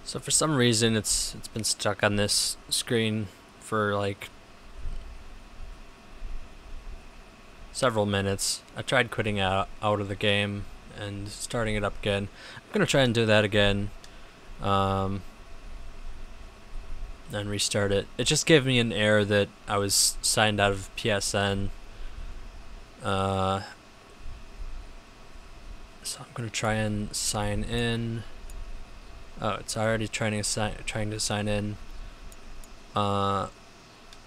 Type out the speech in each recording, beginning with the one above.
So for some reason it's been stuck on this screen for like several minutes. I tried quitting out of the game and starting it up again. I'm gonna try and do that again, and restart it. It just gave me an error that I was signed out of PSN. So I'm gonna try and sign in. Oh, it's already trying to sign in.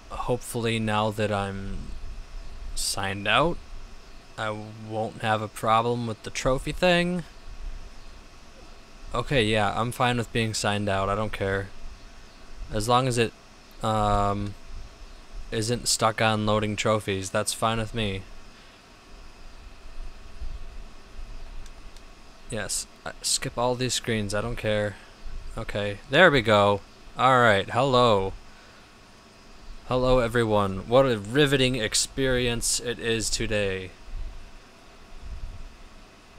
Hopefully now that I'm signed out, I won't have a problem with the trophy thing. Okay, yeah, I'm fine with being signed out. I don't care. As long as it isn't stuck on loading trophies, that's fine with me. Yes, skip all these screens, I don't care. Okay, there we go. Alright, hello. Hello everyone. What a riveting experience it is today.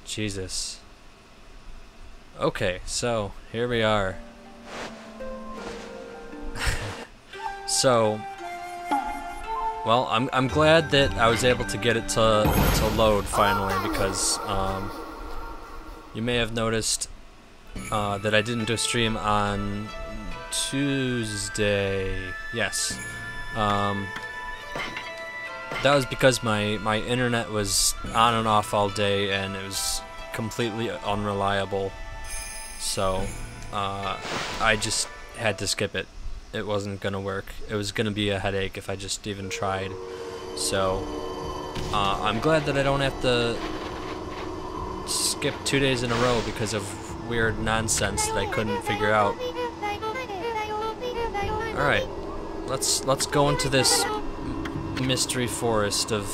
Jesus. Okay, so, here we are. So, well, I'm glad that I was able to get it to load finally, because you may have noticed that I didn't do a stream on Tuesday. Yes. That was because my internet was on and off all day and it was completely unreliable. So I just had to skip it. It wasn't gonna work. It was gonna be a headache if I just even tried. So I'm glad that I don't have to skip 2 days in a row because of weird nonsense that I couldn't figure out. Alright, let's go into this mystery forest of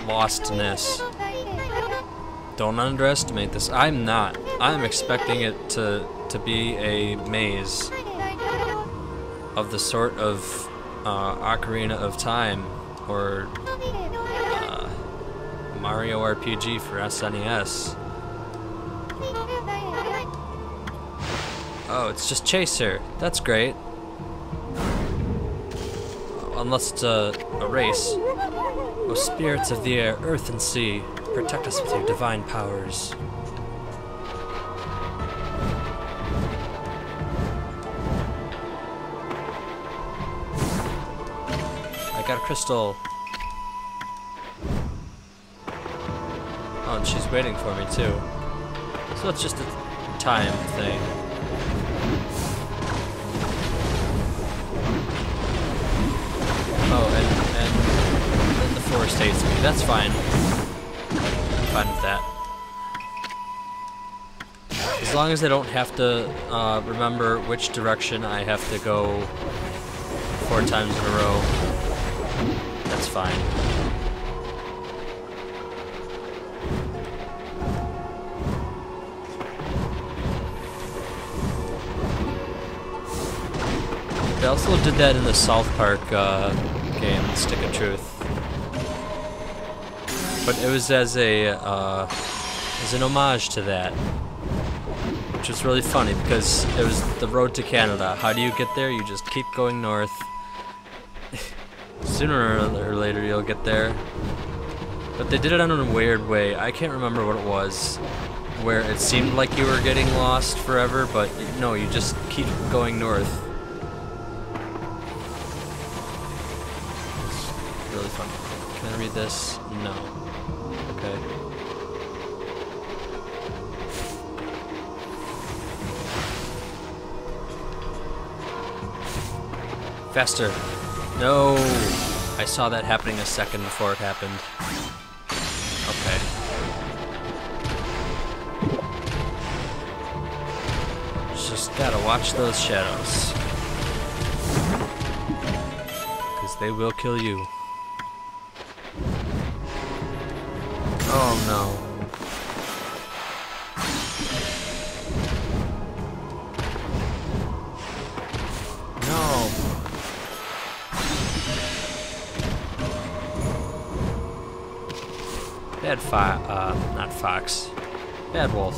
lostness. Don't underestimate this. I'm not. I'm expecting it to be a maze of the sort of Ocarina of Time or Mario RPG for SNES. Oh, it's just Chaser. That's great. Unless it's a race. Oh, spirits of the air, earth and sea, protect us with your divine powers. I got a crystal. Oh, and she's waiting for me too. So it's just a time thing. Oh, and the forest hates me. That's fine. I'm fine with that. As long as I don't have to remember which direction I have to go 4 times in a row, that's fine. They also did that in the South Park game, Stick of Truth. But it was as an homage to that, which was really funny because it was the road to Canada. How do you get there? You just keep going north. Sooner or later you'll get there. But they did it in a weird way. I can't remember what it was, where it seemed like you were getting lost forever, but no, you just keep going north. Really fun. Can I read this? No. Okay. Faster. No! I saw that happening a second before it happened. Okay. Just gotta watch those shadows. Because they will kill you. Oh no. No. Not fox. Bad wolf.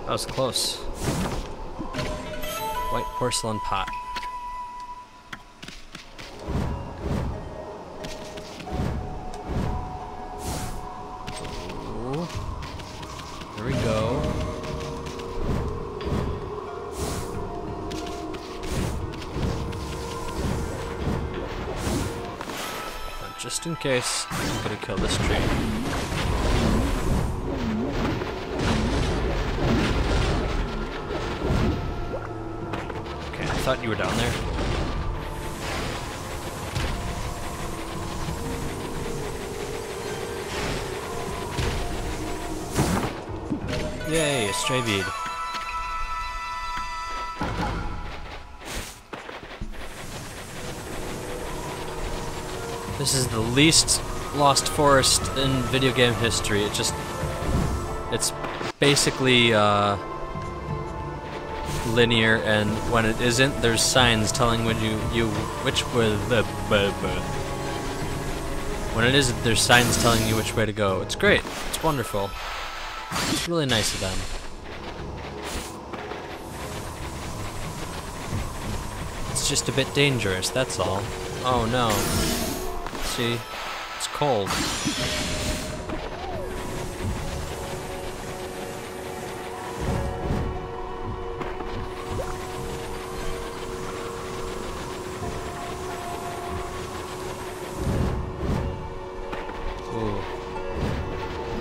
That was close. White porcelain pot. Ooh. There we go. But just in case, I'm gonna kill this tree. I thought you were down there. Yay, a stray bead. This is the least lost forest in video game history. It's basically linear, and when it isn't, there's signs telling which way when it isn't, there's signs telling you which way to go. It's great. It's wonderful. It's really nice of them. It's just a bit dangerous, that's all. Oh no. See? It's cold.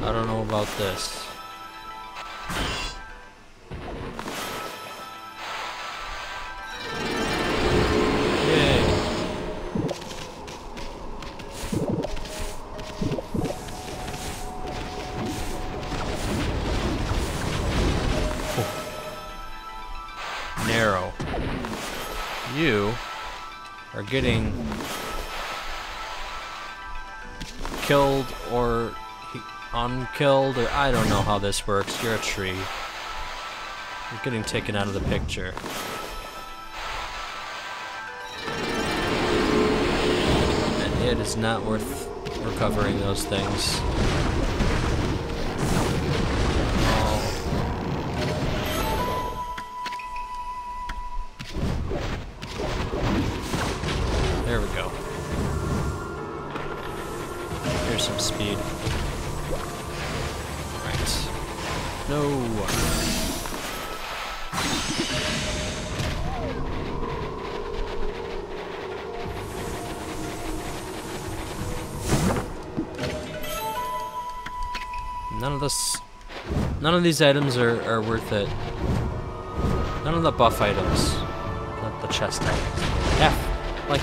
I don't know about this. Yay. Oh. Narrow. You are getting killed or unkilled, or I don't know how this works. You're a tree. You're getting taken out of the picture. And it is not worth recovering those things. Oh. There we go. Here's some speed. No. None of these items are worth it. None of the buff items. Not the chest items.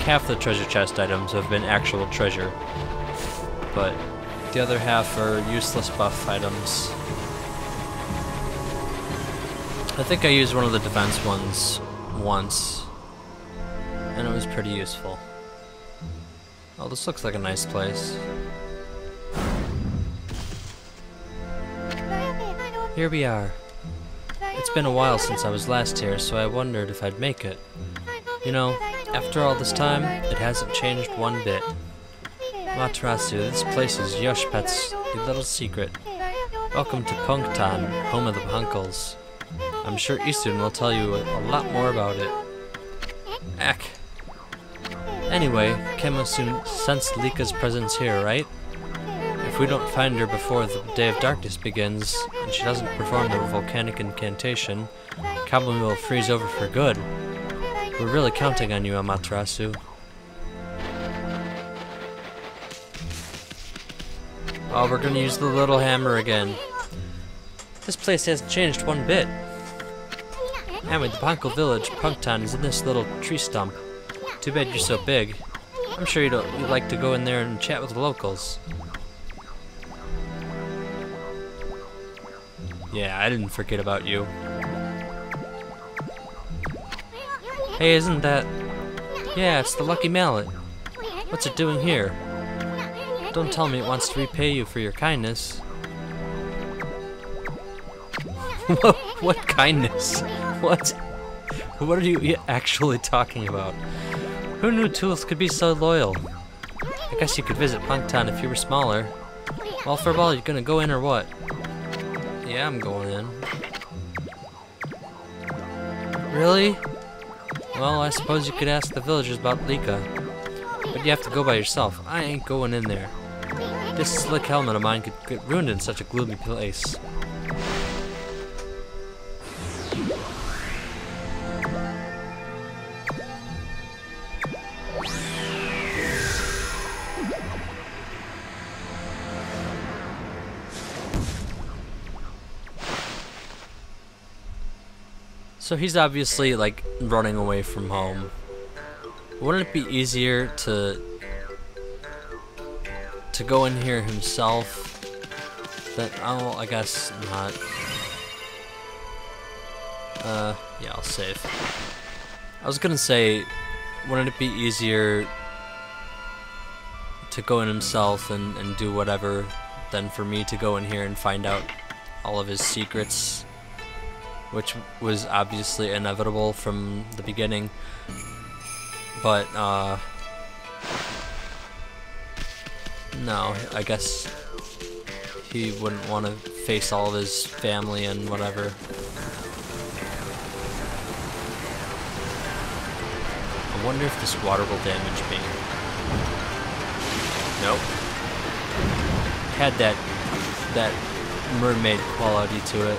Half the treasure chest items have been actual treasure. But the other half are useless buff items. I think I used one of the defense ones once, and it was pretty useful. Oh, this looks like a nice place. Here we are. It's been a while since I was last here, so I wondered if I'd make it. You know, after all this time, it hasn't changed one bit. Matarasu, this place is Yoshpet's little secret. Welcome to Punktan, home of the Punkles. I'm sure Isun will tell you a lot more about it. Ack. Anyway, Kemo soon sensed Lika's presence here, right? If we don't find her before the Day of Darkness begins, and she doesn't perform the volcanic incantation, Kabumi will freeze over for good. We're really counting on you, Amaterasu. Oh, we're gonna use the little hammer again. This place hasn't changed one bit. And with the Punkle village, Punktown is in this little tree stump. Too bad you're so big. I'm sure you'd like to go in there and chat with the locals. Yeah, I didn't forget about you. Hey, isn't that... Yeah, it's the Lucky Mallet. What's it doing here? Don't tell me it wants to repay you for your kindness. What kindness? What are you actually talking about? Who knew tools could be so loyal? I guess you could visit Punktown if you were smaller. Well, Furball, you gonna go in or what? Yeah, I'm going in. Really? Well, I suppose you could ask the villagers about Lika. But you have to go by yourself. I ain't going in there. This slick helmet of mine could get ruined in such a gloomy place. So he's obviously like running away from home. Wouldn't it be easier to go in here himself? Oh, I guess not. Yeah, I'll save. I was gonna say, wouldn't it be easier to go in himself and do whatever than for me to go in here and find out all of his secrets? Which was obviously inevitable from the beginning. But, no, I guess he wouldn't want to face all of his family and whatever. I wonder if this water will damage me. Nope. Had that mermaid quality to it.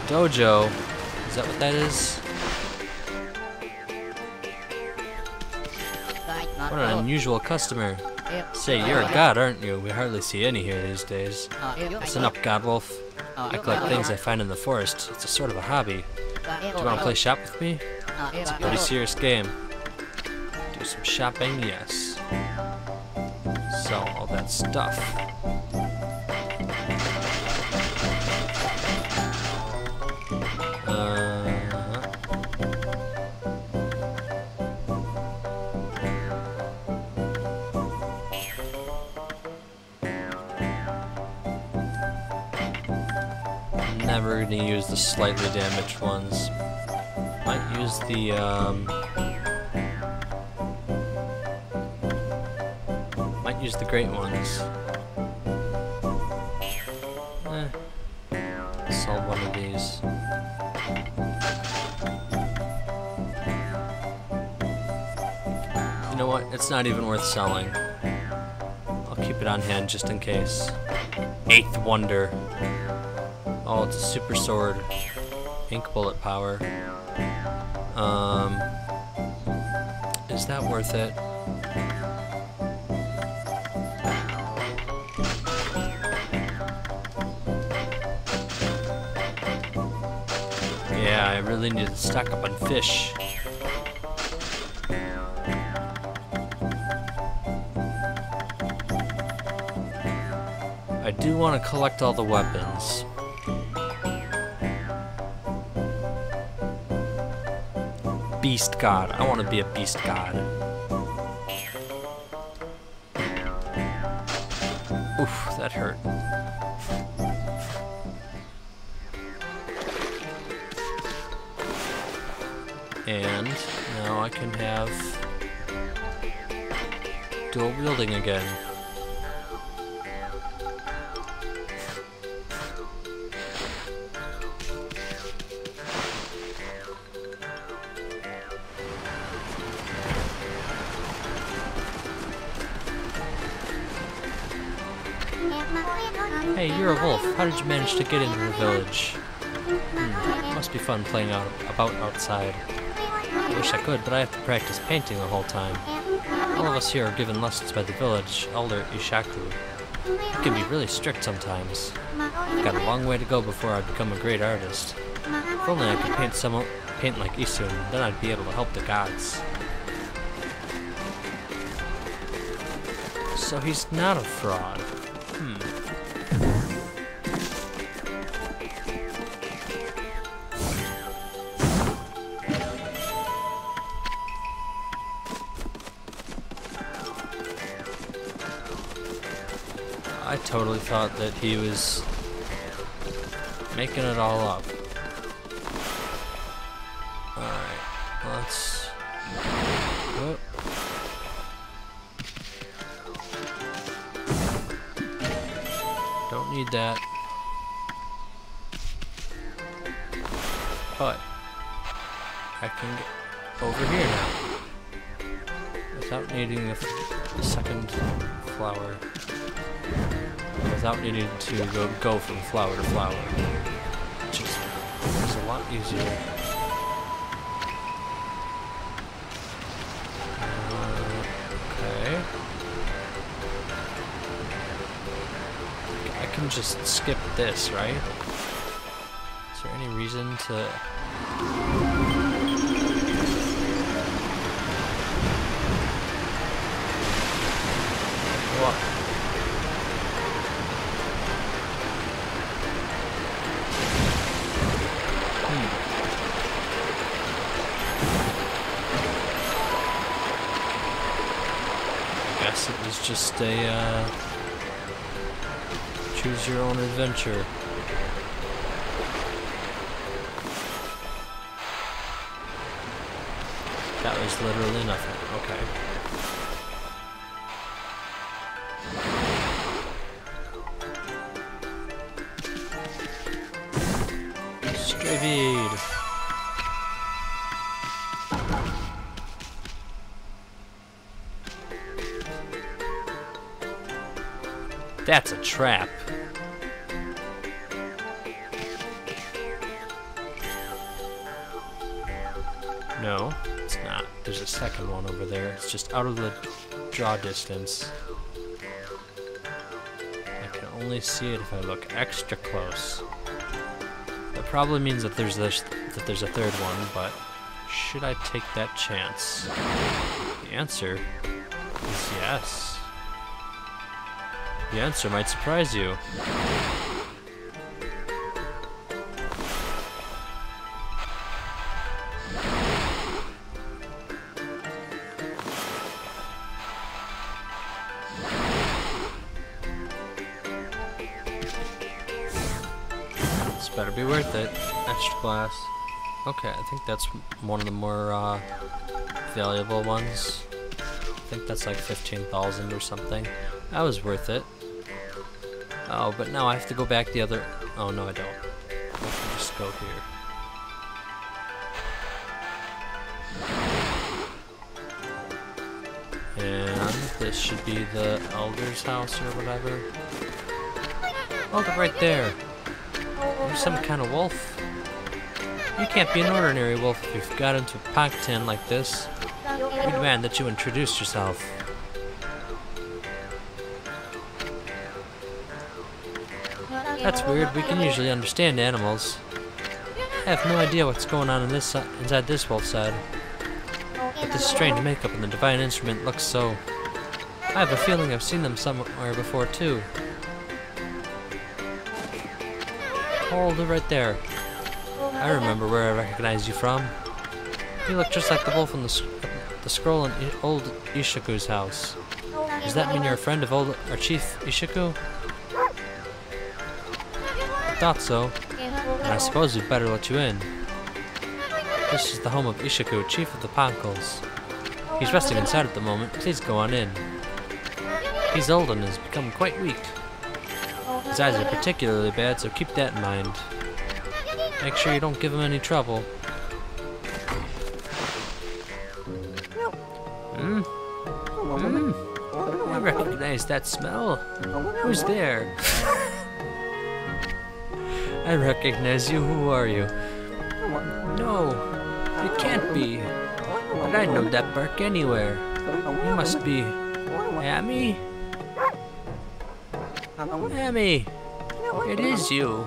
Dojo, is that what that is? What an unusual customer. Say, you're a god, aren't you? We hardly see any here these days. Listen up, Godwolf. I collect things I find in the forest. It's a sort of a hobby. Do you want to play shop with me? It's a pretty serious game. Do some shopping, yes. Sell all that stuff. Never gonna use the slightly damaged ones. Might use the great ones. Sell one of these. You know what? It's not even worth selling. I'll keep it on hand just in case. 8th wonder. Oh, it's a super sword. Ink bullet power. Is that worth it? Yeah, I really need to stock up on fish. I do want to collect all the weapons. Beast god. I want to be a beast god. Oof, that hurt. And now I can have dual wielding again. Hey, you're a wolf. How did you manage to get into the village? Must be fun playing about outside. I wish I could, but I have to practice painting the whole time. All of us here are given lessons by the village elder Ishaku. He can be really strict sometimes. I've got a long way to go before I become a great artist. If only I could paint like Isun, then I'd be able to help the gods. So he's not a fraud. I totally thought that he was making it all up. Alright, let's... Whoop. Don't need that. I can get over here now. Without needing the second flower. Without needing to go from flower to flower. Which is a lot easier. Okay. I can just skip this, right? Is there any reason to... What? I guess it was just a, choose your own adventure. That was literally nothing. Okay. Stray bead. That's a trap. No, it's not. There's a second one over there. It's just out of the draw distance. I can only see it if I look extra close. That probably means that there's a third one, but should I take that chance? The answer is yes. The answer might surprise you. This better be worth it. Extra glass. Okay, I think that's one of the more valuable ones. I think that's like 15,000 or something. That was worth it. Oh, but now I have to go back the other... Oh, no, I don't. I can just go here. And this should be the Elder's house or whatever. Oh, they're right there. You're some kind of wolf. You can't be an ordinary wolf if you've got into a Panktan like this. We demand that you introduce yourself. That's weird. We can usually understand animals. I have no idea what's going on in this inside this wolf's head. But this strange makeup and the divine instrument looks so... I have a feeling I've seen them somewhere before too. Hold it right there. I remember where I recognize you from. You look just like the wolf in the scroll in old Ishaku's house. Does that mean you're a friend of our chief Ishaku? Thought so, and I suppose we'd better let you in. This is the home of Ishaku, chief of the Pankals. He's resting inside at the moment. Please go on in. He's old and has become quite weak. His eyes are particularly bad, so keep that in mind. Make sure you don't give him any trouble. I recognize that smell. Who's there? I recognize you. Who are you? No, it can't be. But I know that bark anywhere. You must be... Amy? Amy! It is you.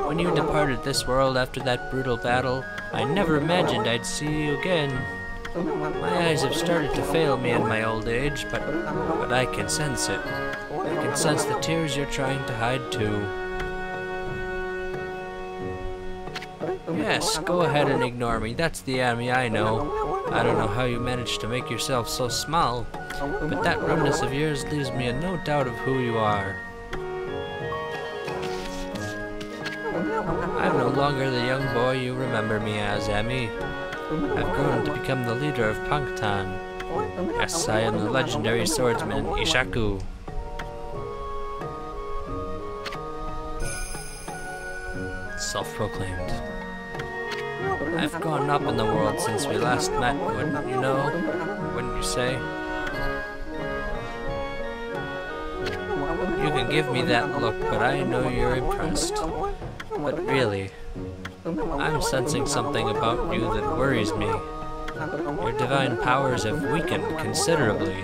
When you departed this world after that brutal battle, I never imagined I'd see you again. My eyes have started to fail me in my old age, but I can sense it. I can sense the tears you're trying to hide too. Yes, go ahead and ignore me. That's the Amy I know. I don't know how you managed to make yourself so small, but that rudeness of yours leaves me in no doubt of who you are. I'm no longer the young boy you remember me as, Amy. I've grown to become the leader of Panktan. Yes, I am the legendary swordsman Ishaku. Self-proclaimed. I've gone up in the world since we last met, wouldn't you know? Wouldn't you say? You can give me that look, but I know you're impressed. But really, I'm sensing something about you that worries me. Your divine powers have weakened considerably.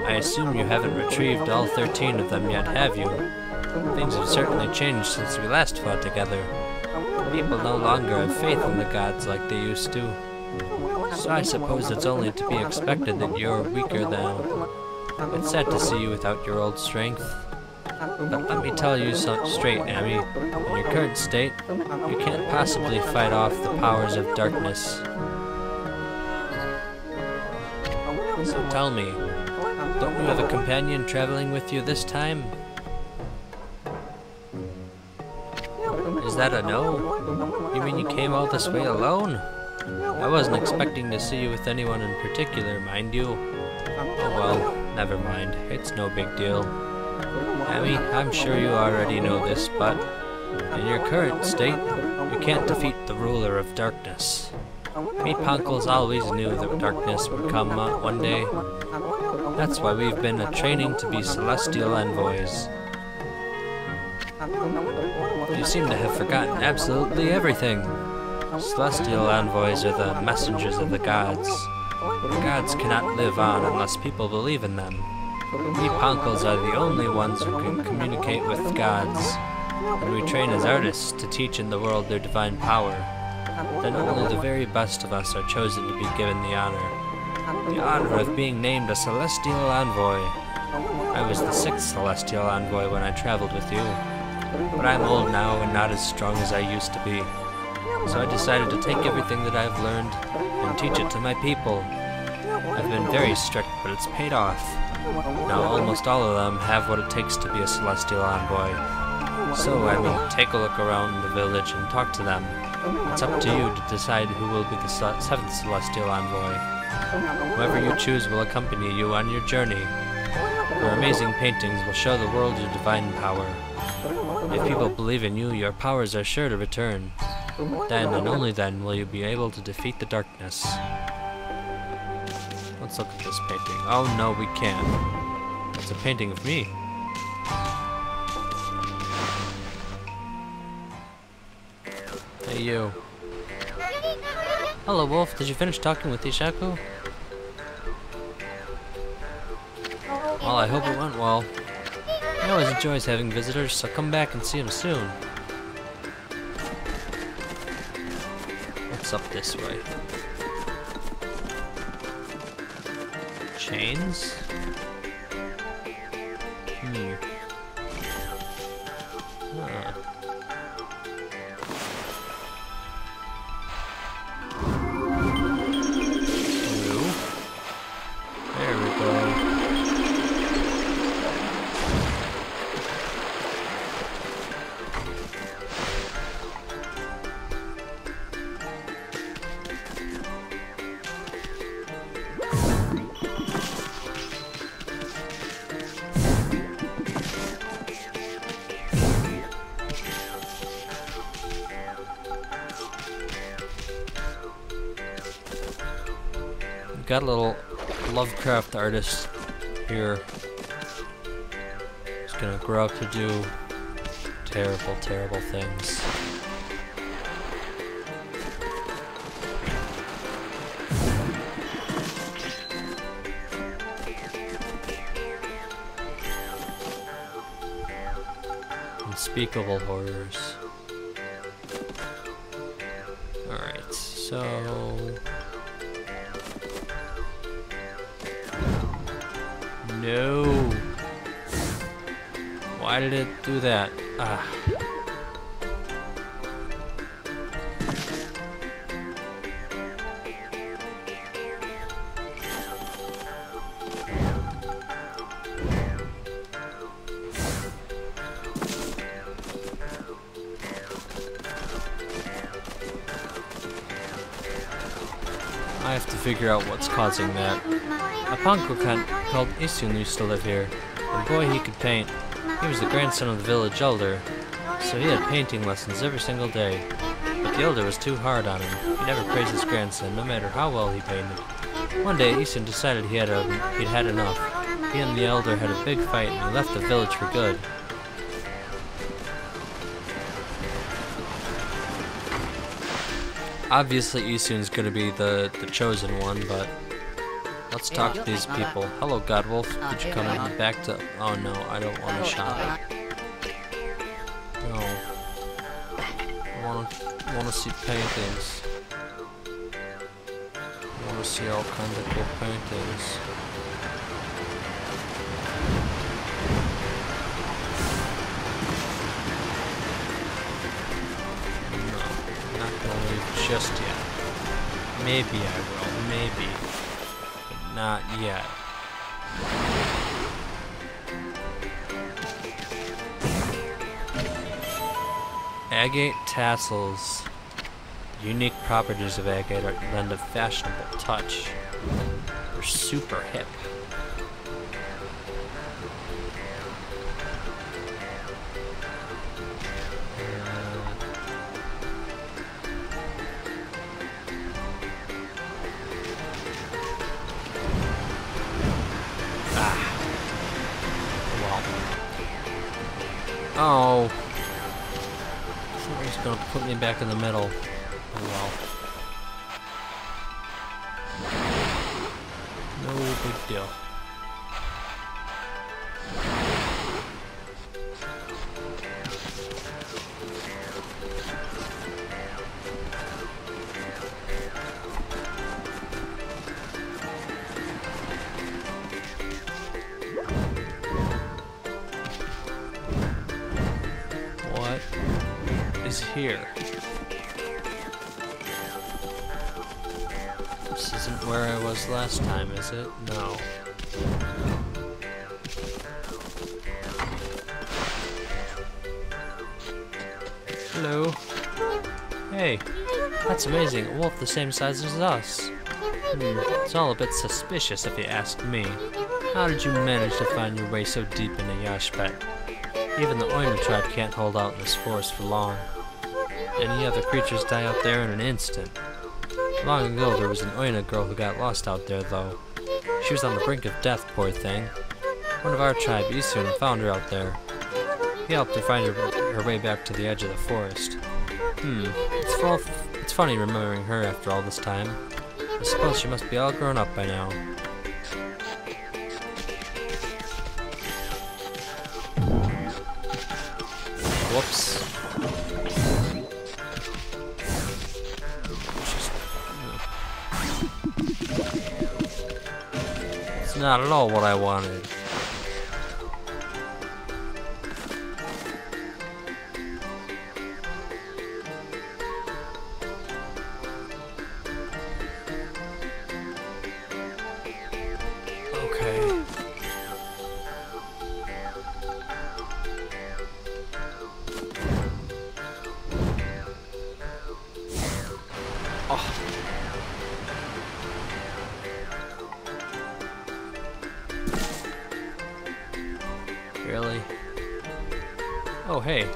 I assume you haven't retrieved all 13 of them yet, have you? Things have certainly changed since we last fought together. People no longer have faith in the gods like they used to. So I suppose it's only to be expected that you're weaker now. It's sad to see you without your old strength. But let me tell you something straight, Amy. In your current state, you can't possibly fight off the powers of darkness. So tell me, don't you have a companion traveling with you this time? Is that a no? You mean you came all this way alone? I wasn't expecting to see you with anyone in particular, mind you. Oh well, never mind. It's no big deal. Amy, I'm sure you already know this, but in your current state, you can't defeat the ruler of darkness. Me Punkles always knew that darkness would come one day. That's why we've been training to be celestial envoys. You seem to have forgotten absolutely everything. Celestial envoys are the messengers of the gods. The gods cannot live on unless people believe in them. We Punkles are the only ones who can communicate with gods, and we train as artists to teach in the world their divine power. Then only the very best of us are chosen to be given the honor of being named a celestial envoy. I was the 6th celestial envoy when I traveled with you, but I'm old now and not as strong as I used to be. So I decided to take everything that I've learned and teach it to my people. I've been very strict, but it's paid off. Now almost all of them have what it takes to be a celestial envoy. So, I mean, take a look around the village and talk to them. It's up to you to decide who will be the 7th celestial envoy. Whoever you choose will accompany you on your journey. Your amazing paintings will show the world your divine power. If people believe in you, your powers are sure to return. Then and only then will you be able to defeat the darkness. Let's look at this painting. Oh no, we can't. It's a painting of me. Hey you. Hello Wolf, did you finish talking with Ishaku? Well, I hope it went well. He always enjoys having visitors, so come back and see him soon. What's up this way? Chains? Huh. There we go. Got a little Lovecraft artist here. He's gonna grow up to do terrible, terrible things. Unspeakable horrors. Alright, so... No! Why did it do that? Ah. I have to figure out what's causing that. A Panko called Isun used to live here, and boy he could paint. He was the grandson of the village elder, so he had painting lessons every single day. But The elder was too hard on him. He never praised his grandson, no matter how well he painted. One day, Isun decided he'd had enough. He and the elder had a big fight, and he left the village for good. Obviously, Isun's gonna be the chosen one, but let's talk to these people. Hello, Godwolf. Did you come back to... Oh no, I don't want to shop. No. I want to see paintings. I want to see all kinds of cool paintings. No, not gonna leave just yet. Maybe I will, maybe. But not yet. Agate tassels. Unique properties of agate lend a fashionable touch. They're super hip. Oh. Somebody's gonna put me back in the middle. Oh well. No big deal. What is here? This isn't where I was last time, is it? No. Hello. Hey, that's amazing. A wolf the same size as us. It's all a bit suspicious if you ask me. How did you manage to find your way so deep into Yashpet? Even the Oina tribe can't hold out in this forest for long. Any other creatures die out there in an instant. Long ago, there was an Oina girl who got lost out there, though. She was on the brink of death, poor thing. One of our tribe, Isun, found her out there. He helped her find her way back to the edge of the forest. It's funny remembering her after all this time. I suppose she must be all grown up by now. Whoops. It's not at all what I wanted. Okay. Oh. Really? Oh, hey.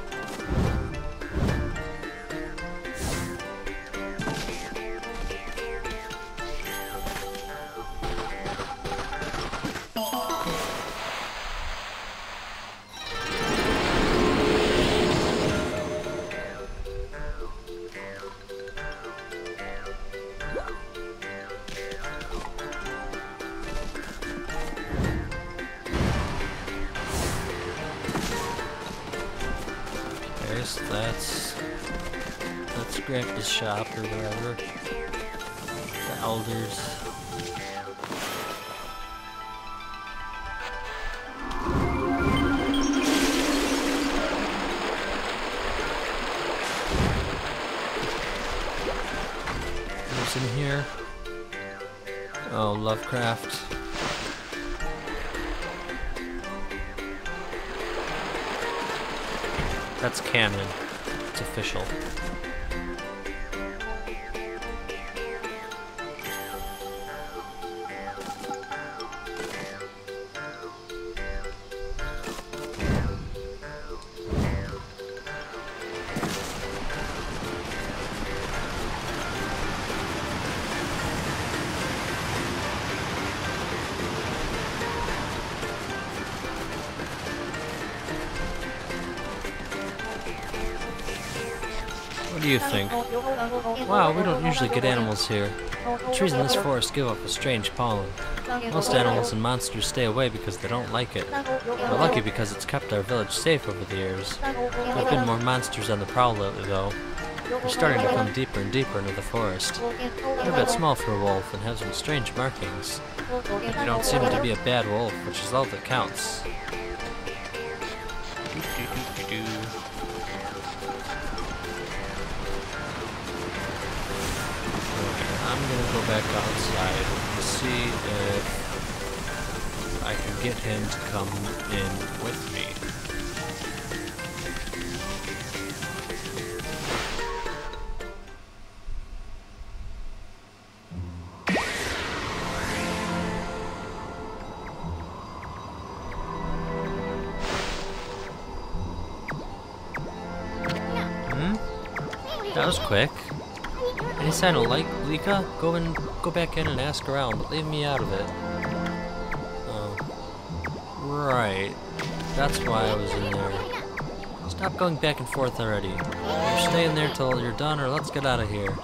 Let's Grandpa's shop or whatever. The elders. Who's in here? Oh, Lovecraft. That's canon. It's official. do you think? Wow, we don't usually get animals here. The trees in this forest give off a strange pollen. Most animals and monsters stay away because they don't like it. We're lucky because it's kept our village safe over the years. There have been more monsters on the prowl lately, though. They're starting to come deeper and deeper into the forest. They're a bit small for a wolf and have some strange markings. But you don't seem to be a bad wolf, which is all that counts. I'm gonna go back outside to see if I can get him to come in with me. That was quick. Any sign of Lika? Go back in and ask around, but leave me out of it. Oh. Right. That's why I was in there. Stop going back and forth already. Either stay in there till you're done, or let's get out of here.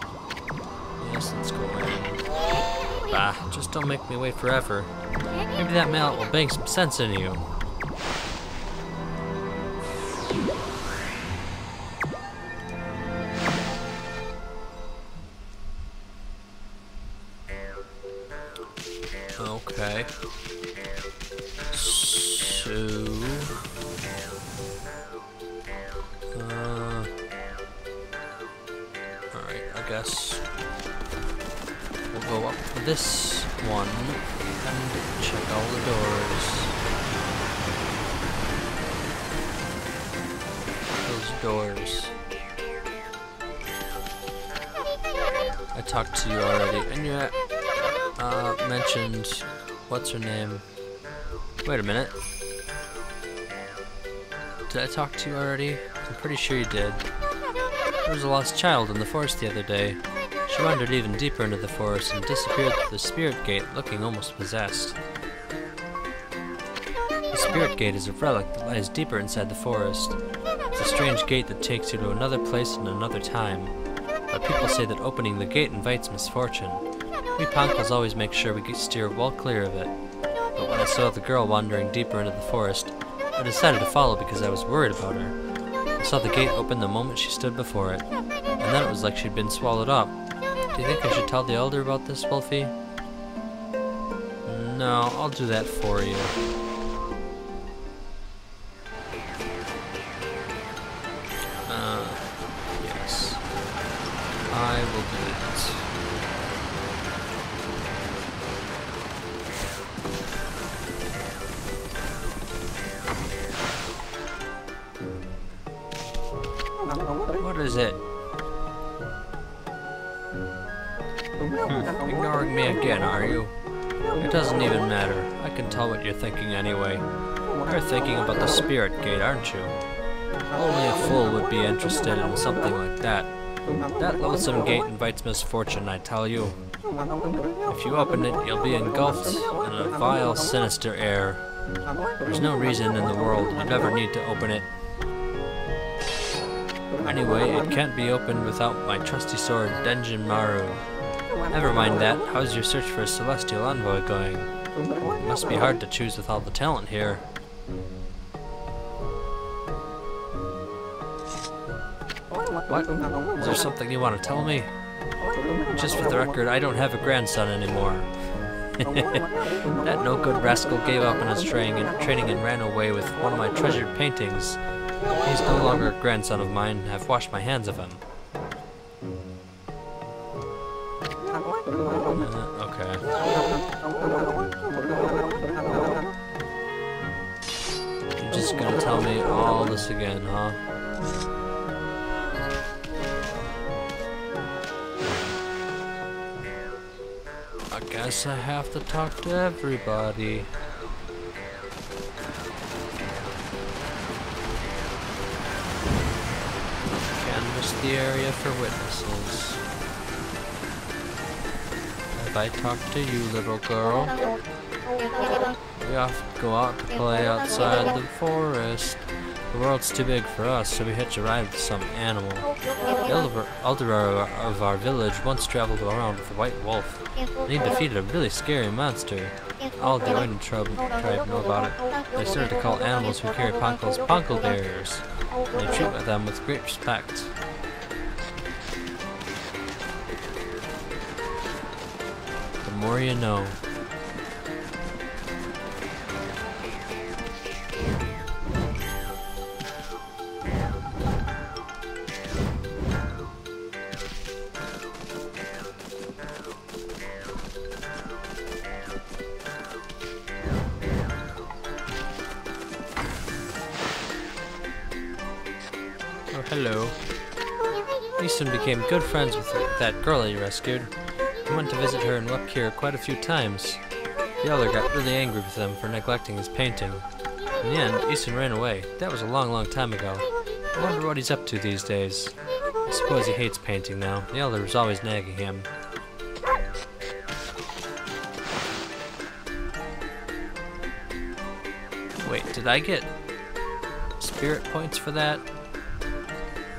Yes, let's go in. Bah, just don't make me wait forever. Maybe that mallet will bang some sense into you. Okay. So... Alright, I guess we'll go up to this one and check all the doors. Those doors. I talked to you already, and you mentioned, what's her name? Wait a minute. Did I talk to you already? I'm pretty sure you did. There was a lost child in the forest the other day. She wandered even deeper into the forest and disappeared through the spirit gate, looking almost possessed. The spirit gate is a relic that lies deeper inside the forest. It's a strange gate that takes you to another place and another time. But people say that opening the gate invites misfortune. We Ponkles always make sure we steer well clear of it. But when I saw the girl wandering deeper into the forest, I decided to follow because I was worried about her. I saw the gate open the moment she stood before it, and then it was like she'd been swallowed up. Do you think I should tell the elder about this, Wolfie? No, I'll do that for you. Yes. I will do that. What is it? Ignoring me again, are you? It doesn't even matter. I can tell what you're thinking anyway. You're thinking about the spirit gate, aren't you? Only a fool would be interested in something like that. That loathsome gate invites misfortune, I tell you. If you open it, you'll be engulfed in a vile, sinister air. There's no reason in the world you'd ever need to open it. Anyway, it can't be opened without my trusty sword, Denjin Maru. Never mind that. How's your search for a celestial envoy going? It must be hard to choose with all the talent here. What? Is there something you want to tell me? Just for the record, I don't have a grandson anymore. That no-good rascal gave up on his training and ran away with one of my treasured paintings. He's no longer a grandson of mine. I've washed my hands of him. Okay. You're just gonna tell me all this again, huh? I guess I have to talk to everybody. Canvass the area for witnesses. Have I talked to you, little girl? We often go out to play outside the forest. The world's too big for us, so we hitch a ride with some animal. The elder of our village once traveled around with a white wolf, and he defeated a really scary monster. All the Oin tribe know about it. They started to call animals who carry ponkles ponkle bearers, and they treat them with great respect. The more you know. Hello. He soon became good friends with that girl he rescued. He went to visit her and wept here quite a few times. The elder got really angry with him for neglecting his painting. In the end, Easton ran away. That was a long, long time ago. I wonder what he's up to these days. I suppose he hates painting now. The elder was always nagging him. Wait, did I get spirit points for that?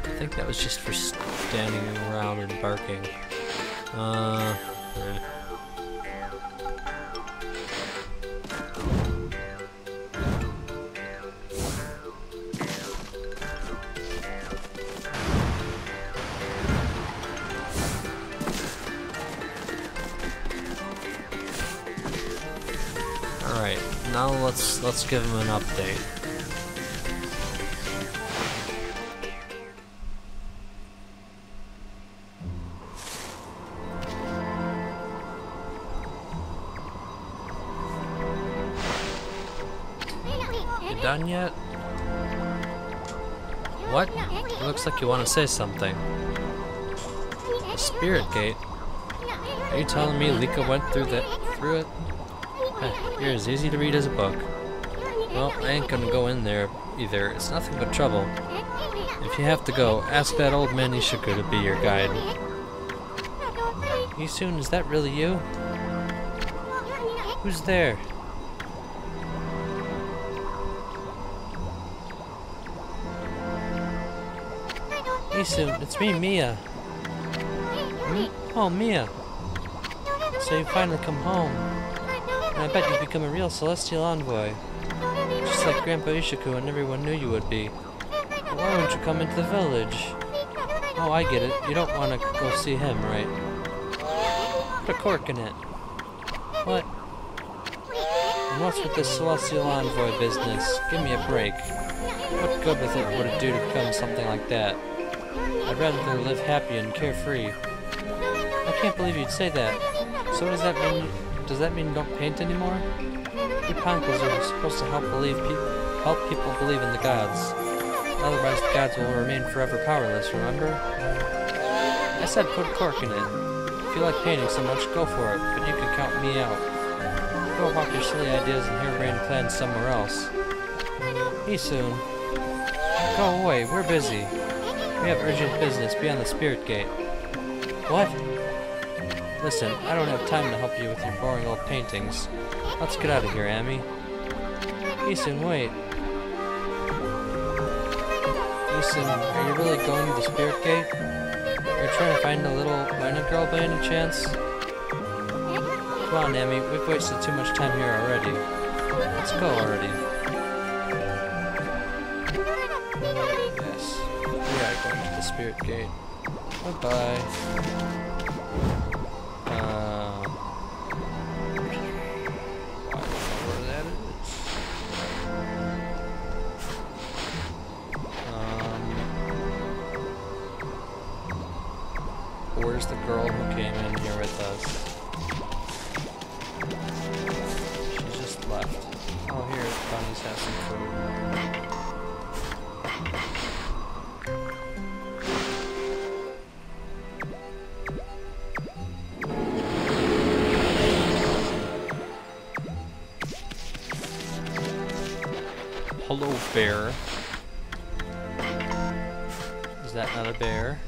I think that was just for standing around and barking. Alright, now let's give him an update. Done yet? What? It looks like you want to say something. The spirit gate? Are you telling me Lika went through it? You're as easy to read as a book. Well, I ain't gonna go in there either. It's nothing but trouble. If you have to go, ask that old man Ishiku to be your guide. Isun, is that really you? Who's there? Isun, it's me, Mia. Oh, Mia. So you finally come home. And I bet you've become a real celestial envoy. Just like Grandpa Ishiku and everyone knew you would be. But why won't you come into the village? Oh, I get it. You don't want to go see him, right? Put a cork in it. What? And what's with this celestial envoy business? Give me a break. What good with it would it do to become something like that? I'd rather live happy and carefree. I can't believe you'd say that. So what does that mean? Does that mean you don't paint anymore? We Ponkles are supposed to help people believe in the gods. Otherwise the gods will remain forever powerless, remember? I said put a cork in it. If you like painting so much, go for it, but you can count me out. Go hawk your silly ideas and harebrained plans somewhere else. Isun. Go away, we're busy. We have urgent business beyond the spirit gate. What? Listen, I don't have time to help you with your boring old paintings. Let's get out of here, Amy. Isun, wait. Isun, are you really going to the spirit gate? Are you trying to find a little Lena girl by any chance? Come on, Amy, we've wasted too much time here already. Let's go already. Yes, we are going to the spirit gate. Bye-bye. Where's the girl who came in here with us? She just left. Oh, here, Bunnies has some food. Hello, bear. Is that not a bear?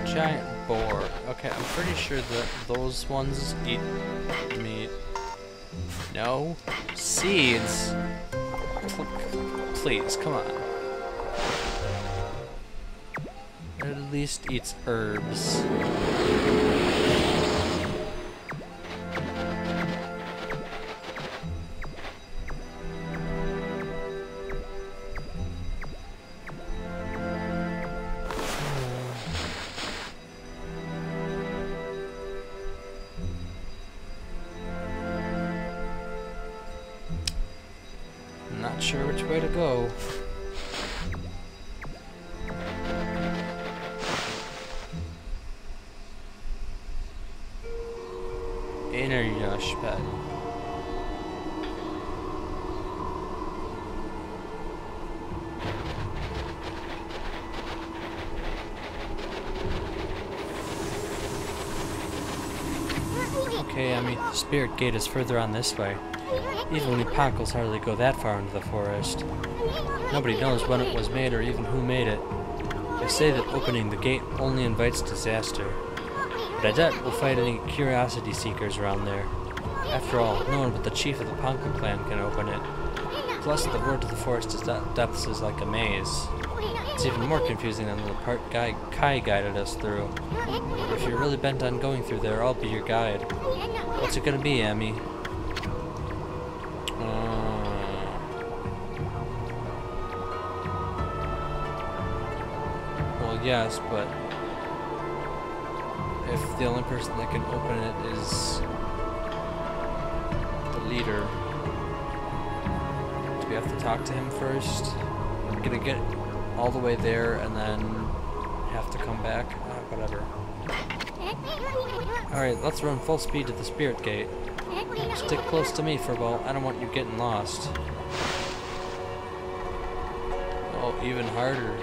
Giant boar. Okay, I'm pretty sure that those ones eat meat. No. Seeds. Please, come on. It at least eats herbs. Not sure which way to go. Inner Yush pet. Okay, I mean, the spirit gate is further on this way. Even we Ponkles hardly go that far into the forest. Nobody knows when it was made or even who made it. They say that opening the gate only invites disaster. But I doubt we'll find any curiosity seekers around there. After all, no one but the chief of the Ponko clan can open it. Plus, the road to the forest's depths is like a maze. It's even more confusing than the part Kai guided us through. But if you're really bent on going through there, I'll be your guide. What's it gonna be, Emmy? Well, yes, but if the only person that can open it is the leader, do we have to talk to him first? We're gonna get all the way there and then have to come back? Whatever. Alright, let's run full speed to the spirit gate. Stick close to me, Furball. I don't want you getting lost. Oh, even harder.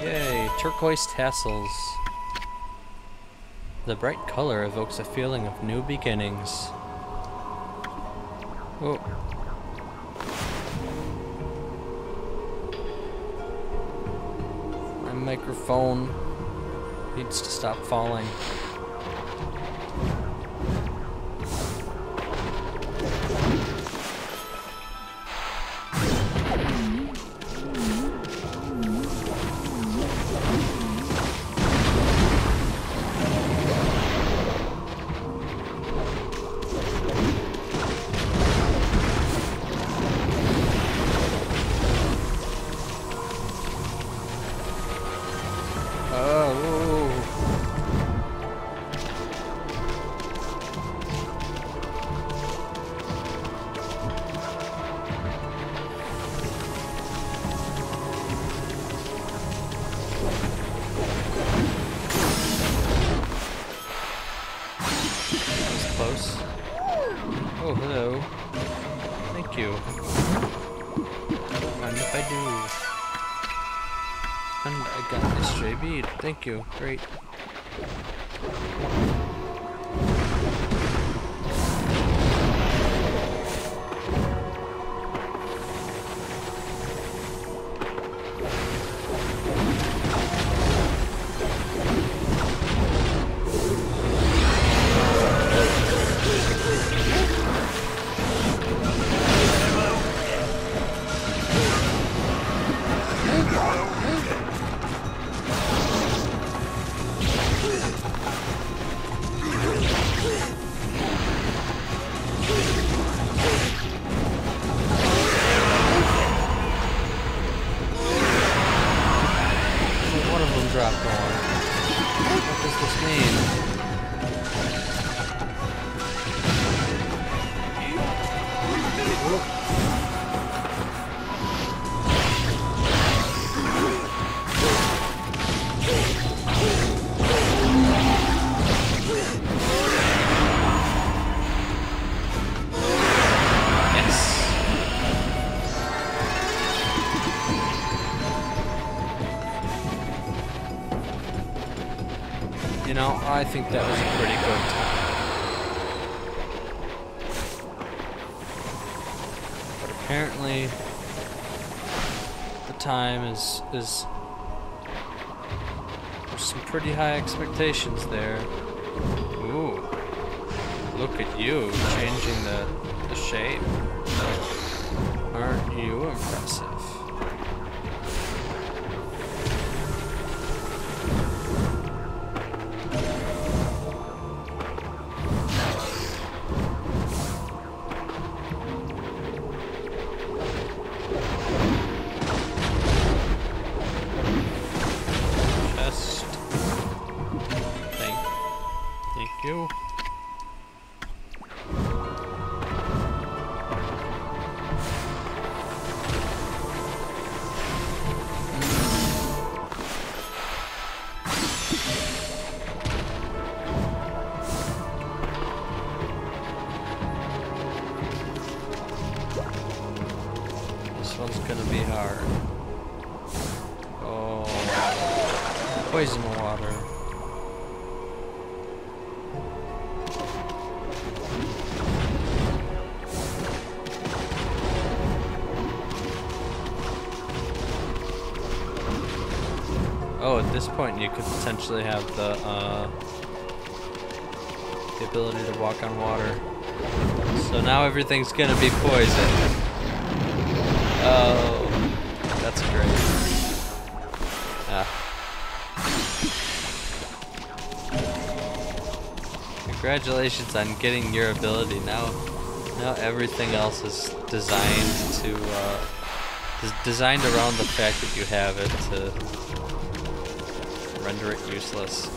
Yay, turquoise tassels. The bright color evokes a feeling of new beginnings. Oh. My microphone needs to stop falling. Close. Oh, hello. Thank you. Mind if I do? And I got this stray bead. Thank you. Great. Drop on. What does this mean? You know, I think that was a pretty good time. apparently the time is there's some pretty high expectations there. Ooh, look at you changing the shape. Aren't you impressive? Thank you. This one's gonna be hard. Oh, poison water. Oh, at this point you could potentially have the ability to walk on water. So now everything's gonna be poison. Oh, that's great. Ah. Congratulations on getting your ability. Now everything else is designed to designed around the fact that you have it to render it useless.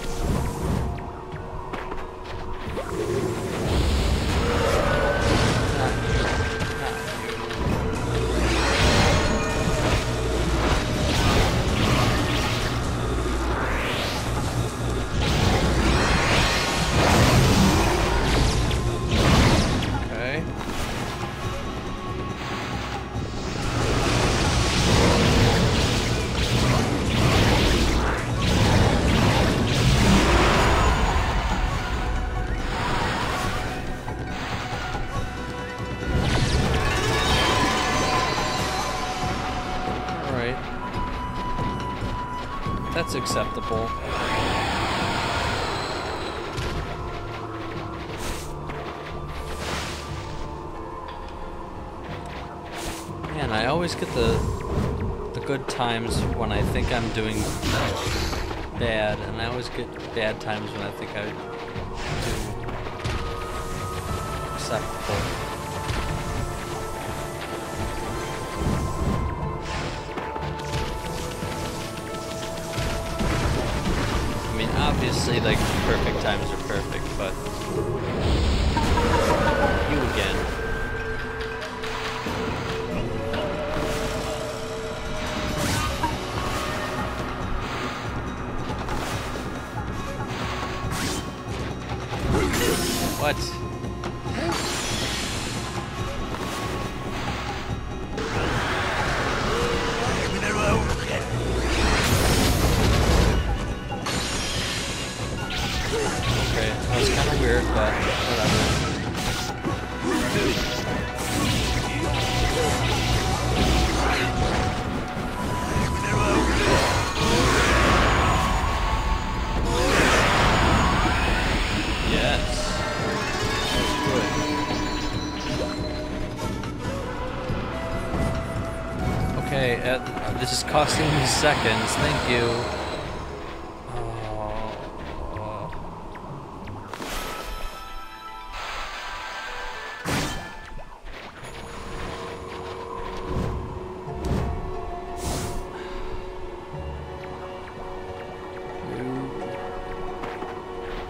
That's acceptable. Man, I always get the good times when I think I'm doing bad, and I always get bad times when I think I do acceptable. Obviously, like, perfect times are perfect, but you again. What? That was kind of weird, but whatever. Yes. That was good. Okay, this is costing me seconds. Thank you.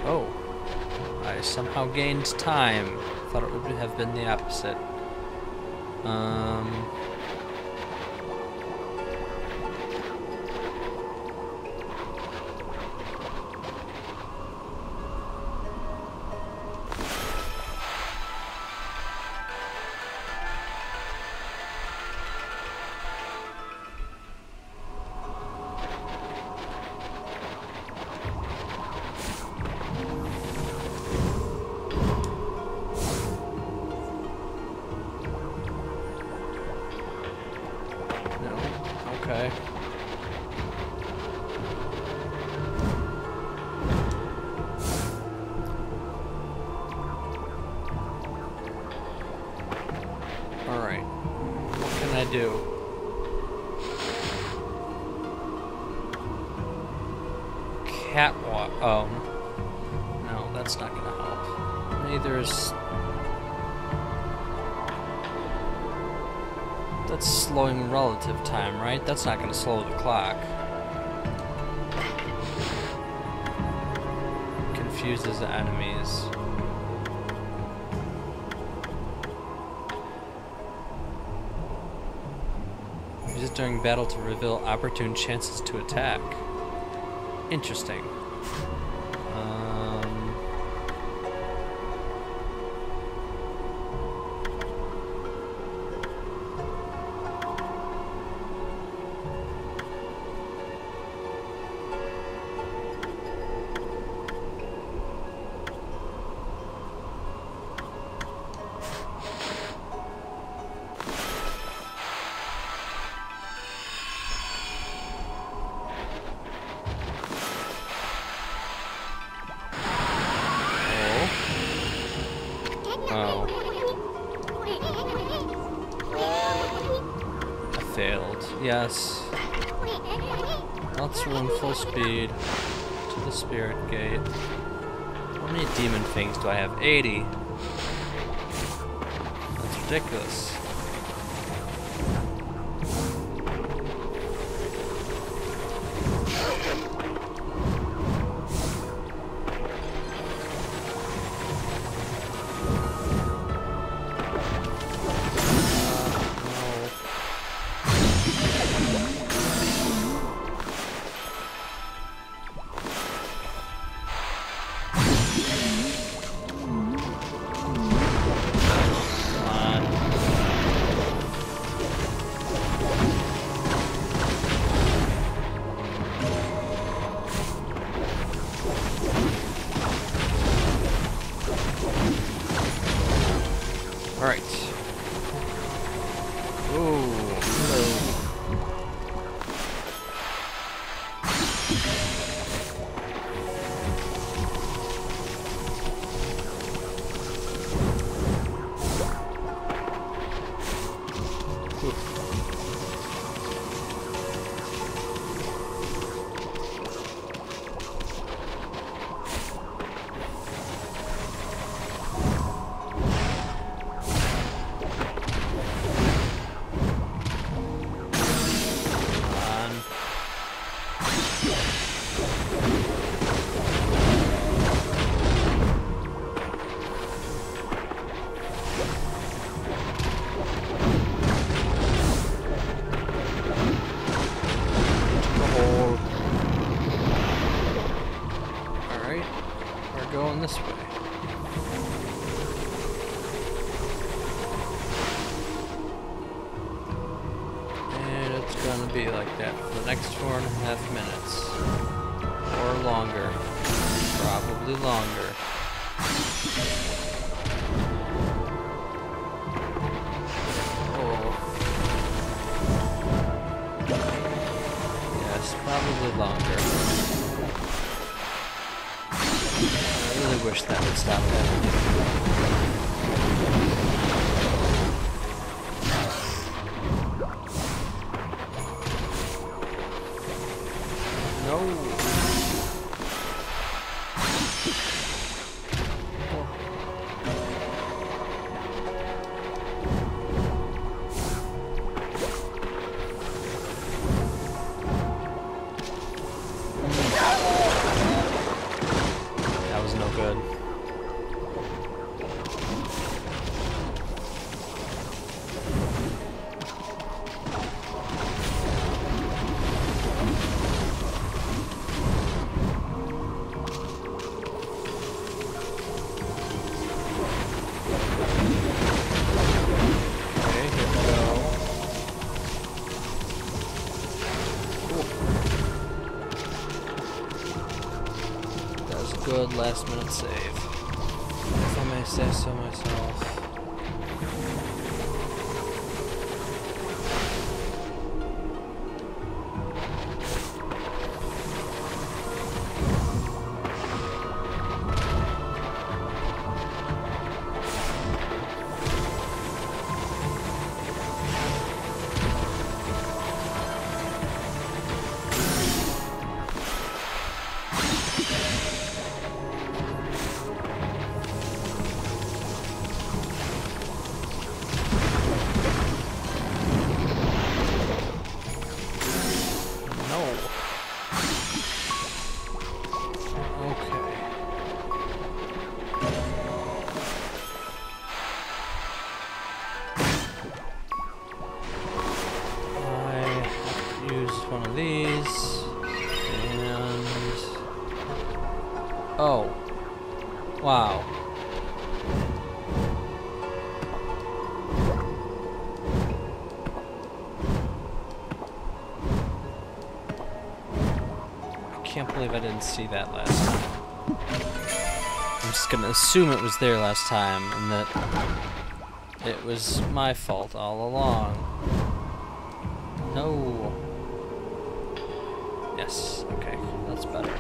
Oh, I somehow gained time. Thought it would have been the opposite. do. Catwalk. Oh. No, that's not gonna help. Neither is... That's slowing relative time, right? That's not gonna slow the clock. Confuses the enemies. Use it during battle to reveal opportune chances to attack. Interesting. Yes. Let's run full speed to the spirit gate. How many demon fangs do I have? 80. That's ridiculous. This way. And it's gonna be like that for the next 4.5 minutes. Or longer. Probably longer. Oh. Yes, probably longer. I really wish that would stop happening. No. Good last minute save, if I may say so myself. Oh. Wow. I can't believe I didn't see that last time. I'm just gonna assume it was there last time and that it was my fault all along. No. Yes, okay, that's better.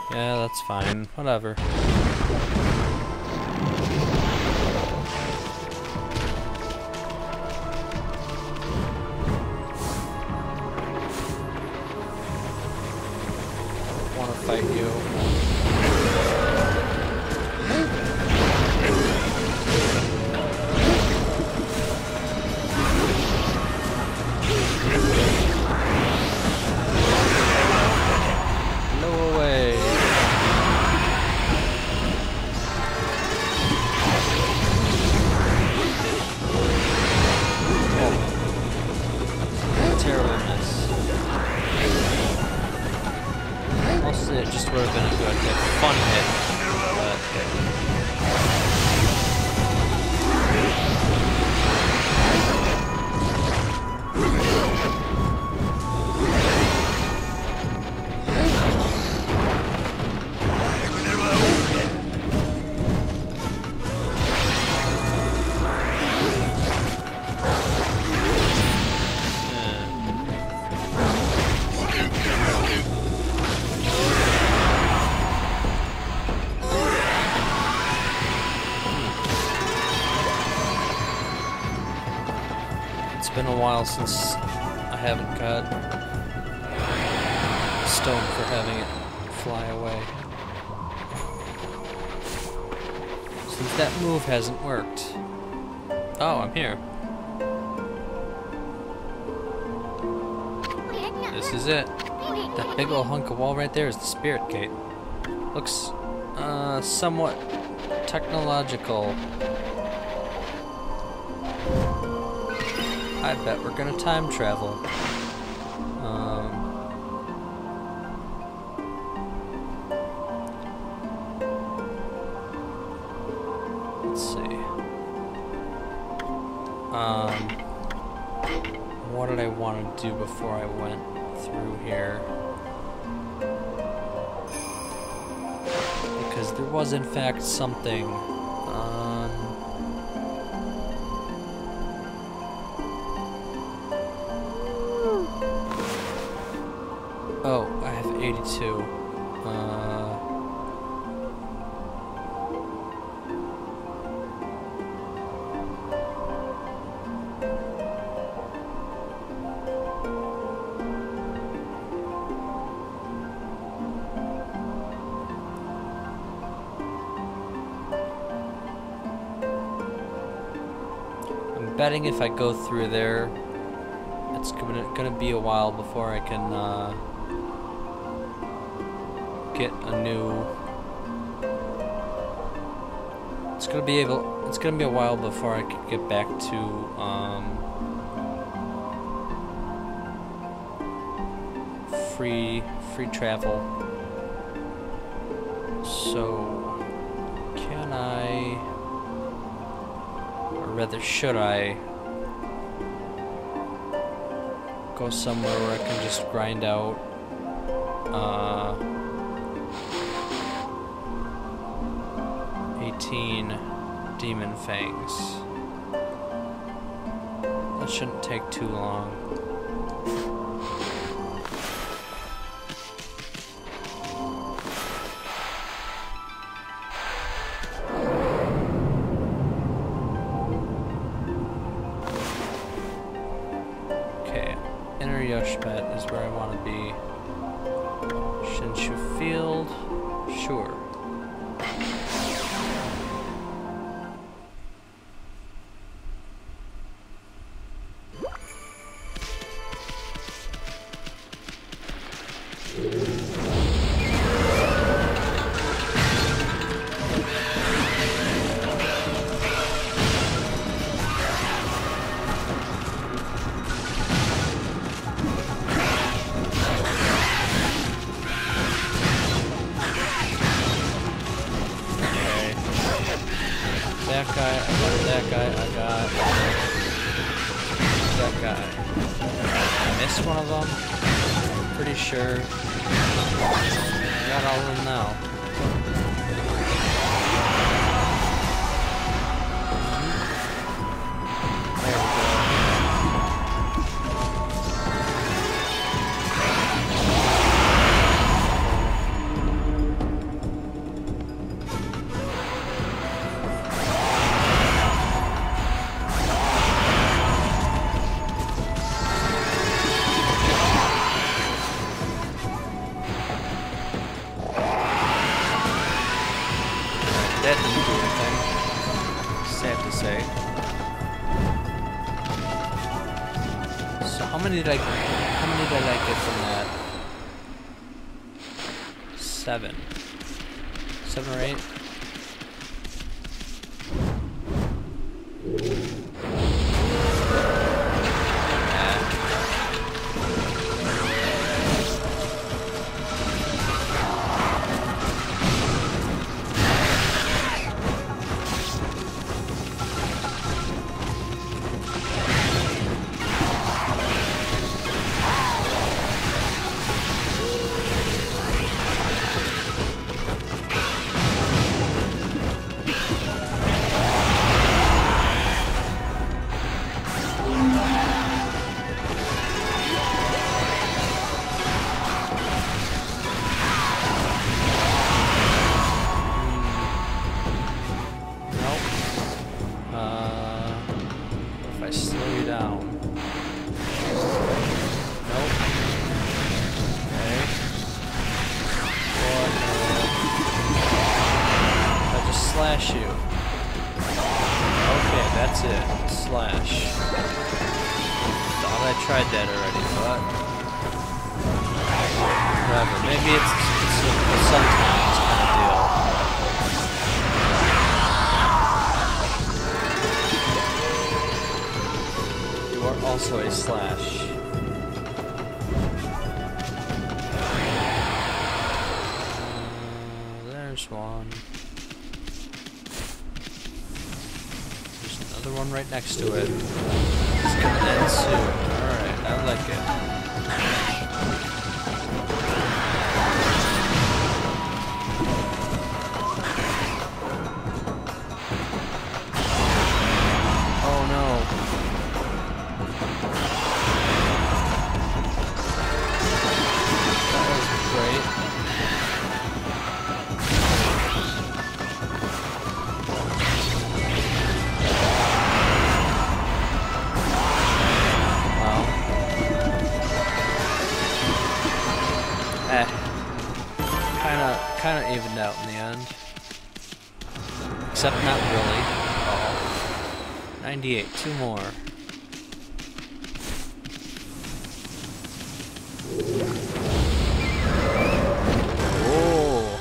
Yeah, that's fine. Whatever. I want to fight you. It just would have been a good hit, fun hit. It's been a while since I haven't got stoned for having it fly away. Since that move hasn't worked. Oh, I'm here. This is it. That big old hunk of wall right there is the spirit gate. Looks somewhat technological. I bet we're gonna time travel. Let's see. What did I want to do before I went through here? Because there was in fact something. Oh, I have 82. I'm betting if I go through there, it's gonna be a while before I can get a new. It's gonna be a while before I can get back to free travel. So can I, or rather should I, go somewhere where I can just grind out 18 demon fangs. That shouldn't take too long. Okay, Inner Yoshpet is where I want to be. Shinshu Field. Sure. That guy, I got that guy, I got that guy. I missed one of them. Pretty sure. I got all of them now. There we go. That didn't do anything. Sad to say. So how many did I get from that? 7. 7 or 8? If I slow you down. Nope. Okay. What? If I just slash you. Okay, that's it. Slash. Thought I tried that already, but whatever. Maybe it's a sometimes kind of deal. Also a slash. There's one. There's another one right next to it. It's gonna end soon. Alright, I like it. Kind of evened out in the end. Except not really. Oh. 98, 2 more. Oh!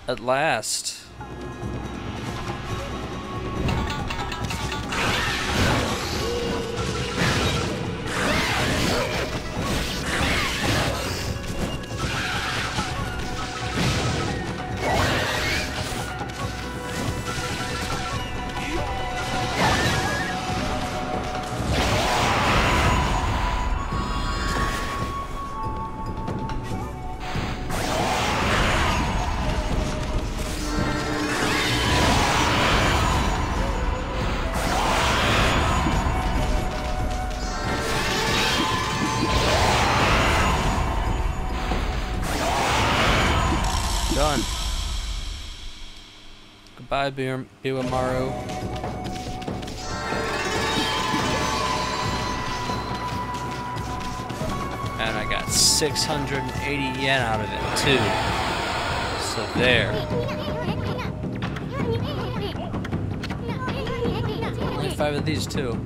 At last. Done. Goodbye, Biwamaru. And I got 680 yen out of it, too. So there. Only 5 of these, too.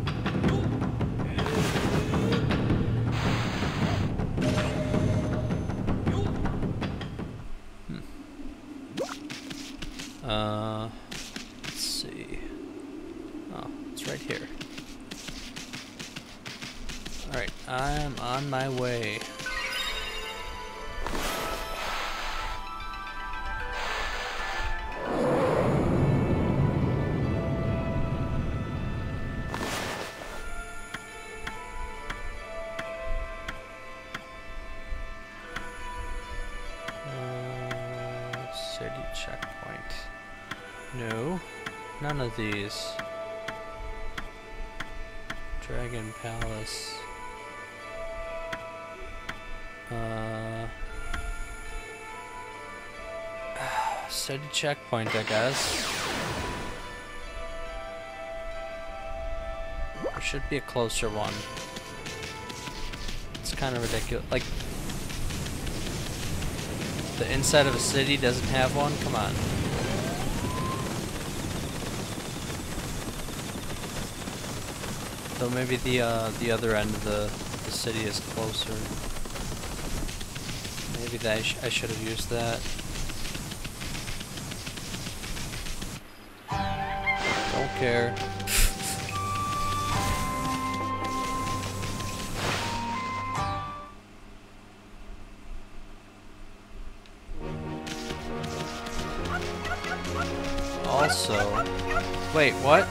Let's see. Oh, it's right here. Alright, I'm on my way. City checkpoint. No, none of these. Dragon Palace. City checkpoint, I guess. There should be a closer one. It's kind of ridiculous. Like, the inside of a city doesn't have one? Come on. Though maybe the other end of the city is closer. Maybe that I should have used that. Don't care. Also, wait, what?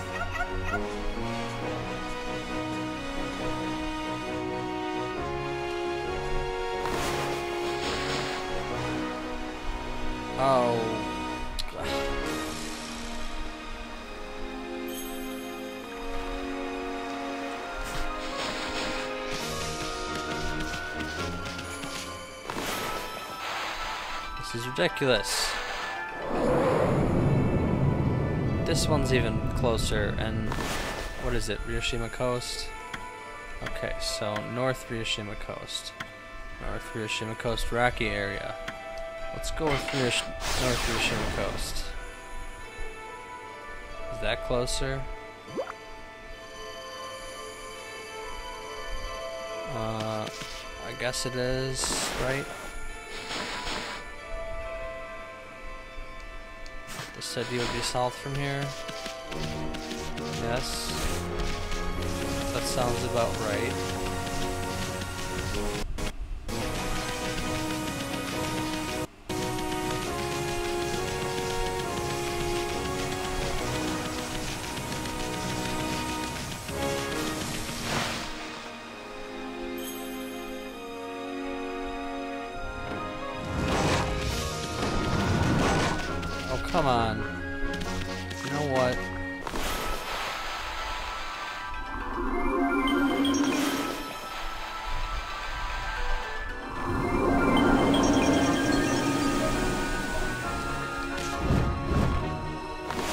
Oh. This is ridiculous. This one's even closer, and what is it? Ryushima Coast? Okay, so North Ryushima Coast. North Ryushima Coast Rocky area. Let's go with North Ryushima Coast. Is that closer? I guess it is, right? The city would be south from here. Yes. That sounds about right. Come on. You know what?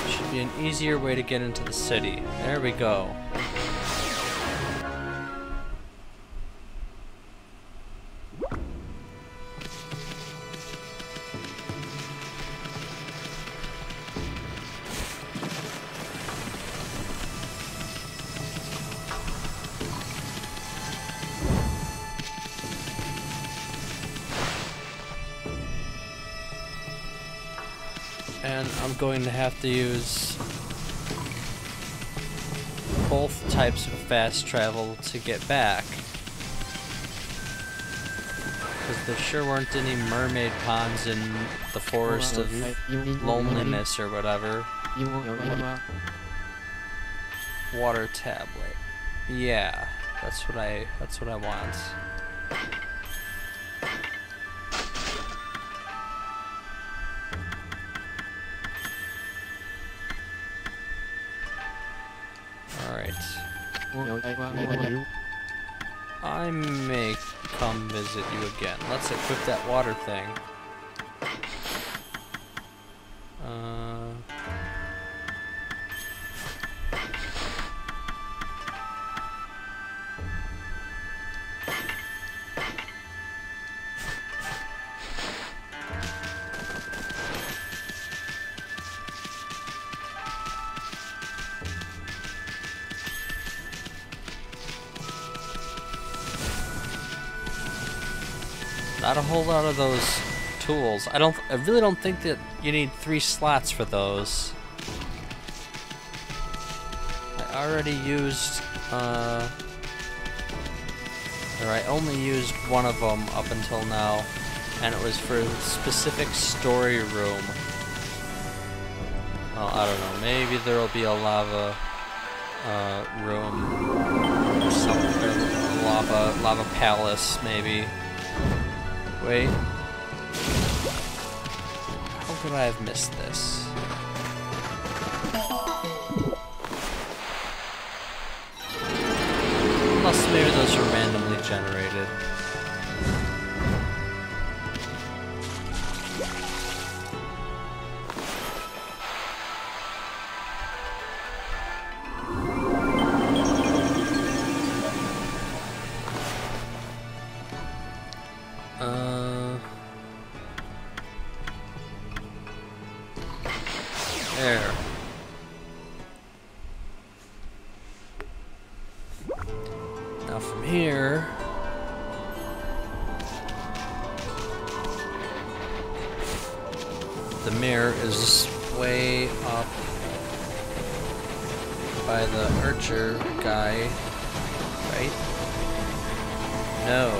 Should be an easier way to get into the city. There we go. And I'm going to have to use both types of fast travel to get back. Because there sure weren't any mermaid ponds in the forest of loneliness or whatever. Water tablet. Yeah, that's what I want. I may come visit you again. Let's equip that water thing. Not a whole lot of those tools. I really don't think that you need 3 slots for those. I already used, or I only used one of them up until now, and it was for a specific story room. Well, I don't know, maybe there'll be a lava room or something, or lava palace, maybe. Wait. How could I have missed this? Unless maybe those are randomly generated. There. Now from here, the mirror is way up by the archer guy, right? No,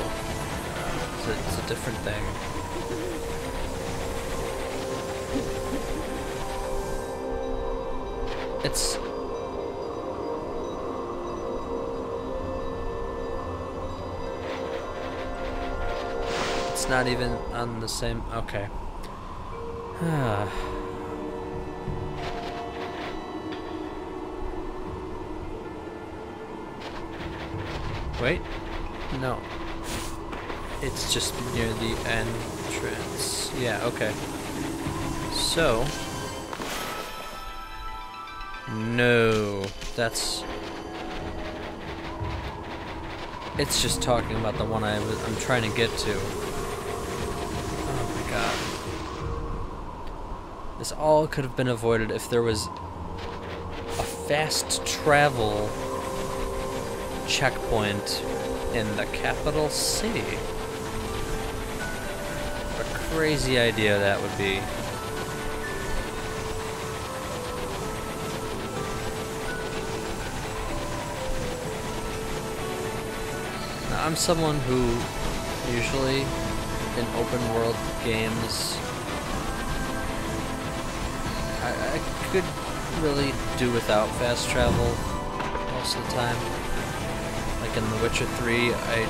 it's a different thing. It's not even on the same. Okay. Wait. No. It's just near the entrance. Yeah, okay. So. No. That's. It's just talking about the one I'm trying to get to. Oh my god. This all could have been avoided if there was a fast travel checkpoint in the capital city. What a crazy idea that would be. Now, I'm someone who usually in open world games I could really do without fast travel most of the time. Like in The Witcher 3, I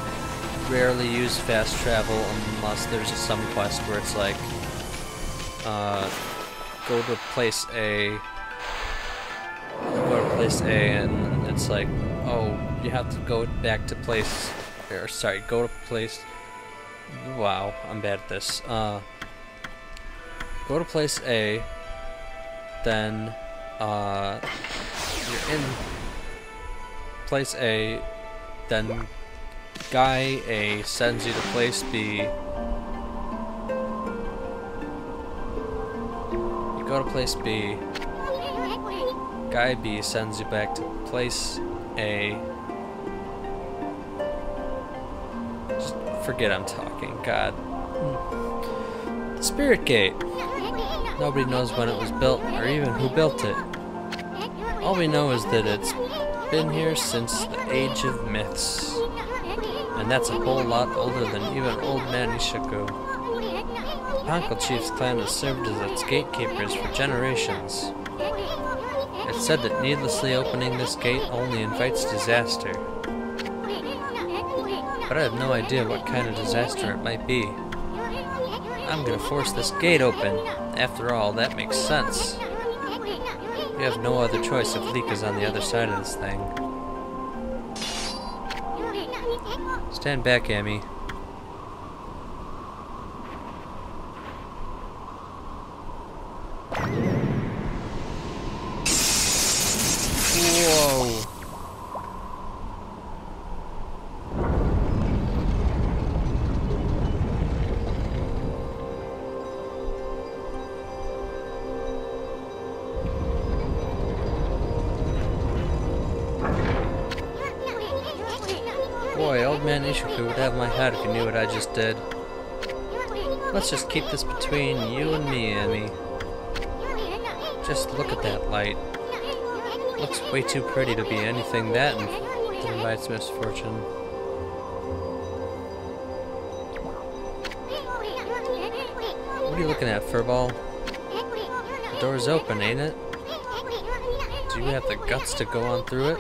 rarely use fast travel unless there's some quest where it's like, go to place A, and it's like, oh, you have to go back to place, or sorry, go to place, wow, I'm bad at this, go to place A, then, you're in place A, then guy A sends you to place B. You go to place B. Guy B sends you back to place A. Just forget I'm talking, God. The Spirit Gate. Nobody knows when it was built, or even who built it. All we know is that it's been here since the age of myths. And that's a whole lot older than even Old Man Ishaku. The Ponko Chief's clan has served as its gatekeepers for generations. It's said that needlessly opening this gate only invites disaster. But I have no idea what kind of disaster it might be. I'm gonna force this gate open. After all, that makes sense. We have no other choice if Leek is on the other side of this thing. Stand back, Amy. Whoa. Boy, Old Man Ishaku would have my head if he knew what I just did. Let's just keep this between you and me, Emmy. Just look at that light. Looks way too pretty to be anything that invites misfortune. What are you looking at, Furball? The door's open, ain't it? Do you have the guts to go on through it?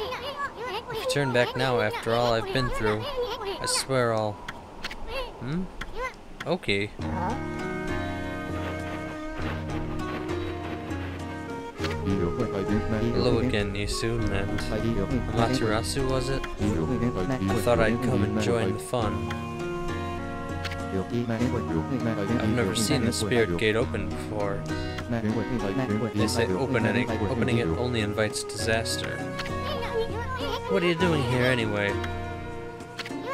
If you turn back now after all I've been through, I swear I'll... Okay. Hello again, Isu, and Amaterasu, was it? I thought I'd come and join the fun. I've never seen the spirit gate open before. They say opening it only invites disaster. What are you doing here anyway?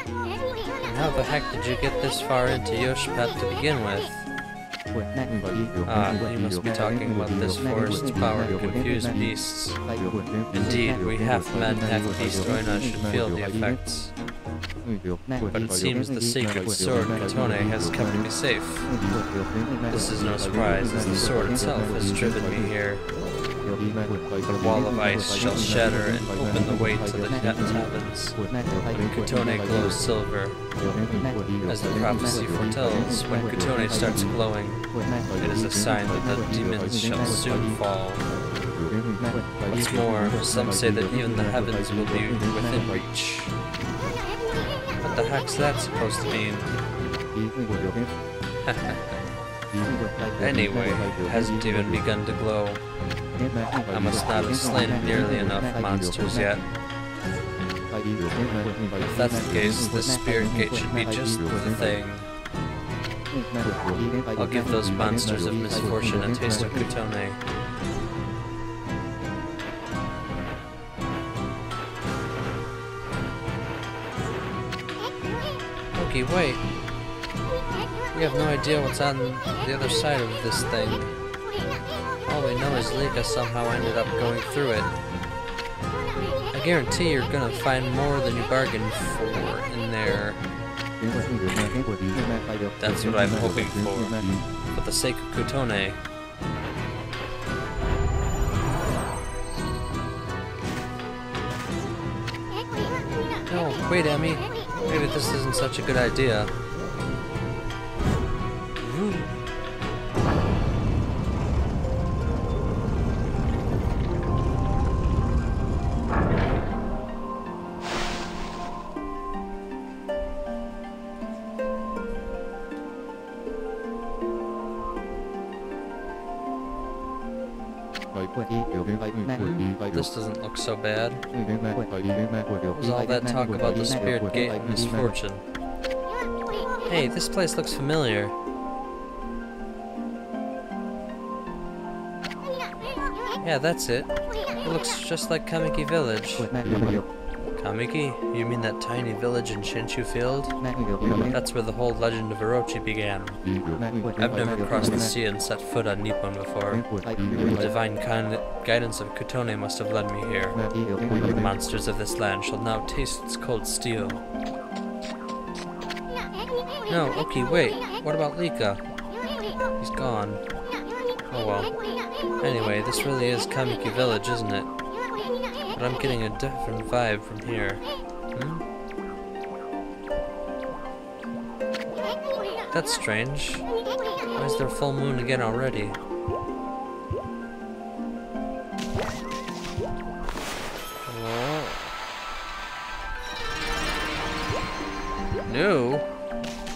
And how the heck did you get this far into Yoshpat to begin with? Ah, you must be talking about this forest's power to confuse beasts. Indeed, we half-man, half-beast Oina should feel the effects. But it seems the sacred sword Katone has kept me safe. This is no surprise, as the sword itself has driven me here. The wall of ice shall shatter and open the way to the taverns. Katone glows silver. As the prophecy foretells, when Katone starts glowing, it is a sign that the demons shall soon fall. What's more, some say that even the heavens will be within reach. What the heck's that supposed to mean? Anyway, it hasn't even begun to glow. I must not have slain nearly enough monsters yet. If that's the case, this spirit gate should be just the thing. I'll give those monsters of misfortune a taste of Katone. Okay, wait. We have no idea what's on the other side of this thing. All we know is Lika somehow ended up going through it. I guarantee you're gonna find more than you bargained for in there. That's what I'm hoping for. For the sake of Katone. No, wait, Emmy. Maybe this isn't such a good idea. This doesn't look so bad. Was all that talk about the spirit gate and misfortune? Hey, this place looks familiar. Yeah, that's it. It looks just like Kamiki Village. Kamiki? You mean that tiny village in Shinshu Field? That's where the whole legend of Orochi began. I've never crossed the sea and set foot on Nippon before. The divine guidance of Katone must have led me here. The monsters of this land shall now taste its cold steel. No, okay, wait. What about Lika? He's gone. Oh well. Anyway, this really is Kamiki Village, isn't it? But I'm getting a different vibe from here. That's strange. Why is there full moon again already? Oh. No.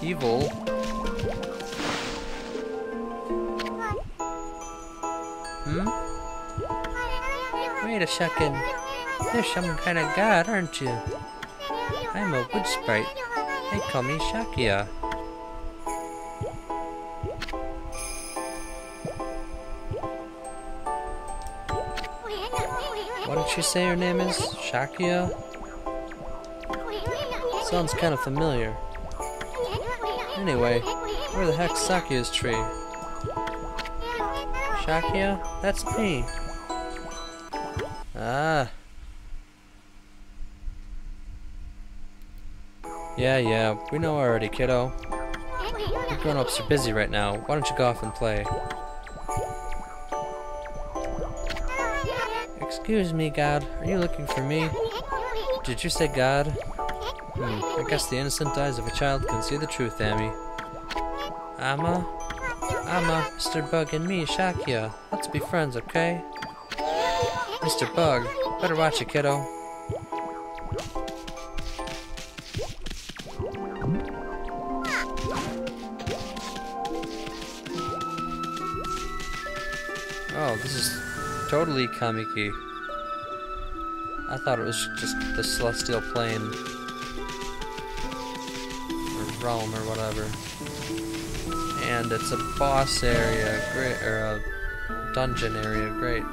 Evil. Wait a second. You're some kind of god, aren't you? I'm a wood sprite. They call me Shakia. What did she say her name is? Shakia? Sounds kind of familiar. Anyway, where the heck's Sakia's tree? Shakia? That's me. Ah. Yeah, we know already, kiddo. You grown-ups are busy right now. Why don't you go off and play? Excuse me, God. Are you looking for me? Did you say God? I guess the innocent eyes of a child can see the truth, Amy. Amma, Mr. Bug and me, Shakya. Let's be friends, okay? Mr. Bug, better watch it, kiddo. Oh, this is totally Kamiki. I thought it was just the celestial plane. Or realm or whatever. And it's a boss area, great, or a dungeon area, great.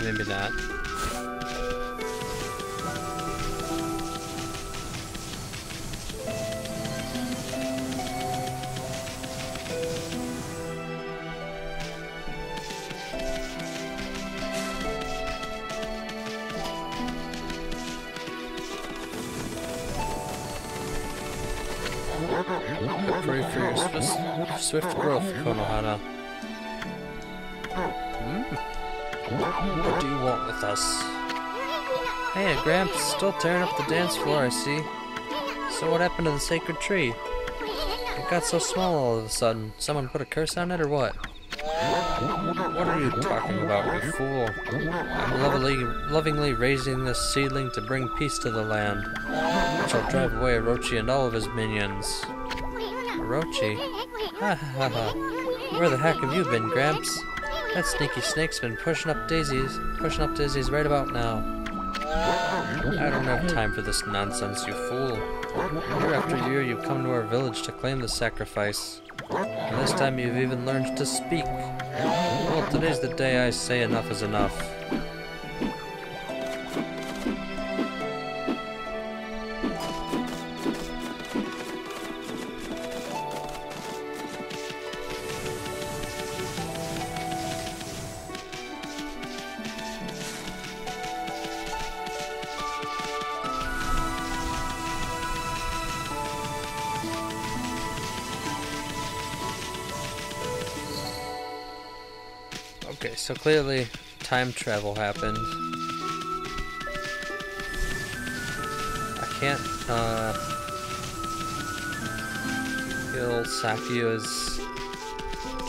Maybe not. Pray for your swift growth, Konohana. What do you want with us? Hey, Gramps, still tearing up the dance floor, I see. So what happened to the sacred tree? It got so small all of a sudden. Someone put a curse on it, or what? What are you talking about, you fool? I'm lovingly raising this seedling to bring peace to the land. I shall drive away Orochi and all of his minions. Orochi? Ha ha ha. Where the heck have you been, Gramps? That sneaky snake's been pushing up daisies right about now. I don't have time for this nonsense, you fool. Year after year you come to our village to claim the sacrifice. And this time you've even learned to speak. Well, today's the day I say enough is enough. Okay, so clearly time travel happened. I can't kill Sakuya's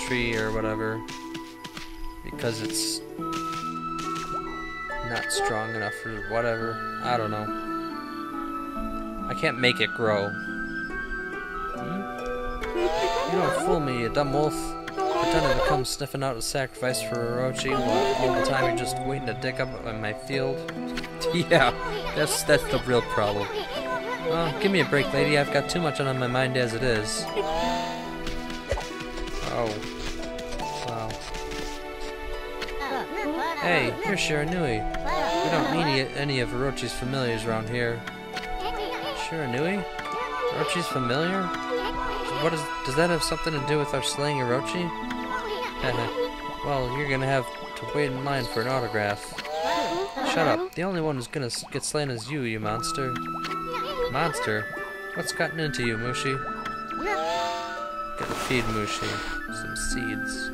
tree or whatever because it's not strong enough or whatever. I don't know. I can't make it grow. You don't fool me, you dumb wolf. Pretending to come sniffing out a sacrifice for Orochi while all the time you're just waiting to dig up in my field. Yeah, that's the real problem. Well, give me a break, lady. I've got too much on my mind as it is. Oh. Wow. Hey, you're Shiranui. We don't need any of Orochi's familiars around here. Shiranui? Orochi's familiar? Does that have something to do with our slaying Orochi? Well, you're gonna have to wait in line for an autograph. Shut up. The only one who's gonna get slain is you, you monster. Monster? What's gotten into you, Mushi? Gotta feed Mushi some seeds.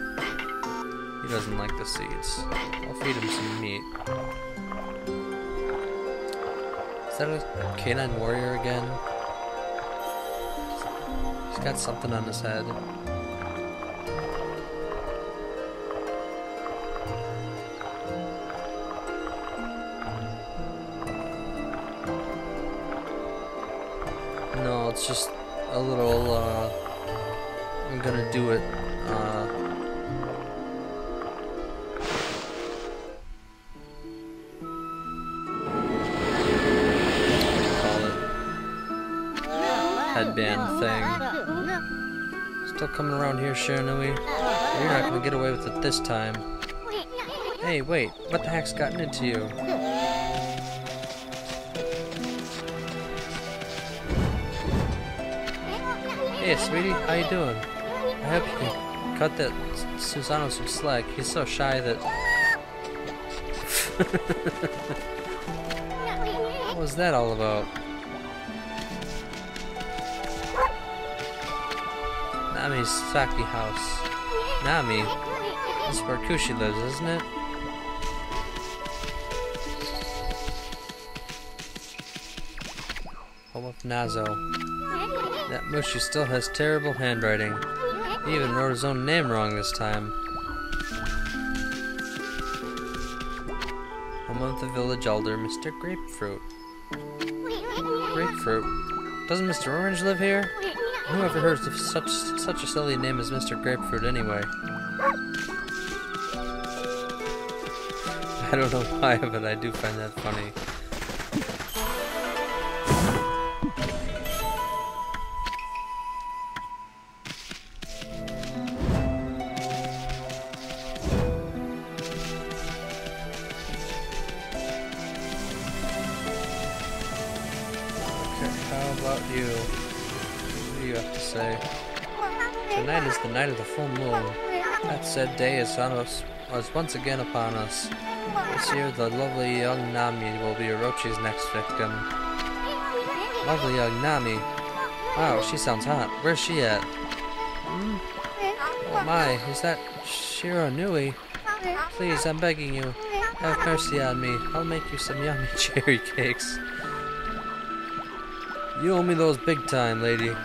He doesn't like the seeds. I'll feed him some meat. Is that a canine warrior again? He's got something on his head. No, it's just a little, I'm gonna do it, headband thing. Still coming around here, Shiranui? You're not gonna get away with it this time. Hey, wait, what the heck's gotten into you? Hey, sweetie, how you doing? I hope you can cut that Susano some slack. He's so shy that... What was that all about? Nami's sake house. Nami? This is where Kushi lives, isn't it? Home of Nazo. That Mushu still has terrible handwriting. He even wrote his own name wrong this time. Home of the village elder, Mr. Grapefruit. Grapefruit? Doesn't Mr. Orange live here? Whoever heard of such a silly name as Mr. Grapefruit anyway? I don't know why, but I do find that funny. How about you? What do you have to say? Tonight is the night of the full moon. That said day is once again upon us. This year, the lovely young Nami will be Orochi's next victim. Lovely young Nami? Wow, she sounds hot. Where's she at? Oh my, is that Shiranui? Please, I'm begging you. Have mercy on me. I'll make you some yummy cherry cakes. You owe me those big time, lady.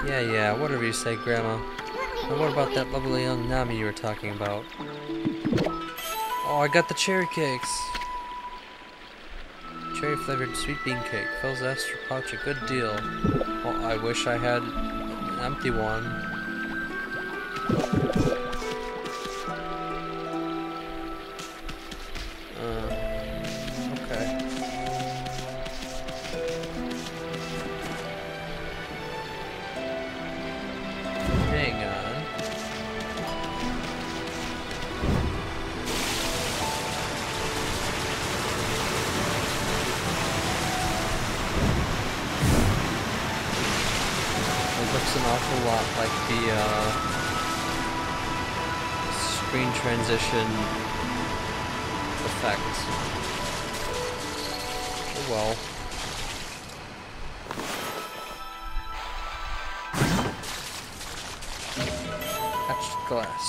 Yeah, whatever you say, Grandma. Now what about that lovely young Nami you were talking about? Oh, I got the cherry cakes! Cherry flavored sweet bean cake. Fills the extra pouch a good deal. Oh, I wish I had an empty one. Okay. Hang on. It looks an awful lot like the screen transition effect. Oh well. Etched glass.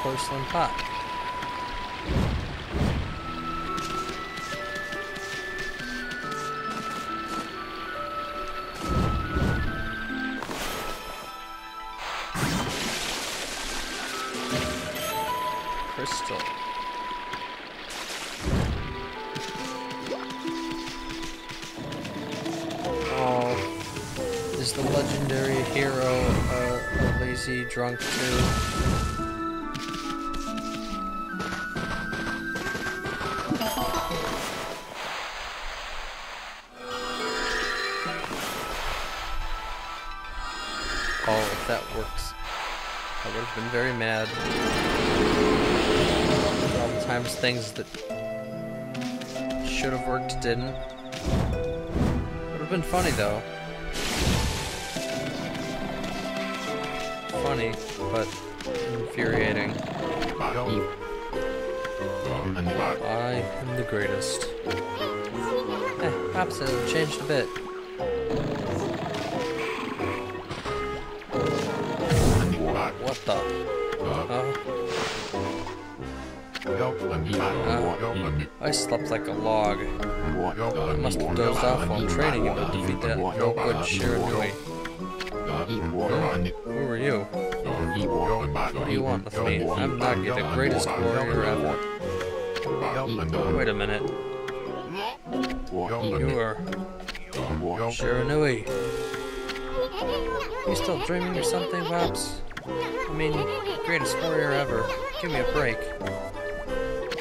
Porcelain pot. Crystal. Oh, is the legendary hero a lazy drunk too? Oh, if that works, I would have been very mad. All the times things that should have worked didn't. Would have been funny though. Funny, but infuriating. I am the greatest. Pops has changed a bit. What the? I slept like a log. I must have dozed off while training him to defeat that no-good Shiranui. Who are you? What do you want with me? I'm Nagi, the greatest warrior ever. Wait a minute. You are Shiranui. You still dreaming or something, Pops? I mean, greatest warrior ever. Give me a break.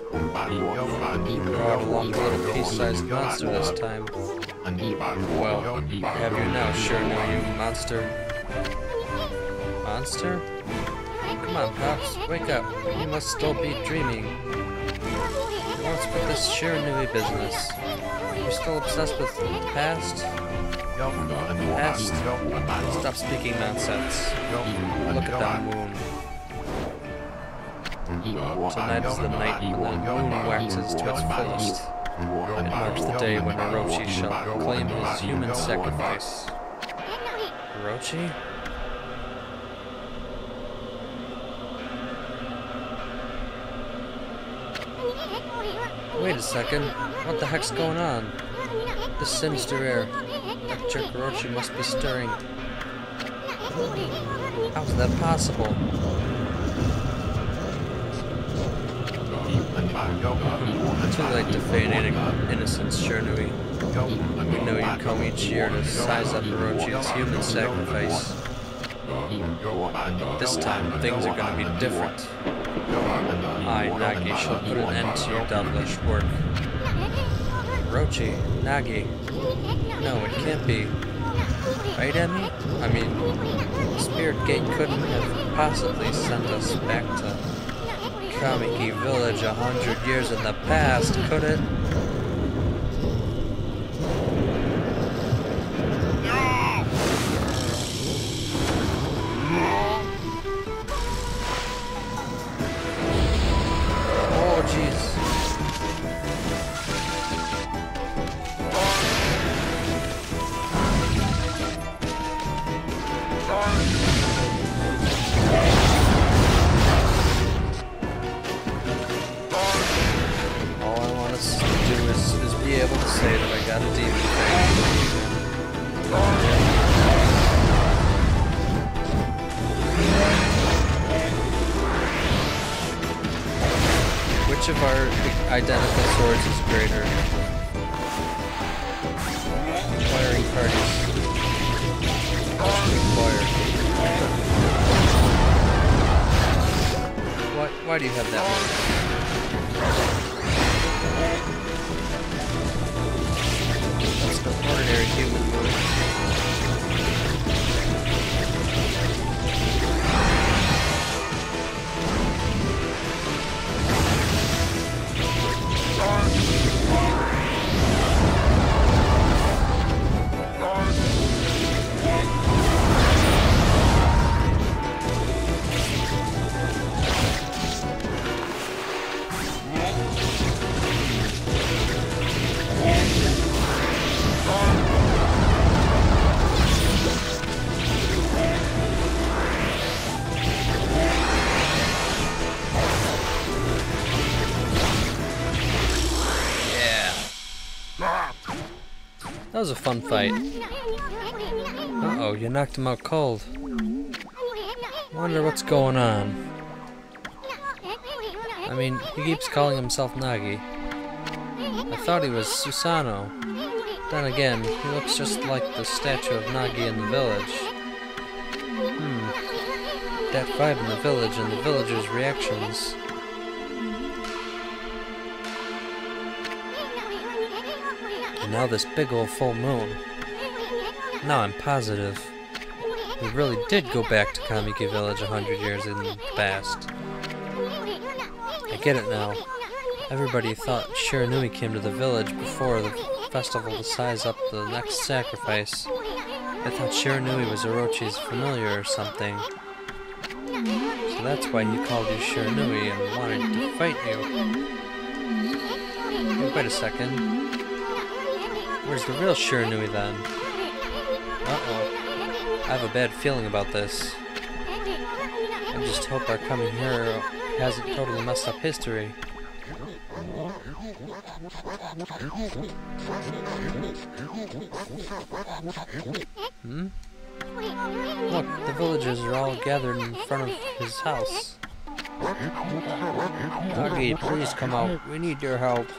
You brought along a little pea-sized monster this time. Well, have you now, Shiranui, you monster? Monster? Come on, Pops, wake up. You must still be dreaming. What's with this Shiranui business? You're still obsessed with the past? Past? Stop speaking nonsense. Look at that moon. Tonight is the night when the moon waxes to its fullest. It marks the day when Orochi shall claim his human sacrifice. Orochi? Wait a second. What the heck's going on? This sinister air. That jerk Orochi must be stirring. How's that possible? Too late to feign innocence, Shiranui. We know you come each year to size up Orochi's human sacrifice. This time, things are going to be different. I, Nagi, shall put an end to your devilish work. Orochi, Nagi. No, it can't be. Right, Emmy? I mean, the Spirit Gate couldn't have possibly sent us back to Okami Village 100 years in the past, could it? Oh, jeez. Be able to say that I got a demon thing. Which of our identical swords is greater? Inquiring parties. Inquire. Why do you have that one? Ordinary human move. That was a fun fight. Uh-oh, you knocked him out cold. Wonder what's going on. I mean, he keeps calling himself Nagi. I thought he was Susano. Then again, he looks just like the statue of Nagi in the village. That vibe in the village and the villagers' reactions. And now this big old full moon. Now I'm positive. We really did go back to Kamiki Village 100 years in the past. I get it now. Everybody thought Shiranui came to the village before the festival to size up the next sacrifice. They thought Shiranui was Orochi's familiar or something. So that's why he called you Shiranui and wanted to fight you. Hey, wait a second. Where's the real Shiranui then? Uh-oh. I have a bad feeling about this. I just hope our coming hero hasn't totally messed up history. Look, the villagers are all gathered in front of his house. Nagi, please come out. We need your help.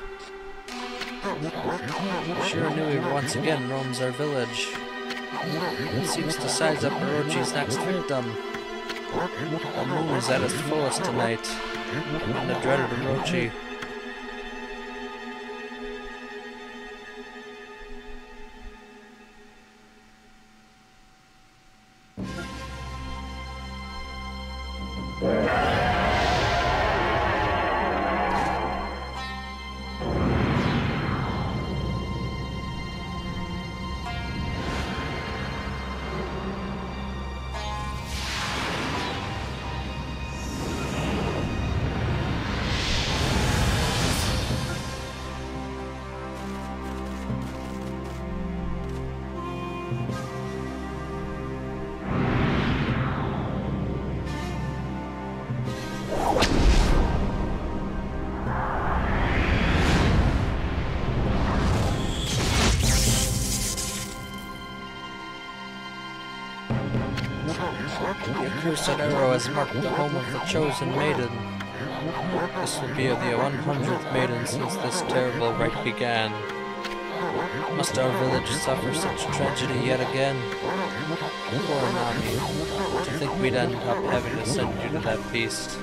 Shiranui once again roams our village. It seems to size up Orochi's next victim. The moon is at its fullest tonight, and the dreaded Orochi. The accursed arrow has marked the home of the chosen maiden. This will be the 100th maiden since this terrible rite began. Must our village suffer such tragedy yet again? Poor Nami. To think we'd end up having to send you to that beast.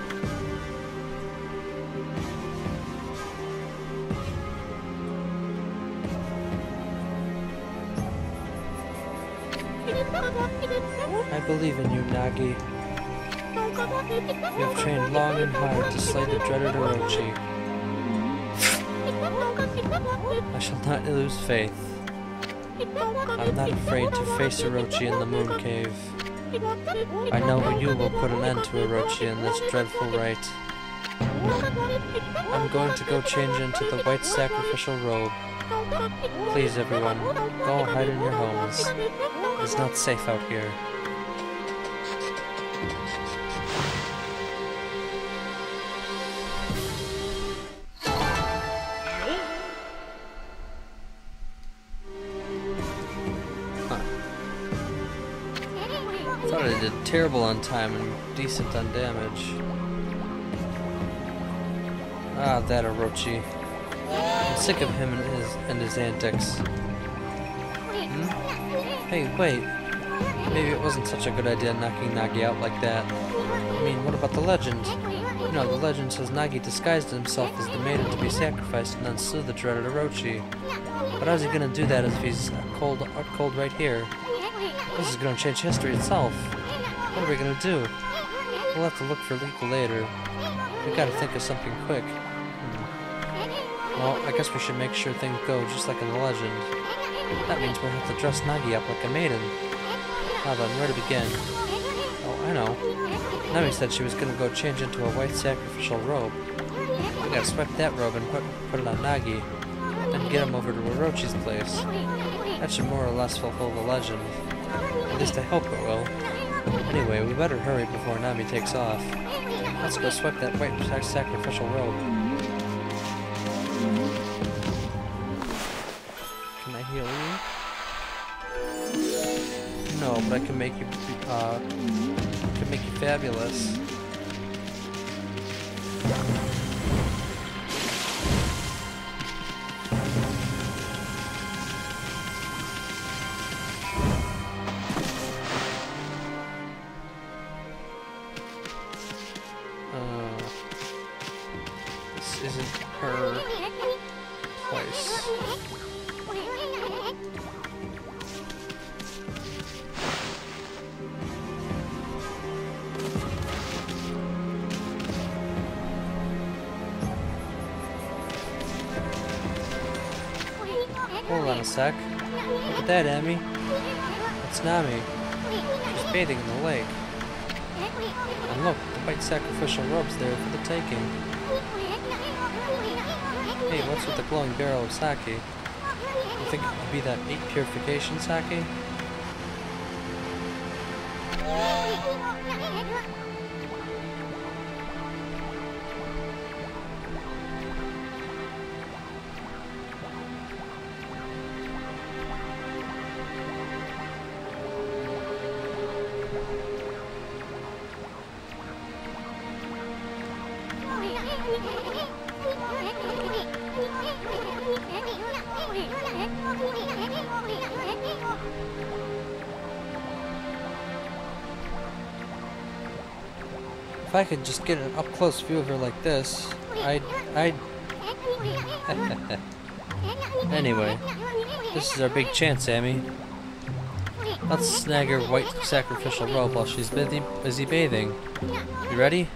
I believe in you, Nagi. You have trained long and hard to slay the dreaded Orochi. I shall not lose faith. I'm not afraid to face Orochi in the Moon Cave. I know you will put an end to Orochi in this dreadful rite. I'm going to go change into the white sacrificial robe. Please, everyone, go hide in your homes. It's not safe out here. Thought I did terrible on time and decent on damage. Ah, that Orochi. I'm sick of him and his antics. Hey, wait. Maybe it wasn't such a good idea knocking Nagi out like that. I mean, what about the legend? You know, the legend says Nagi disguised himself as the maiden to be sacrificed and then slew the dreaded Orochi. But how's he gonna do that if he's cold right here? This is gonna change history itself. What are we gonna do? We'll have to look for Liko later. We gotta think of something quick. Well, I guess we should make sure things go just like in the legend. That means we'll have to dress Nagi up like a maiden. Now then, where to begin? Oh, I know. Nami said she was gonna go change into a white sacrificial robe. We gotta swipe that robe and put it on Nagi. Then get him over to Orochi's place. That should more or less fulfill the legend. At least I hope it will. Anyway, we better hurry before Nami takes off. Let's go swipe that white sacrificial robe. Can I heal you? No, but I can make you fabulous. This isn't her place. Hold on a sec. Look at that, Amy. That's Nami. She's bathing in the lake. And look, the white sacrificial robe's there for the taking. Hey, what's with the glowing barrel of sake? You think it could be that meat purification sake? If I could just get an up-close view of her like this, I'd... Anyway, this is our big chance, Amy. Let's snag her white sacrificial robe while she's busy bathing. You ready?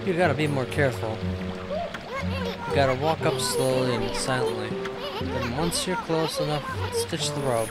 You gotta be more careful. You gotta walk up slowly and silently. Then once you're close enough, stitch the rope.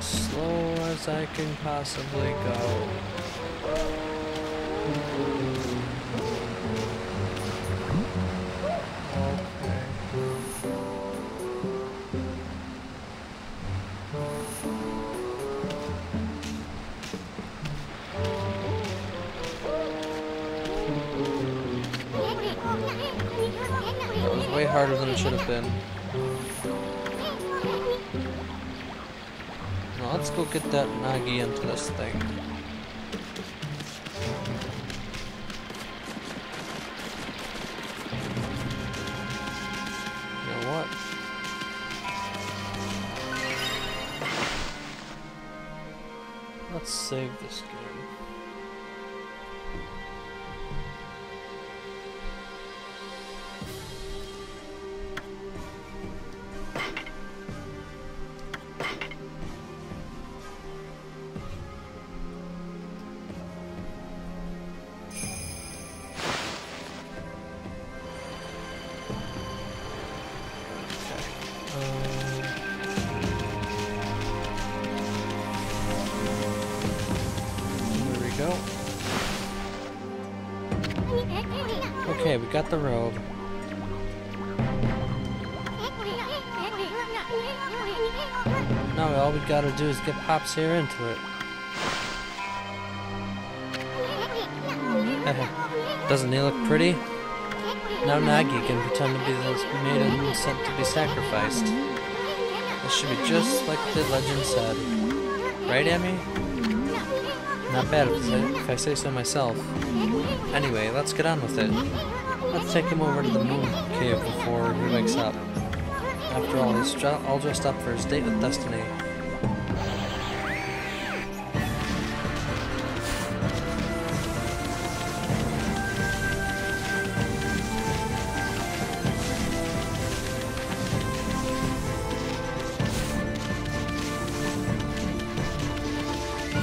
Slow as I can possibly go. Okay. That was way harder than it should have been. Now let's go get that Nagi into this thing. You know what? Let's save this game. Okay, we got the robe. Now all we gotta do is get Pops here into it. Doesn't he look pretty? Now Nagi can pretend to be this maiden sent to be sacrificed. This should be just like the legend said. Right, Emmy? Not bad if I say so myself. Anyway, let's get on with it. Let's take him over to the moon cave before he wakes up. After all, he's all dressed up for his date with Destiny.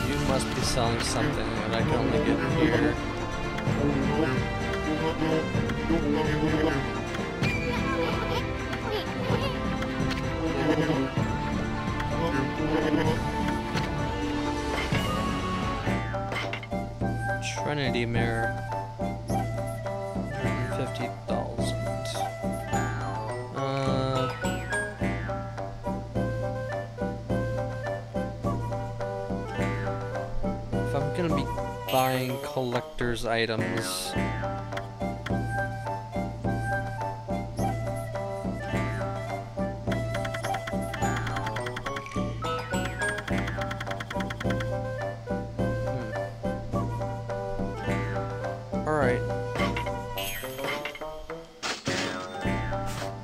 You must be selling something that I can only get here. Trinity Mirror. 150,000. If I'm gonna be buying collector's items, alright.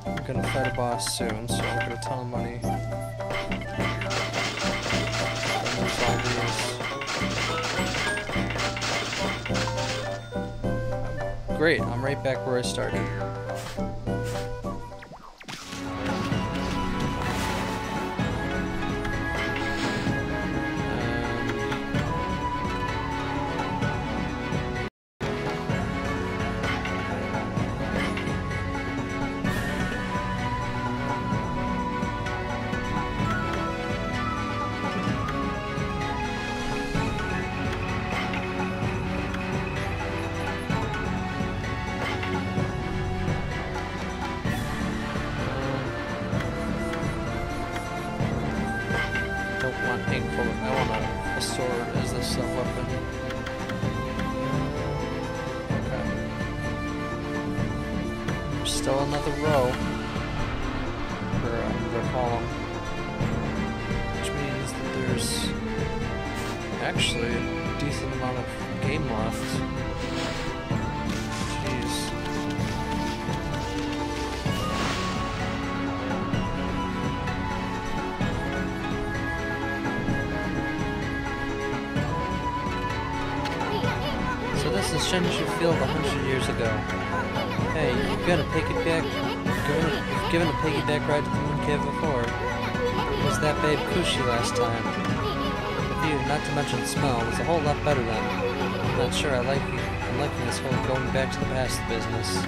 I'm gonna fight a boss soon, so I'll get a ton of money. Great, I'm right back where I started. want ink bullet. I want a sword as a sub-weapon. Okay. There's still another row. Or another column. Which means that there's actually a decent amount of game left. Jeez. So this is Shenju Field 100 years ago. Hey, you've got a piggyback. You've given a piggyback ride to the Moon Cave before. It was that babe Kushi last time. The view, not to mention smell, was a whole lot better then. I'm not sure I'm liking this whole going back to the past business.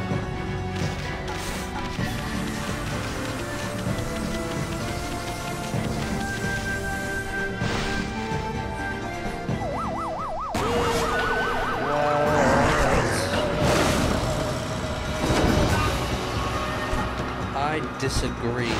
I disagree.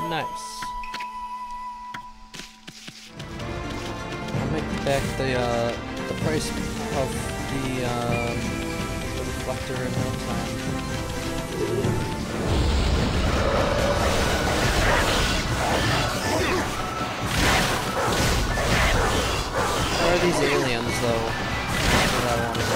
Nice. I'll make back the price of the reflector in no time. Where are these aliens, though? That's what I want to know.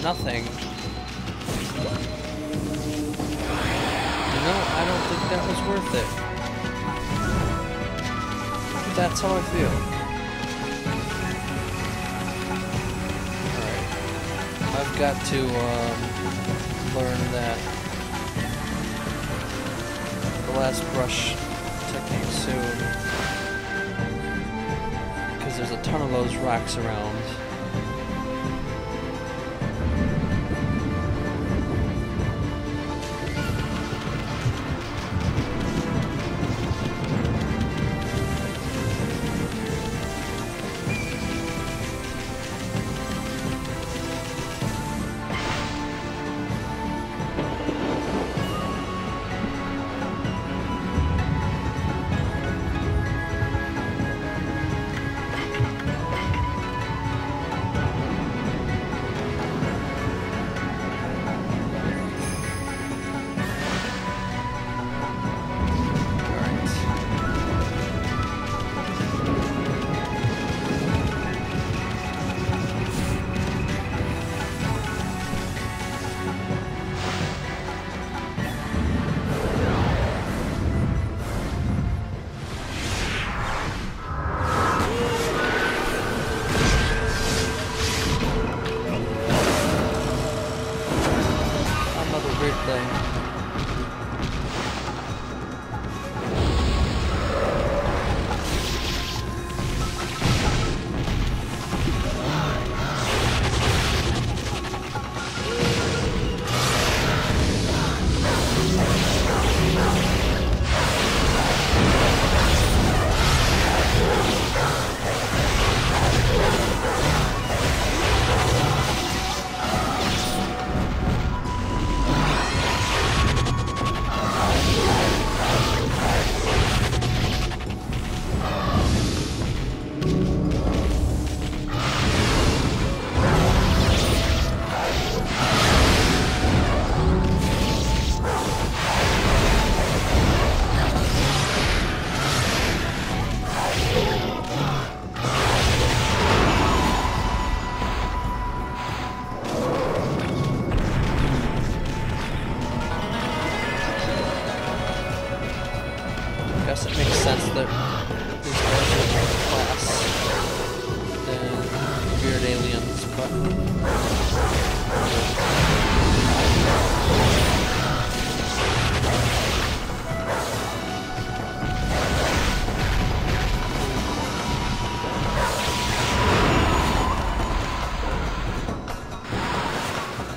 nothing. You know, I don't think that was worth it. That's how I feel. Alright. I've got to learn that the last brush technique soon. Because there's a ton of those rocks around. Guess it makes sense that these guys are more class than weird aliens, but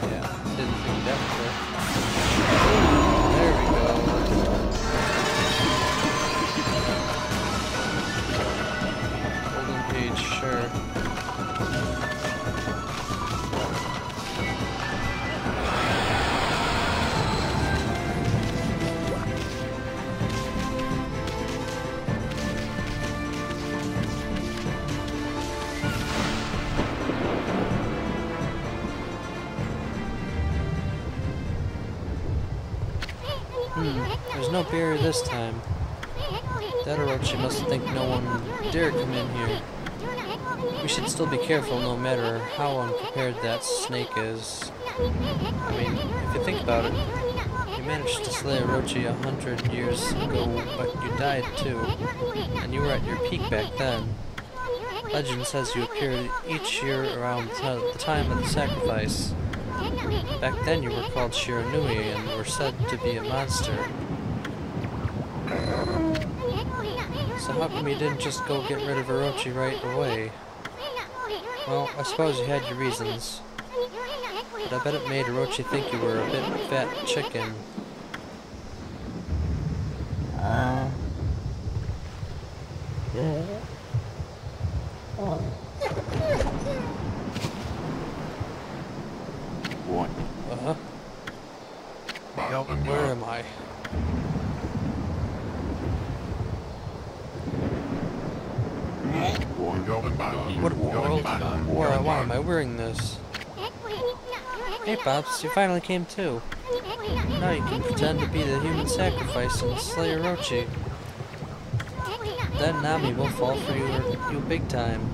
yeah, didn't think that through. There we go. Sure. There's no barrier this time. That Orochi must think no one dare come in here. We should still be careful no matter how unprepared that snake is. I mean, if you think about it, you managed to slay Orochi 100 years ago, but you died too, and you were at your peak back then. Legend says you appeared each year around the time of the sacrifice. Back then you were called Shiranui and were said to be a monster. So how come you didn't just go get rid of Orochi right away? Well, I suppose you had your reasons, but I bet it made Orochi think you were a bit fat chicken. Where am I? What world? Why am I wearing this? Hey Pops, you finally came too. Now you can pretend to be the human sacrifice and slay Orochi. Then Nami will fall for you big time.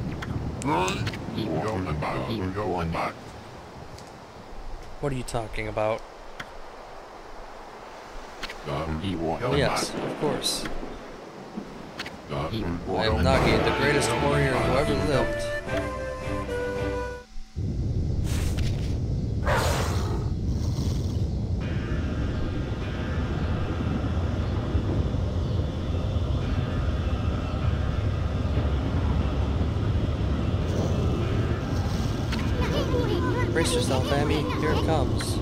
What are you talking about? Oh, yes, of course. I am Nagi, the greatest warrior who ever lived. Brace yourself, Amy. Here it comes.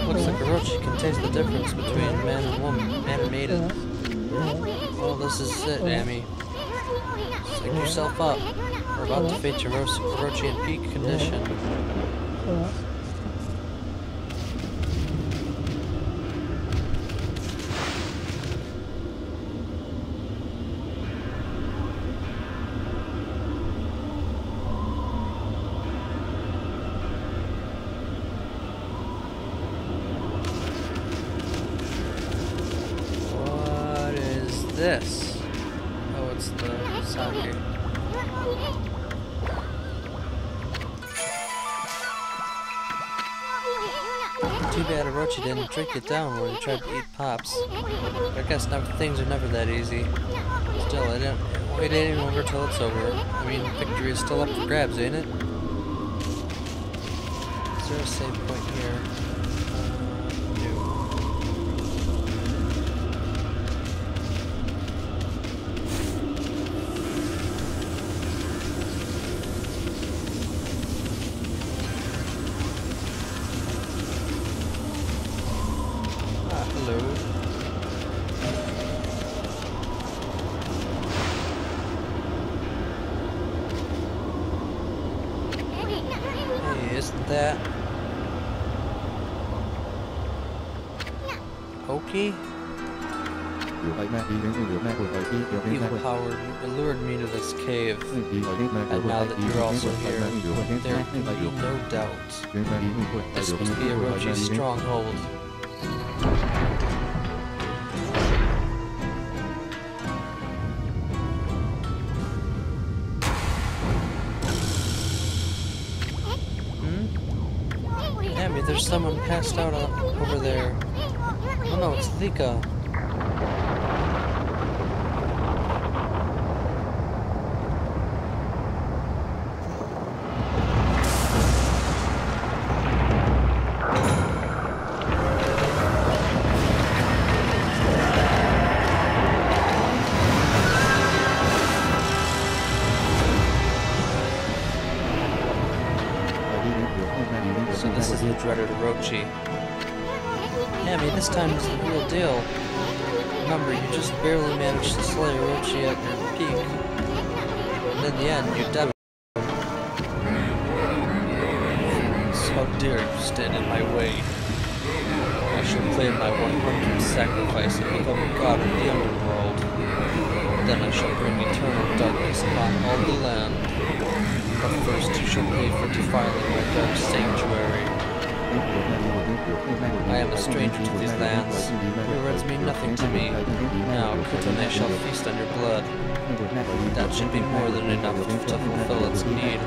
Looks like Orochi can taste the difference between man and woman, man and maiden. Well, this is it, Amy. Psych yourself up. We're about to face Orochi in peak condition. This? Oh, it's the sake. Too bad Orochi didn't drink it down when he tried to eat pops. But I guess things are never that easy. Still, it ain't over till it's over. I mean, victory is still up for grabs, ain't it? Is there a save point here? Isn't that Oki? Evil power, you lured me to this cave, and now that you're also here, there can be no doubt. This must be Orochi's stronghold. There's someone passed out over there. Oh no, it's Lika. So this is the dreaded Orochi. Amy, this time is the real deal. Remember, you just barely managed to slay Orochi at your peak. And in the end, you died. How dare you stand in my way? I shall claim my 100th sacrifice and become a god of the underworld. Then I shall bring eternal darkness upon all the land. But first you shall pay for defiling my dark sanctuary. I am a stranger to these lands. Your words mean nothing to me. Now, Kutone shall feast on your blood. That should be more than enough to fulfill its need.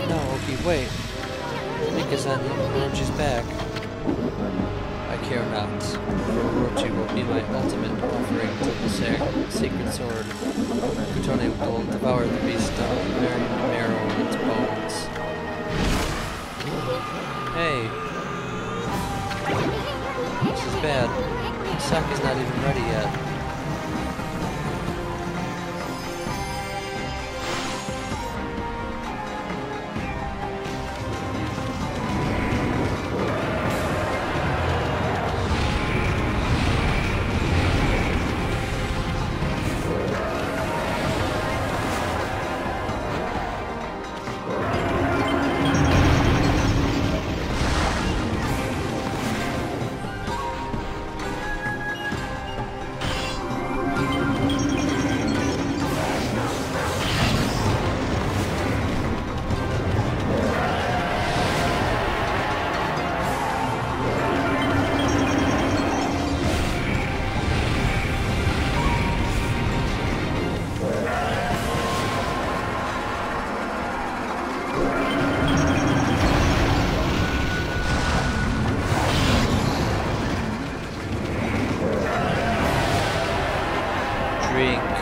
No, Oki, wait. Lika's on Orochi's back. I care not, for Orochi will be my ultimate offering to the sacred sword. Kutone will devour the beast down the very marrow of its bones. Hey! This is bad. Saki's not even ready yet. drink.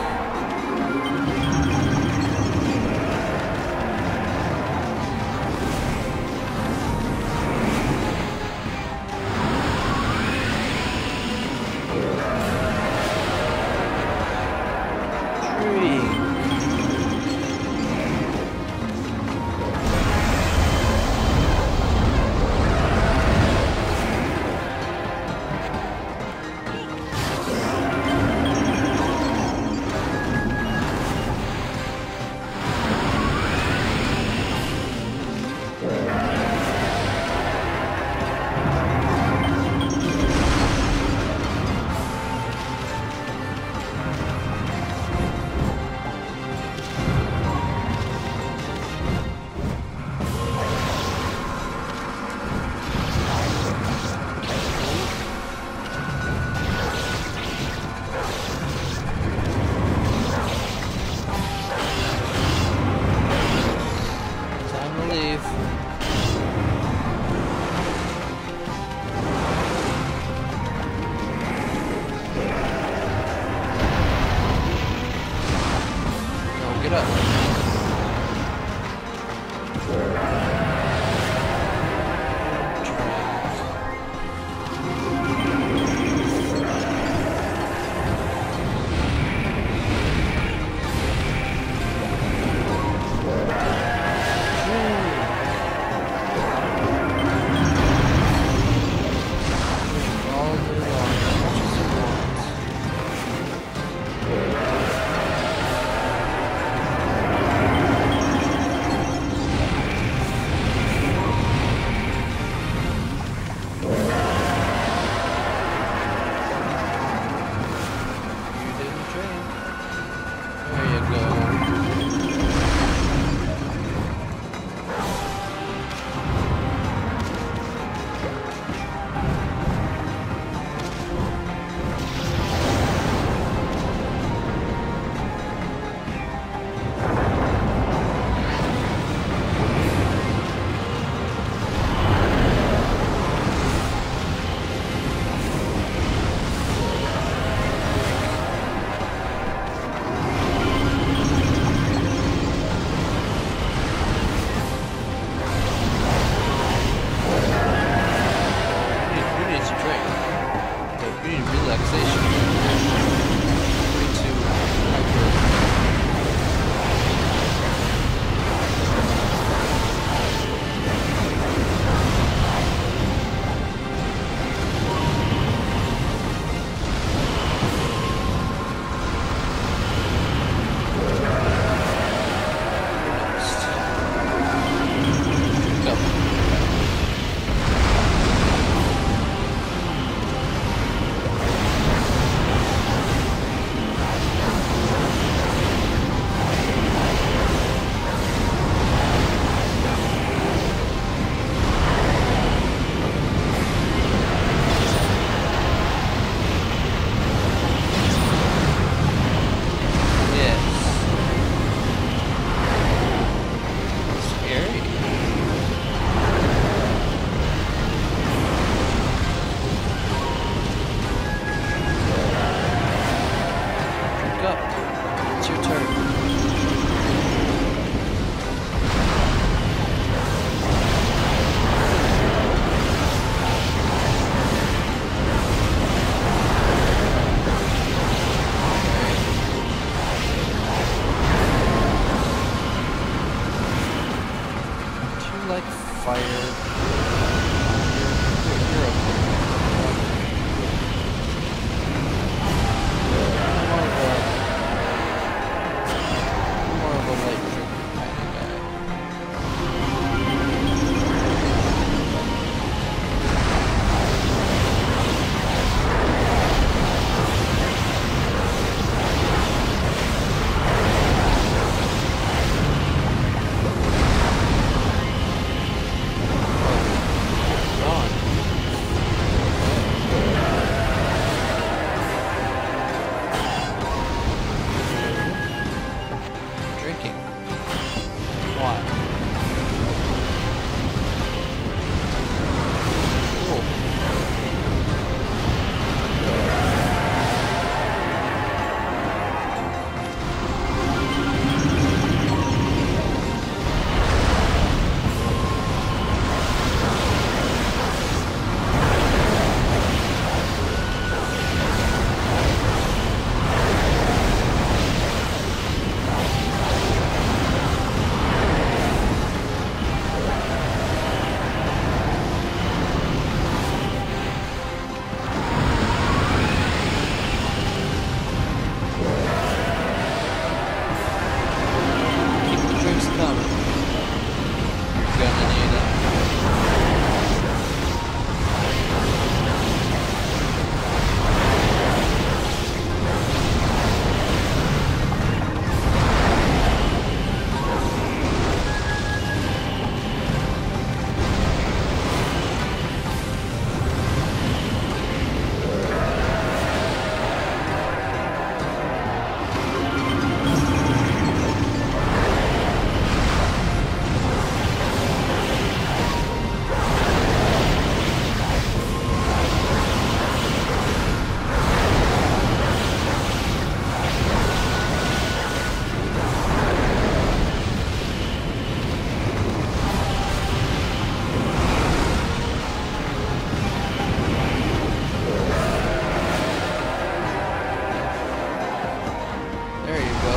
go.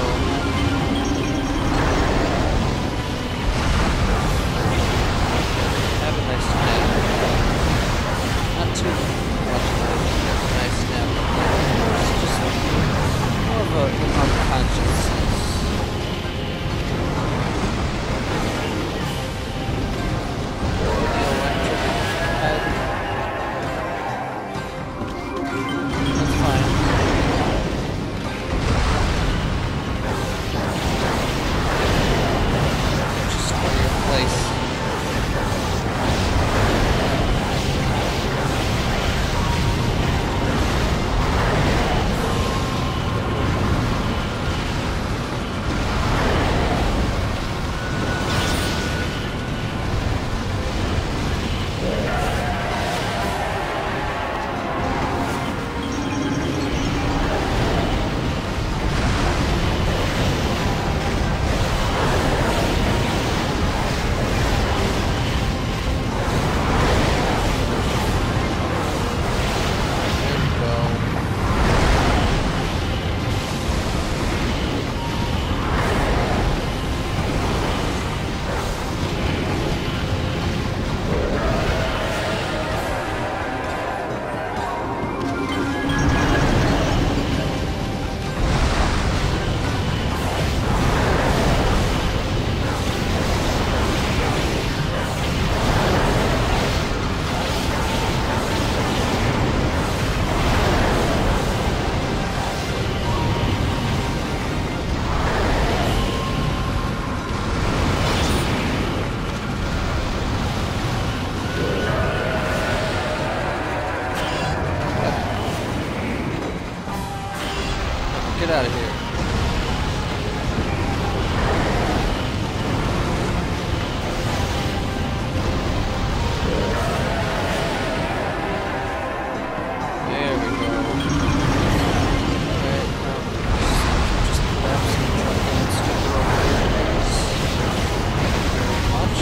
Have a nice nap. Not too much of a nice nap. It's just more of an unconscious sense. The electric head. That's fine. Just go to your place. Get out of here. There we go. Alright, now just collapse and try to get stupid over here. Much.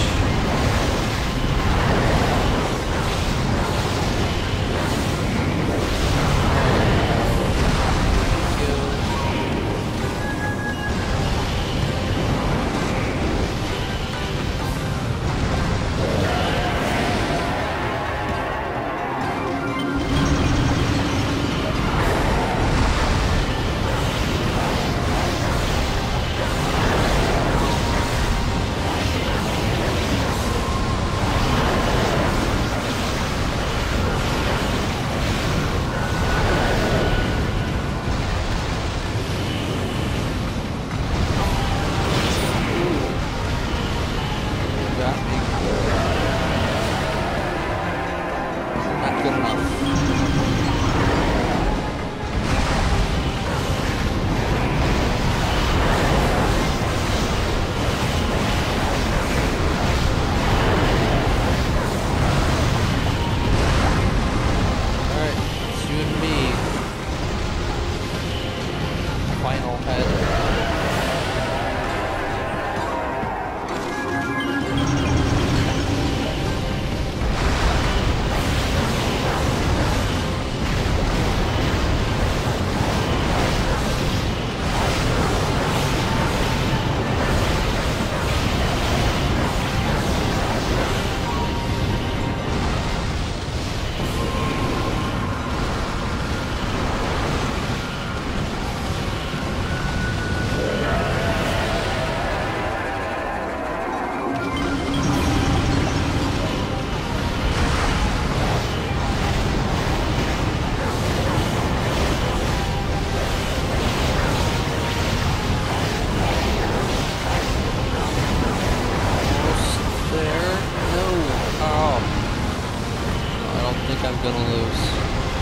I'm gonna lose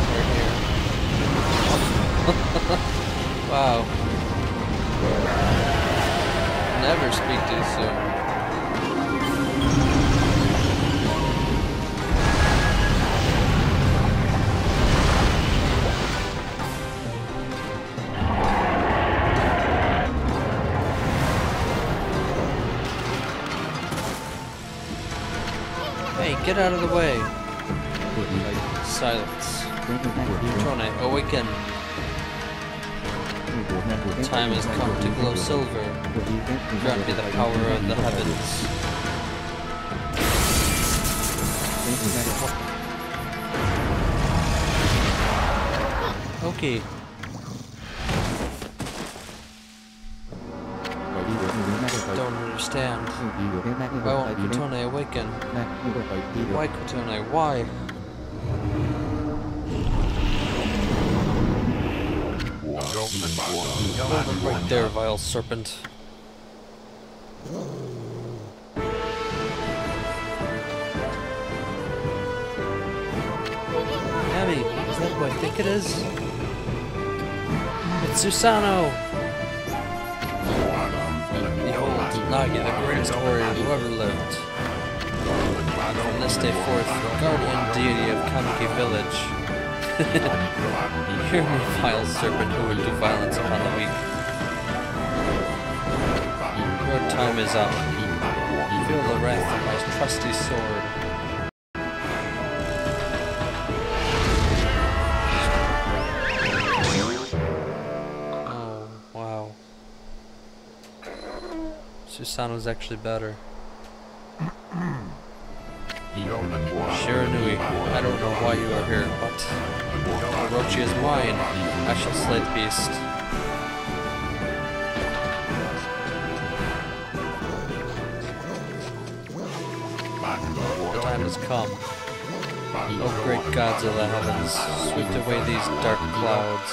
right here. Wow. Never speak too soon. Hey, get out of the way. Silence. Tone, awaken. The time has come to glow silver. Grant me the power of the heavens. Okay. Don't understand. Why won't Kutone awaken? Why, Kutone? Why? Hold him right there, vile serpent. Abby, is that who I think it is? It's Susano! Behold, Nagi, the greatest warrior who ever lived. And from this day forth, guardian deity of Kamiki village. Hear me, vile serpent who would do violence upon the weak. Your time is up. Feel the wrath of my trusty sword. Oh, wow. Susano's actually better. Shiranui, I don't know why you are here, but Orochi is mine. I shall slay the beast. The time has come. O great gods of the heavens, sweep away these dark clouds.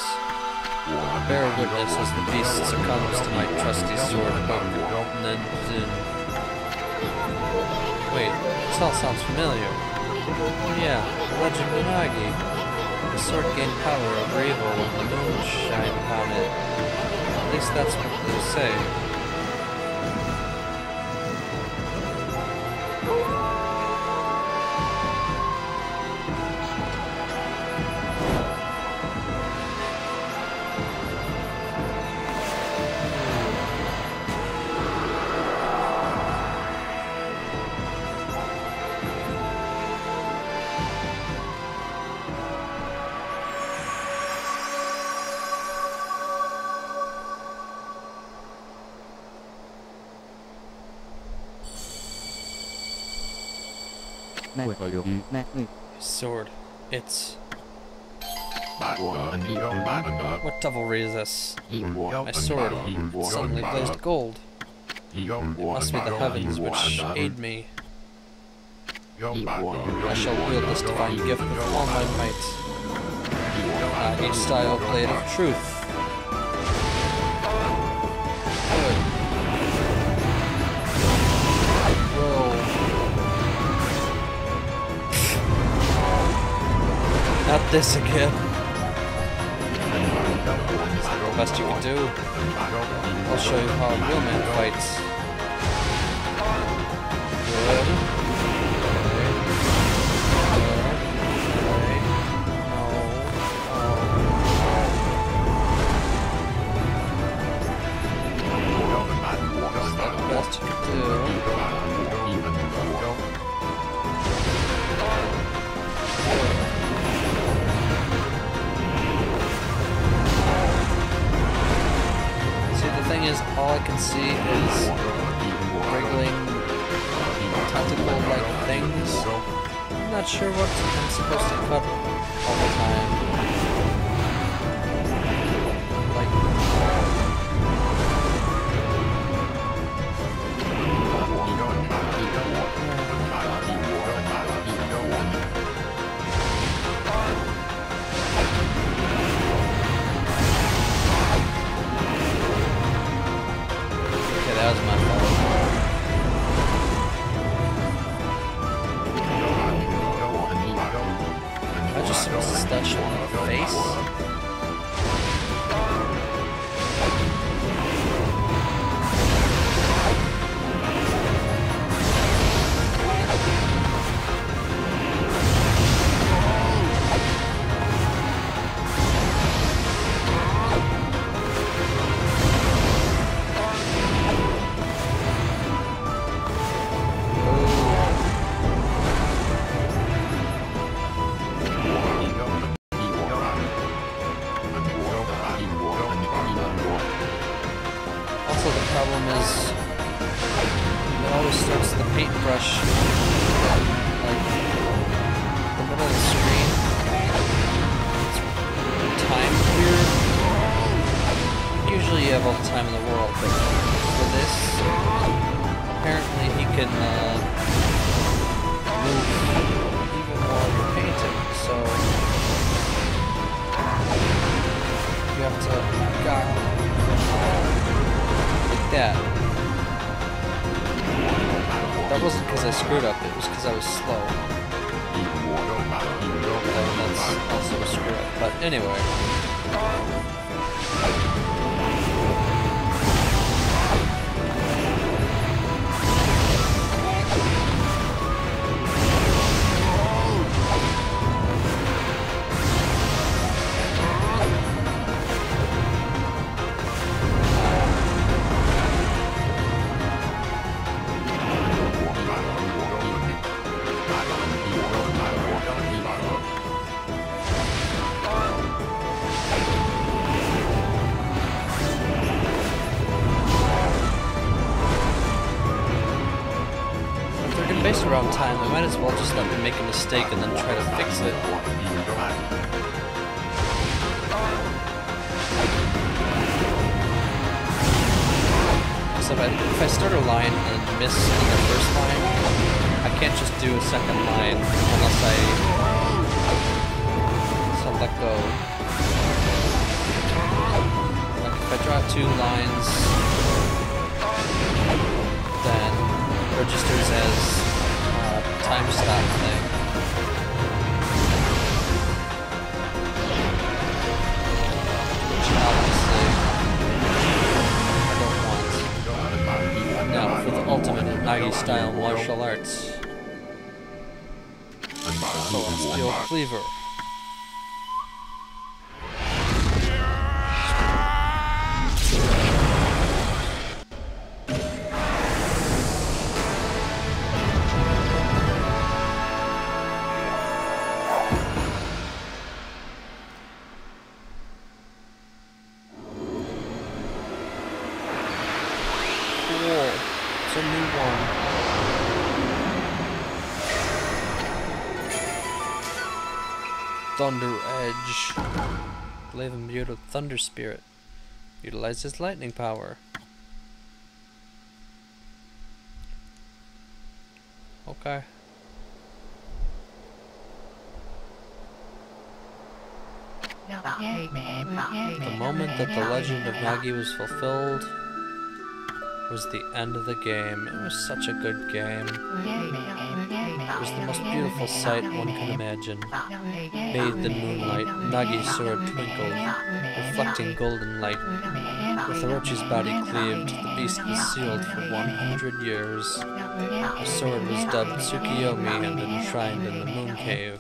Bear witness as the beast succumbs to my trusty sword hook. Wait, this all sounds familiar. Oh yeah, the legend of Nagi. The sword gained power over evil when the moon shined upon it. At least that's what they say. His sword. It's... What devilry is this? My sword suddenly blazed gold. It must be the heavens which aid me. I shall wield this divine gift with all my might. Nagi style blade of truth. Good. Not this again. Best you can do. I'll show you how a real man fights. Good. Best you can do. All I can see is wriggling tentacle-like things. I'm not sure what I'm supposed to cut all the time. That was my fault. I just supposed to stash one. problem is it always starts the paintbrush like the middle of the screen. It's timed weird. Usually you have all the time in the world, but for this, apparently he can move even while you're painting, so you have to go like that. That wasn't because I screwed up, it was because I was slow. That's also a screw up, but anyway. Based around time, I might as well just let me make a mistake and then try to fix it. So if I start a line and miss in the first line, I can't just do a second line unless I let go. Like if I draw 2 lines, then registers as time stop thing. Which obviously I don't want. Now for the ultimate Nagi style martial arts. Steel cleaver. It's a new one. Thunder Edge. Glaive imbued with Thunder Spirit. Utilizes lightning power. Okay. The moment that the legend of Nagi was fulfilled was the end of the game. It was such a good game. It was the most beautiful sight one could imagine. Bathed in moonlight, Nagi's sword twinkled, reflecting golden light. With Orochi's body cleaved, the beast was sealed for 100 years. The sword was dubbed Tsukiyomi and enshrined in the moon cave.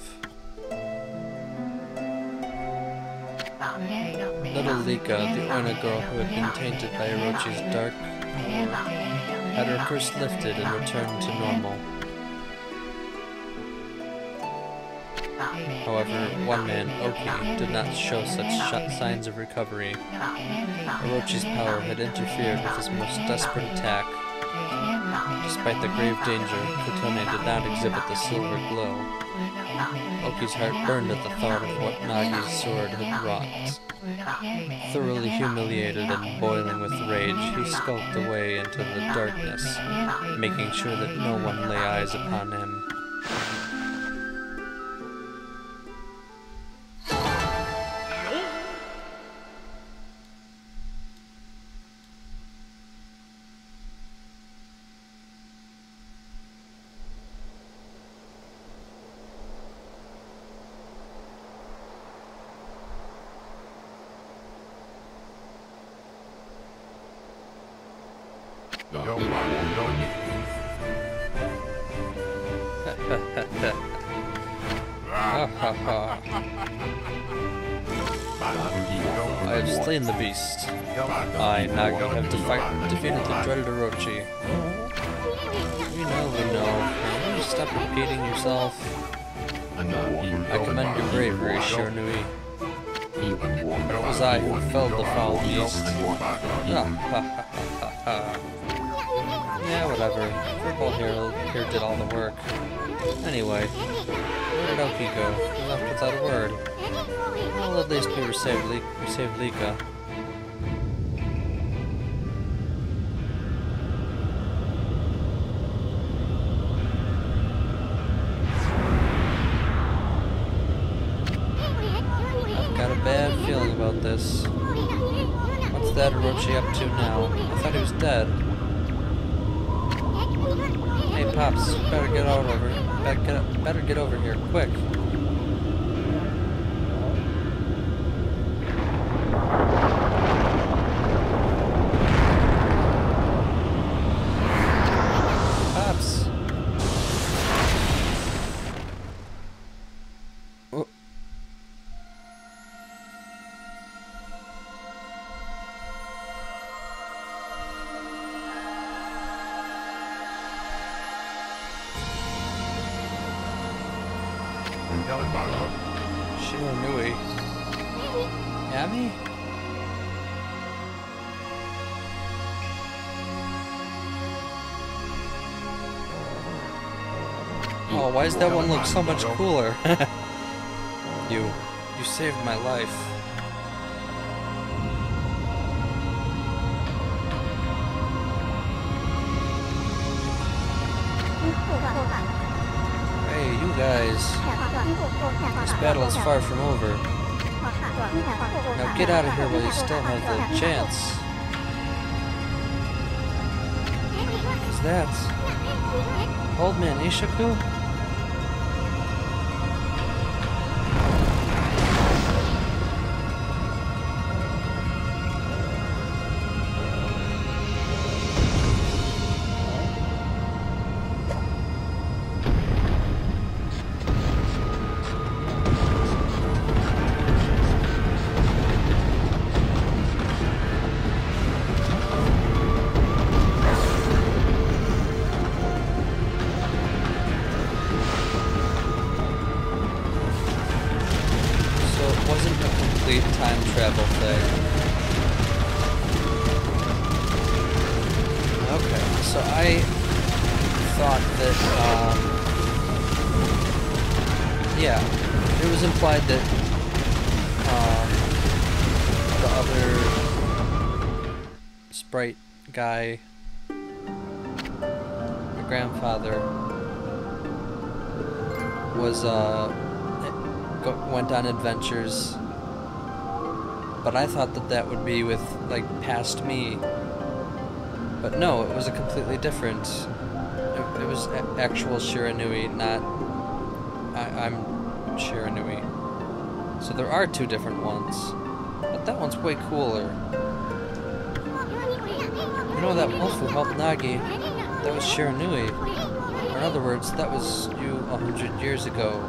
Little Lika, the Oina girl who had been tainted by Orochi's dark had her curse lifted and returned to normal. However, one man, Oki, did not show such signs of recovery. Orochi's power had interfered with his most desperate attack. Despite the grave danger, Kotone did not exhibit the silver glow. Oki's heart burned at the thought of what Nagi's sword had wrought. Thoroughly humiliated and boiling with rage, he skulked away into the darkness, making sure that no one lay eyes upon him. I have slain the beast. I, Nagi, have defeated the dreaded Orochi. We know. Can you stop repeating yourself? I commend your bravery, Shiranui. It was I who felled the foul beast. Yeah, whatever. Football here did all the work. Anyway, where did Oki go? He left without a word. Well, at least we saved Lika. I've got a bad feeling about this. What's that Orochi up to now? I thought he was dead. Hey, Pops, better get over here, quick. Pops. Oh. Shiranui. Yami? Oh, why does that one look so much cooler? You saved my life. Hey, you guys. This battle is far from over. Now get out of here while you still have the chance. Who's that? Old Man Ishaku? Time travel thing. Okay, so I thought that, yeah, it was implied that, the other sprite guy, the grandfather, was, went on adventures. But I thought that that would be with, like, past me. But no, it was a completely different... It was actual Shiranui, not... I'm Shiranui. So there are two different ones. But that one's way cooler. You know that wolf who helped Nagi? That was Shiranui. Or in other words, that was you 100 years ago.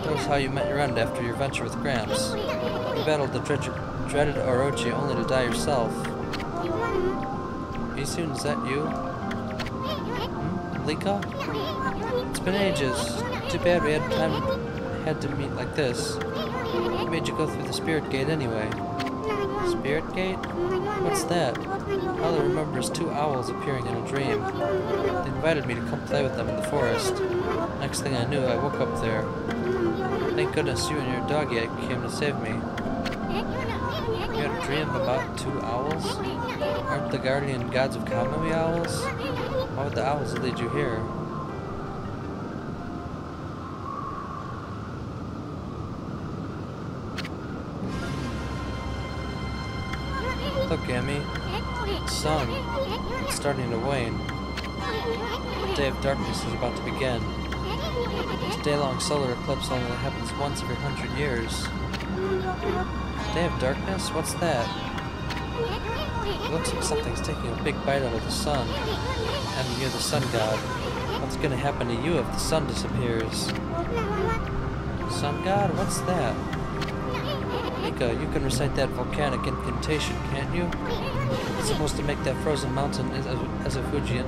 That was how you met your end after your venture with Gramps. You battled the dreaded Orochi only to die yourself. Isun, is that you? Lika? It's been ages. Too bad we had to meet like this. I made you go through the spirit gate anyway. Spirit gate? What's that? All I remember is two owls appearing in a dream. They invited me to come play with them in the forest. Next thing I knew, I woke up there. Thank goodness you and your doggy came to save me. You had a dream about two owls? Aren't the guardian gods of Okami owls? Why would the owls lead you here? Look, Amy. The sun. It's starting to wane. The day of darkness is about to begin. This day-long solar eclipse only happens once every 100 years. Day of darkness? What's that? It looks like something's taking a big bite out of the sun. And you're the sun god. What's gonna happen to you if the sun disappears? Sun god? What's that? Mika, you can recite that volcanic incantation, can't you? It's supposed to make that frozen mountain as a Fuji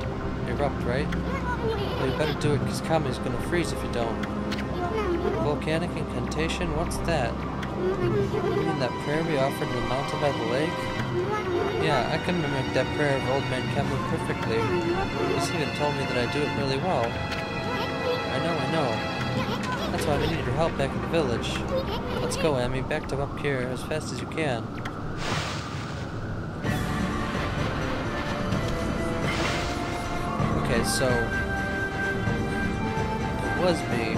erupt, right? Well, you better do it, because Kami's gonna freeze if you don't. Volcanic incantation? What's that? You mean that prayer we offered to the mountain by the lake? Yeah, Yeah, I can mimic that prayer of Old Man Camu perfectly. He's even told me that I do it really well. I know. That's why I need your help back in the village. Let's go, Amy. Back to up here as fast as you can. Okay, so it was me.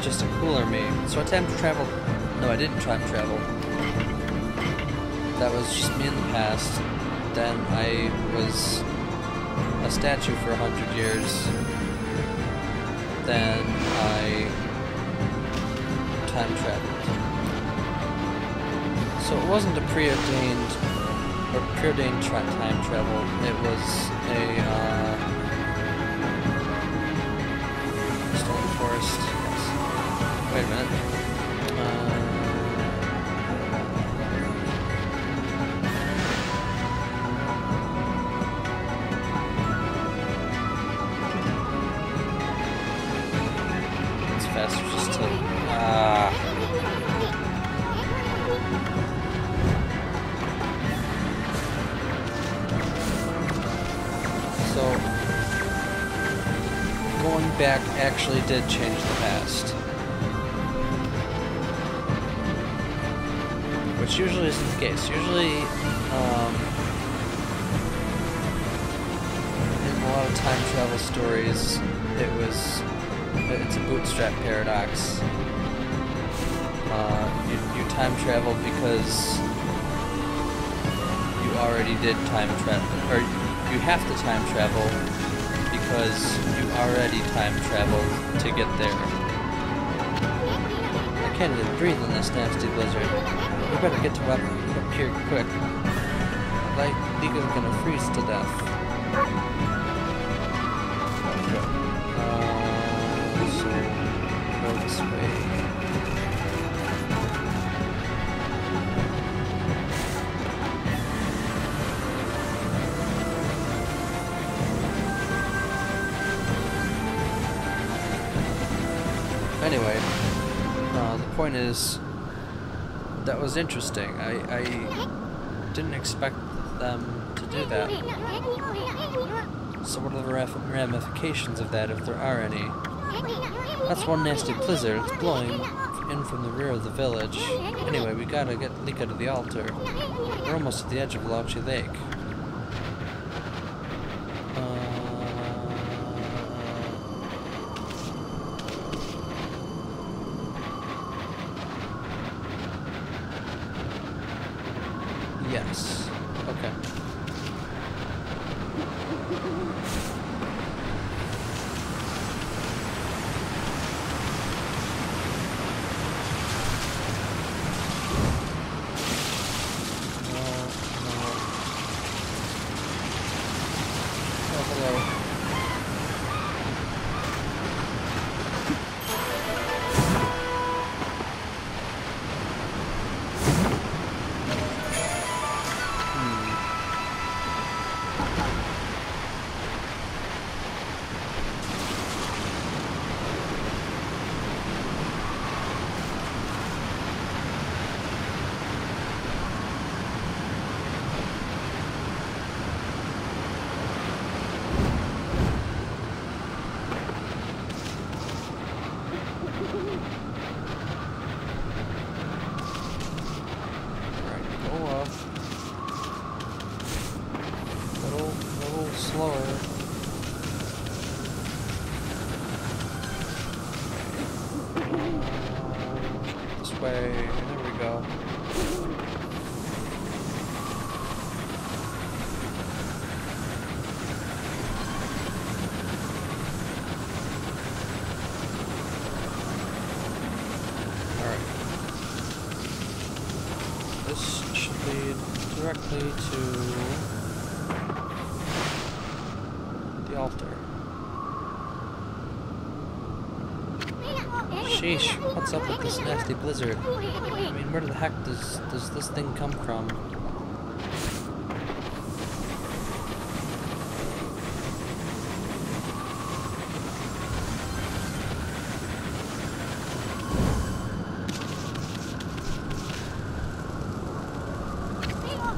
Just a cooler me. So I time traveled. No, I didn't time travel. That was just me in the past. Then I was a statue for 100 years. Then I time traveled. So it wasn't a preordained time travel. It was a Stone Forest. Yes. Wait a minute. It's faster just to So, going back actually did change the past. Which usually isn't the case. Usually, in a lot of time travel stories, it's a bootstrap paradox. You time travel because you already did time travel, or you have to time travel because you already time traveled to get there. I can't even breathe in this nasty blizzard. We better get to up here quick. Like, Nico's gonna freeze to death. So, go this way. Anyway, the point is, that was interesting. I didn't expect them to do that. So what are the ramifications of that, if there are any? That's one nasty blizzard. It's blowing in from the rear of the village. Anyway, we gotta get Lika to the altar. We're almost at the edge of Lauchi Lake. Yes. Okay. Oh, hello. Slower. This way. There we go. Alright. This should lead directly to altar. Sheesh, what's up with this nasty blizzard? I mean, where the heck does this thing come from?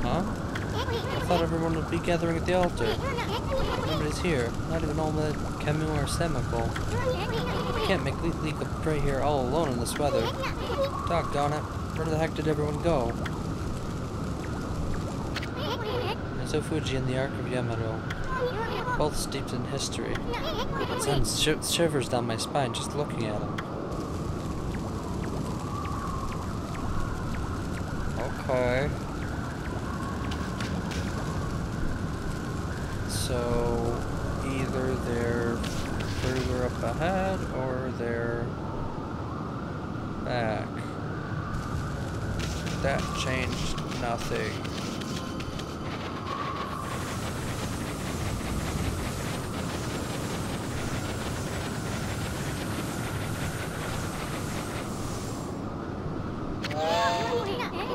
Huh? thought everyone would be gathering at the altar. Nobody's here. Not even old man Camus or Semical. We can't make Lika pray here all alone in this weather. Doggone it. Where the heck did everyone go? There's Ofuji and the Ark of Yamado. Both steeped in history. It sends shivers down my spine just looking at them. Okay. So, either they're further up ahead or they're back. That changed nothing.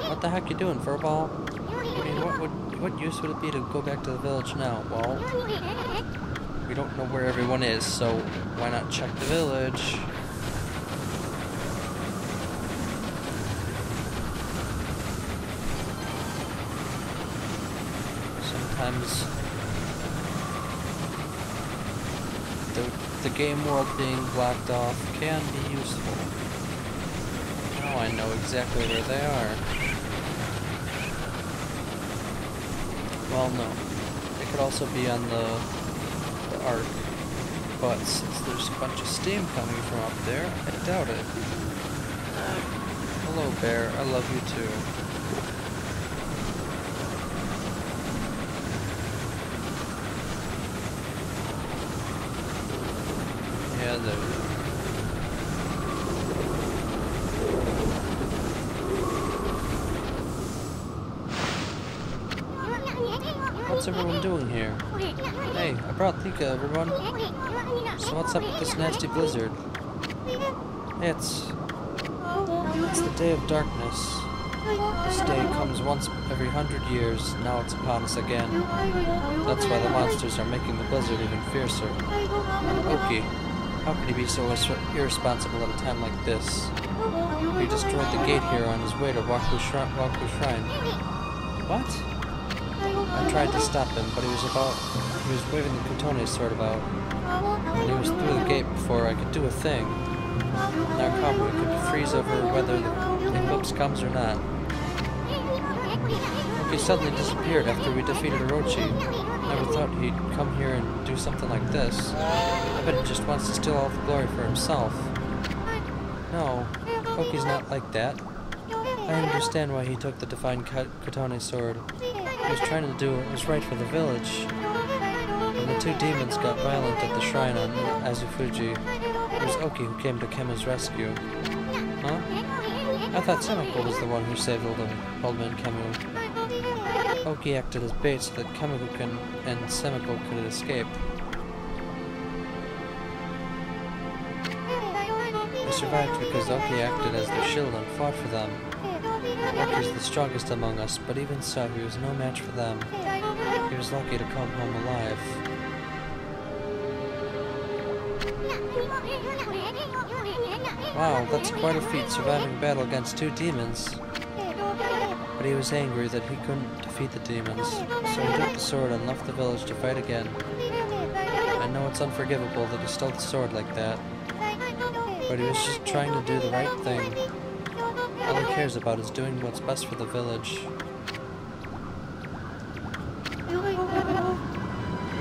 What the heck you doing, Furball? I mean, what use would it be to go back to the village now? Well, we don't know where everyone is, so why not check the village? Sometimes the game world being blocked off can be useful. Now I know exactly where they are. Well, no. It could also be on the arc. But since there's a bunch of steam coming from up there, I doubt it. Hello, Bear. I love you too. Yeah, there. What's everyone doing here? Hey, I brought Lika, everyone. So what's up with this nasty blizzard? It's the day of darkness. This day comes once every 100 years. Now it's upon us again. That's why the monsters are making the blizzard even fiercer. Oki, how could he be so irresponsible at a time like this? He destroyed the gate here on his way to Waku Shrine. What? I tried to stop him, but he was waving the Kutone sword about, and he was through the gate before I could do a thing. Now Kamu could freeze over whether the eclipse comes or not. He suddenly disappeared after we defeated Orochi. Never thought he'd come here and do something like this. I bet he just wants to steal all the glory for himself. No, Oki's not like that. I understand why he took the divine Kutone sword. He was trying to do what was right for the village. When the two demons got violent at the shrine on Azufuji, it was Oki who came to Kemu's rescue. Huh? I thought Semiko was the one who saved old man Kemu. Oki acted as bait so that Kemu and Semiko could escape. They survived because Oki acted as their shield and fought for them. Oki's the strongest among us, but even so, he was no match for them. He was lucky to come home alive. Wow, that's quite a feat, surviving battle against two demons. But he was angry that he couldn't defeat the demons, so he took the sword and left the village to fight again. I know it's unforgivable that he stole the sword like that, but he was just trying to do the right thing. All he cares about is doing what's best for the village. It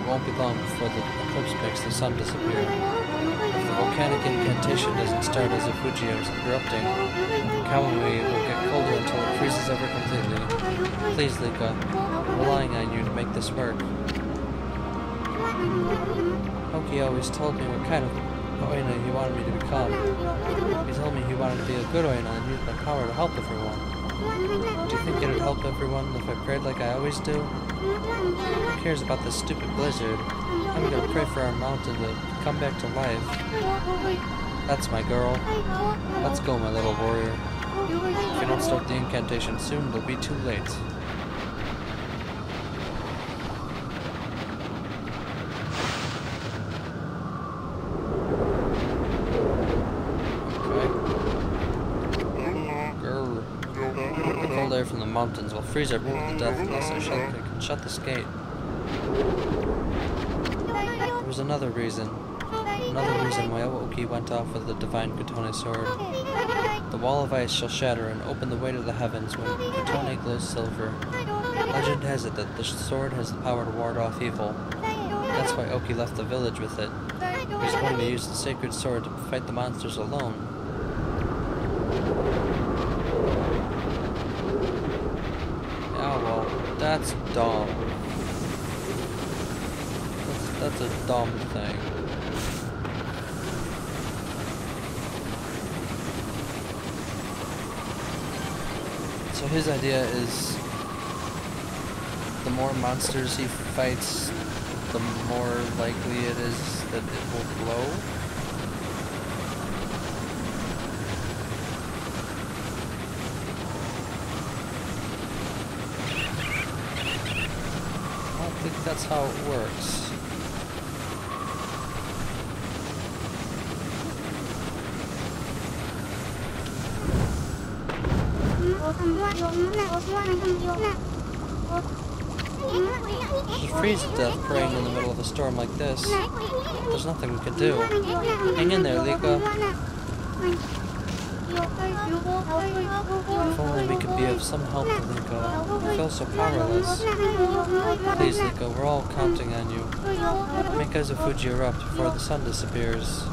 won't be long before the eclipse makes the sun disappear. If the volcanic incantation doesn't start as if Fuji is erupting, Kamui will get colder until it freezes over completely. Please, Lika, I'm relying on you to make this work. Oki always told me what kind of Oina he wanted me to become. He told me he wanted to be a good Oina and use my power to help everyone. Do you think it would help everyone if I prayed like I always do? Who cares about this stupid blizzard? I'm gonna pray for our mountain to come back to life. That's my girl. Let's go, my little warrior. If you don't start the incantation soon, it'll be too late. From the mountains will freeze our people to death unless our shelter can shut this gate. There was another reason why Oki went off with the divine Kutone sword. The wall of ice shall shatter and open the way to the heavens when Kutone glows silver. Legend has it that the sword has the power to ward off evil. That's why Oki left the village with it. He's going to use the sacred sword to fight the monsters alone. Yeah, well, that's dumb. That's a dumb thing. So his idea is the more monsters he fights, the more likely it is that it will glow. I don't think that's how it works. You freeze to death praying in the middle of a storm like this. There's nothing we can do. Hang in there, Liko. If only we could be of some help to Liko. I feel so powerless. Please, Liko, we're all counting on you. Make Azufuji erupt before the sun disappears. I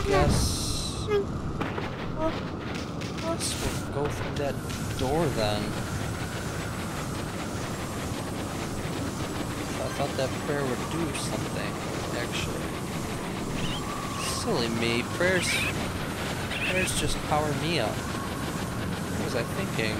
guess we'll go through that door then. I thought that prayer would do something, actually. Silly me, prayers just power me up. What was I thinking?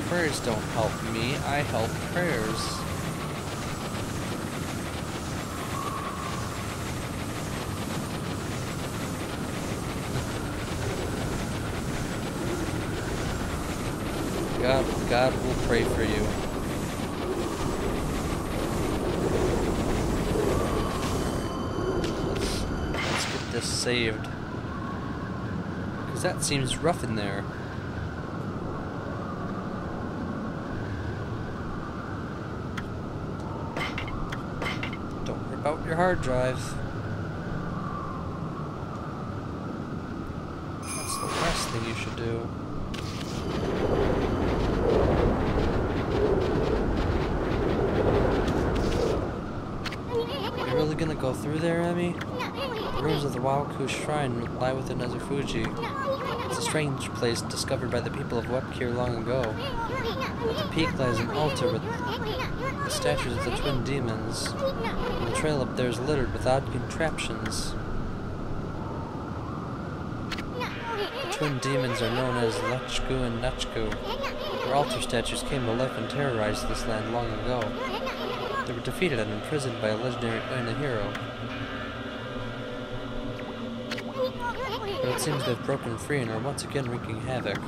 Prayers don't help me, I help prayers. God will pray for you. Let's get this saved. Because that seems rough in there. Don't rip out your hard drive. That's the last thing you should do. Really gonna go through there, Emmy? The ruins of the Wawaku Shrine lie within Azufuji. It's a strange place discovered by the people of Webkir long ago. At the peak lies an altar with the statues of the twin demons, and the trail up there is littered with odd contraptions. The twin demons are known as Lechku and Nechku. Their altar statues came to life and terrorized this land long ago. They were defeated and imprisoned by a legendary Oina hero. But it seems they've broken free and are once again wreaking havoc.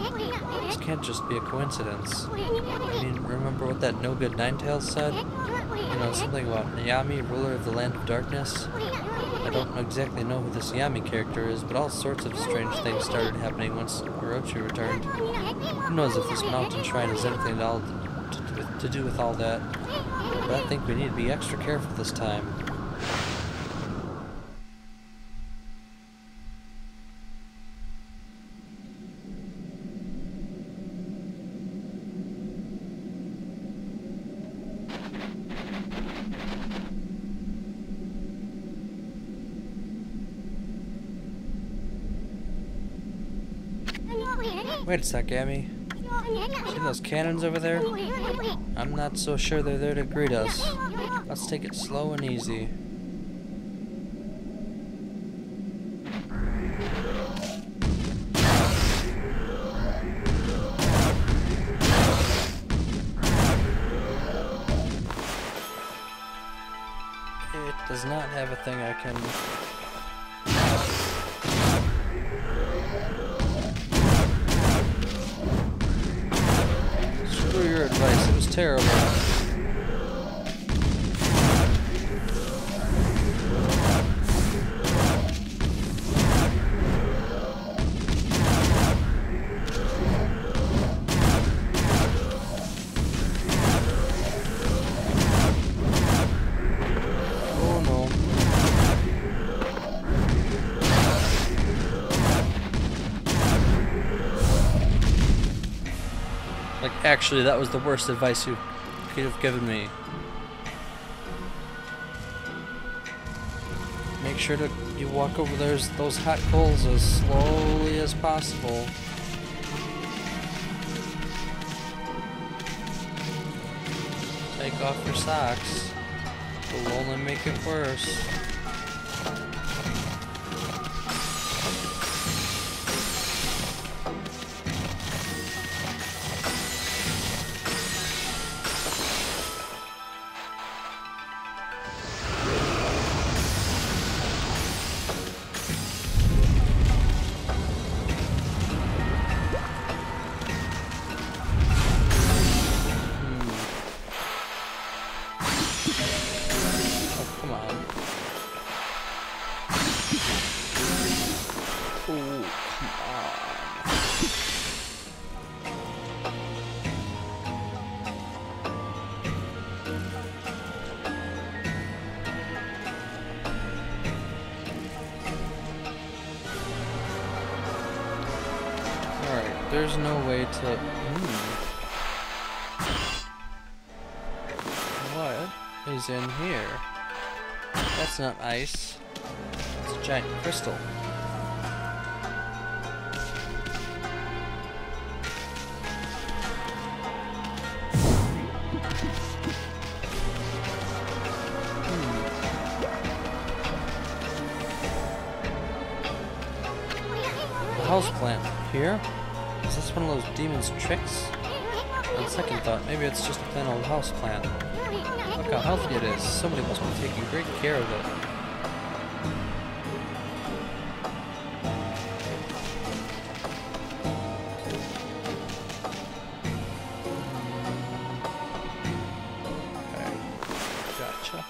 This can't just be a coincidence. I mean, remember what that no-good Ninetales said? You know, something about Yami, ruler of the land of darkness? I don't exactly know who this Yami character is, but all sorts of strange things started happening once Orochi returned. Who knows if this mountain shrine has anything at all to do with all that. But I think we need to be extra careful this time. Wait a sec, Amy. See those cannons over there? I'm not so sure they're there to greet us. Let's take it slow and easy. It does not have a thing I can... Screw your advice, it was terrible. Actually, that was the worst advice you could have given me. Make sure to you walk over those hot coals as slowly as possible. Take off your socks. It will only make it worse. There's no way to... What is in here? That's not ice. It's a giant crystal. A houseplant here? Is this one of those demon's tricks? On second thought, maybe it's just a plain old house plant. Look how healthy it is. Somebody must be taking great care of it. Okay, gotcha.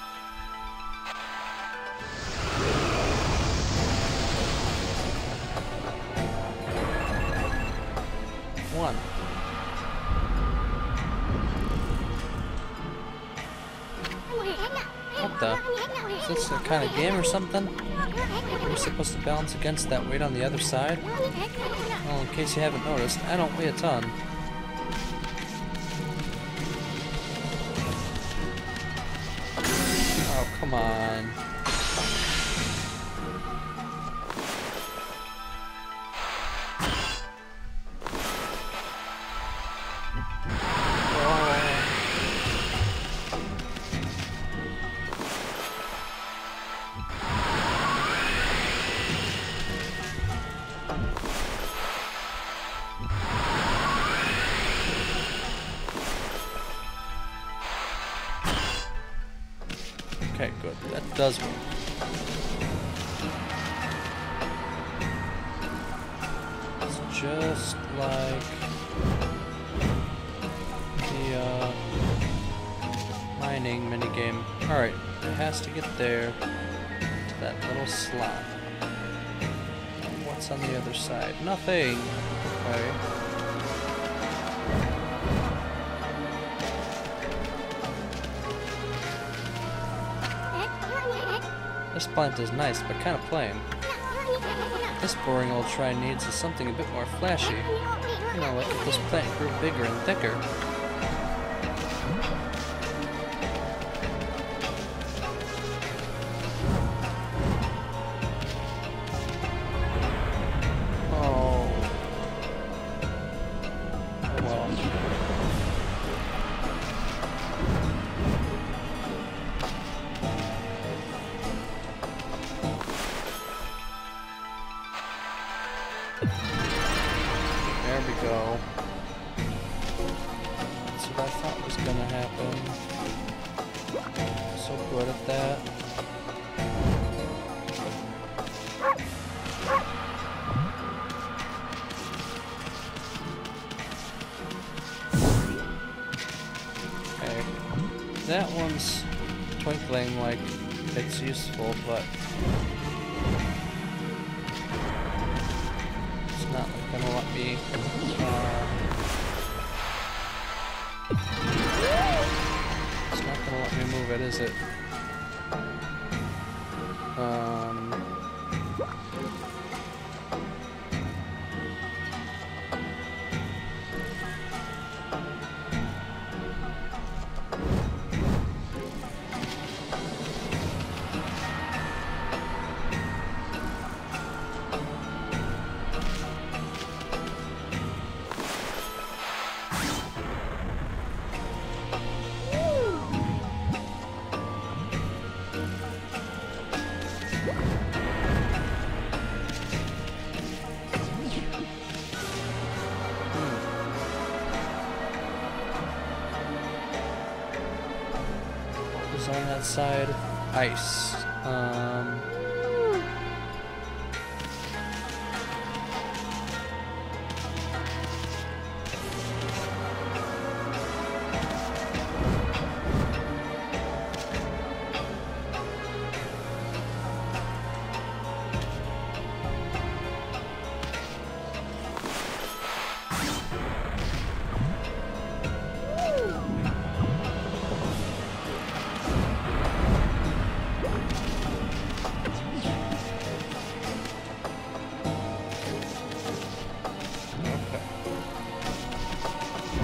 One. What the? Is this a kind of game or something? We're supposed to balance against that weight on the other side? Well, in case you haven't noticed, I don't weigh a ton. Oh, come on. Okay, good. That does work. It's just like the mining minigame. Alright, it has to get there to that little slot. What's on the other side? Nothing! Okay. This plant is nice, but kind of plain. This boring old shrine needs is something a bit more flashy. You know, like if this plant grew bigger and thicker. Oh. Well. There we go. That's what I thought was gonna happen. So good at that. Okay. That one's twinkling like it's useful, but not gonna let me it's not gonna let me move it, is it? inside ice.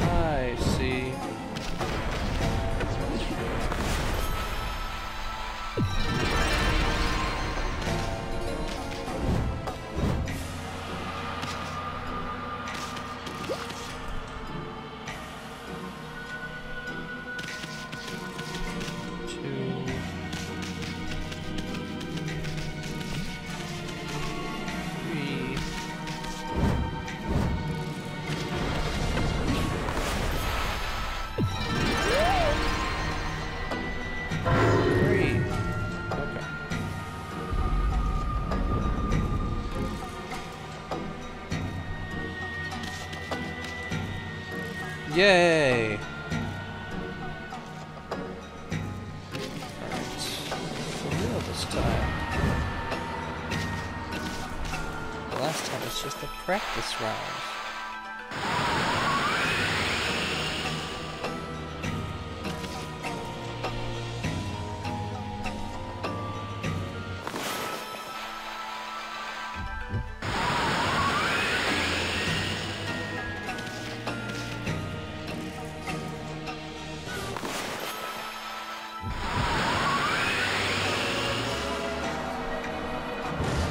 I see. Yay! Alright. For real this time. The last time was just a practice round.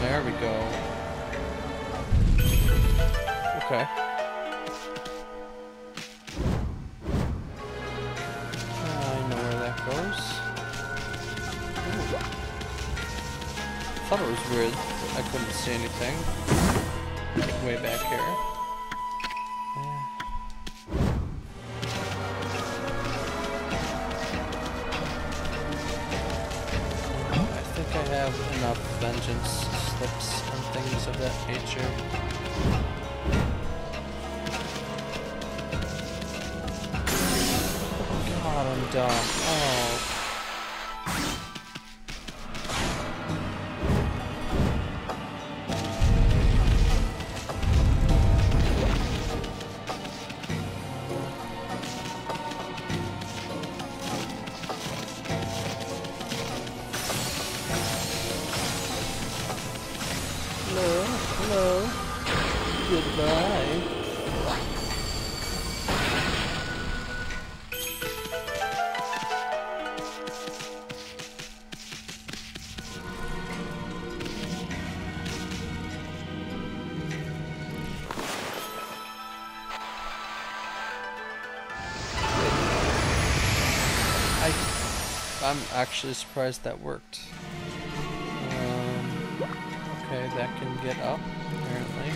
There we go. Okay. I know where that goes. Ooh. Thought it was weird that I couldn't see anything way back here. I have enough vengeance slips and things of that nature. God, I'm dumb. Oh. Hello. Goodbye. I'm actually surprised that worked. Okay, that can get up, apparently.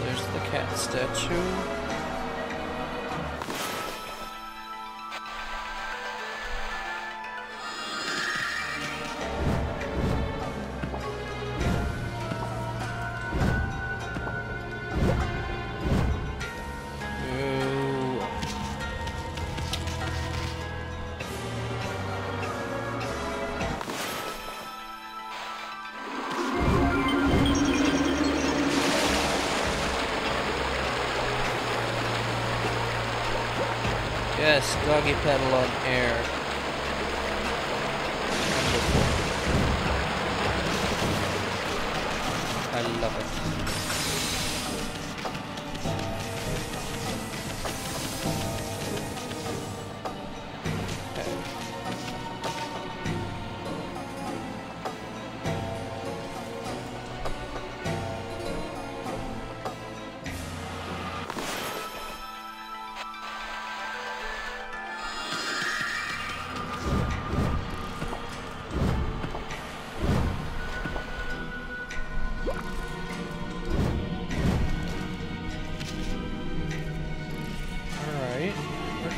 There's the cat statue. Yes, doggy paddle on air. Remember I love it.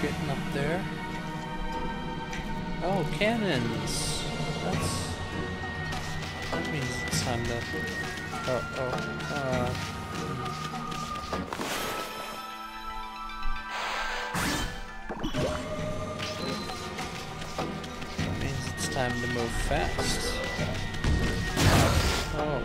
Getting up there. Oh, cannons! That means it's time to... That means it's time to move fast. Oh.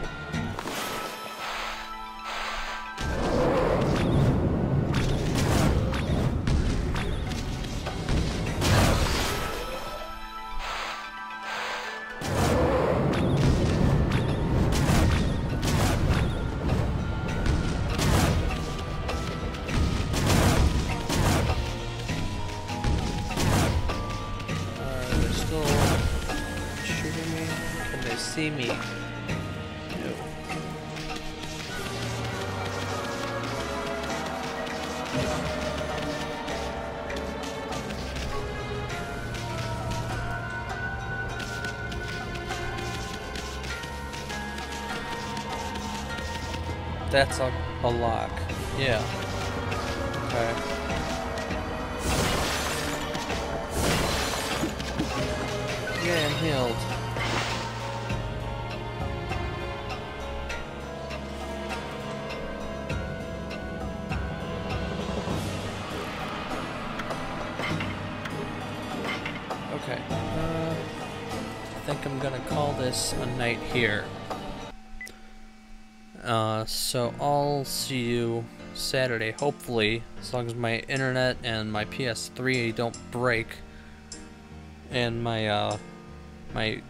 See me. No. That's a lock. Yeah. Okay. Yeah, I'm healed. Okay, I think I'm gonna call this a night here. So I'll see you Saturday, hopefully, as long as my internet and my PS3 don't break, and my my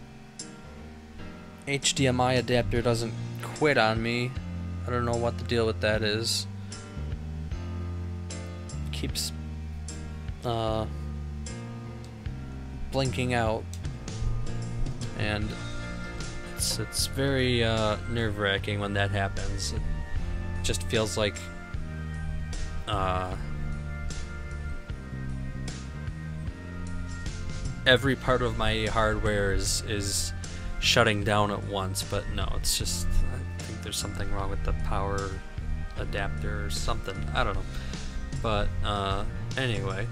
HDMI adapter doesn't quit on me. I don't know what the deal with that is. Keeps blinking out, and it's very nerve-wracking when that happens. It just feels like every part of my hardware is shutting down at once, but no, it's just, I think there's something wrong with the power adapter or something, I don't know. But anyway,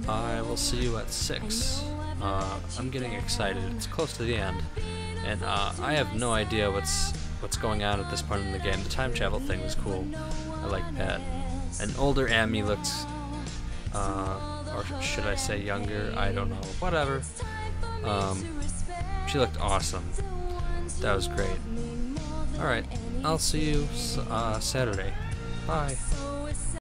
I will see you at 6. I'm getting excited. It's close to the end, and I have no idea what's going on at this point in the game. The time travel thing was cool. I like that. An older Amy looks, or should I say younger? I don't know. Whatever. She looked awesome. That was great. All right, I'll see you Saturday. Bye.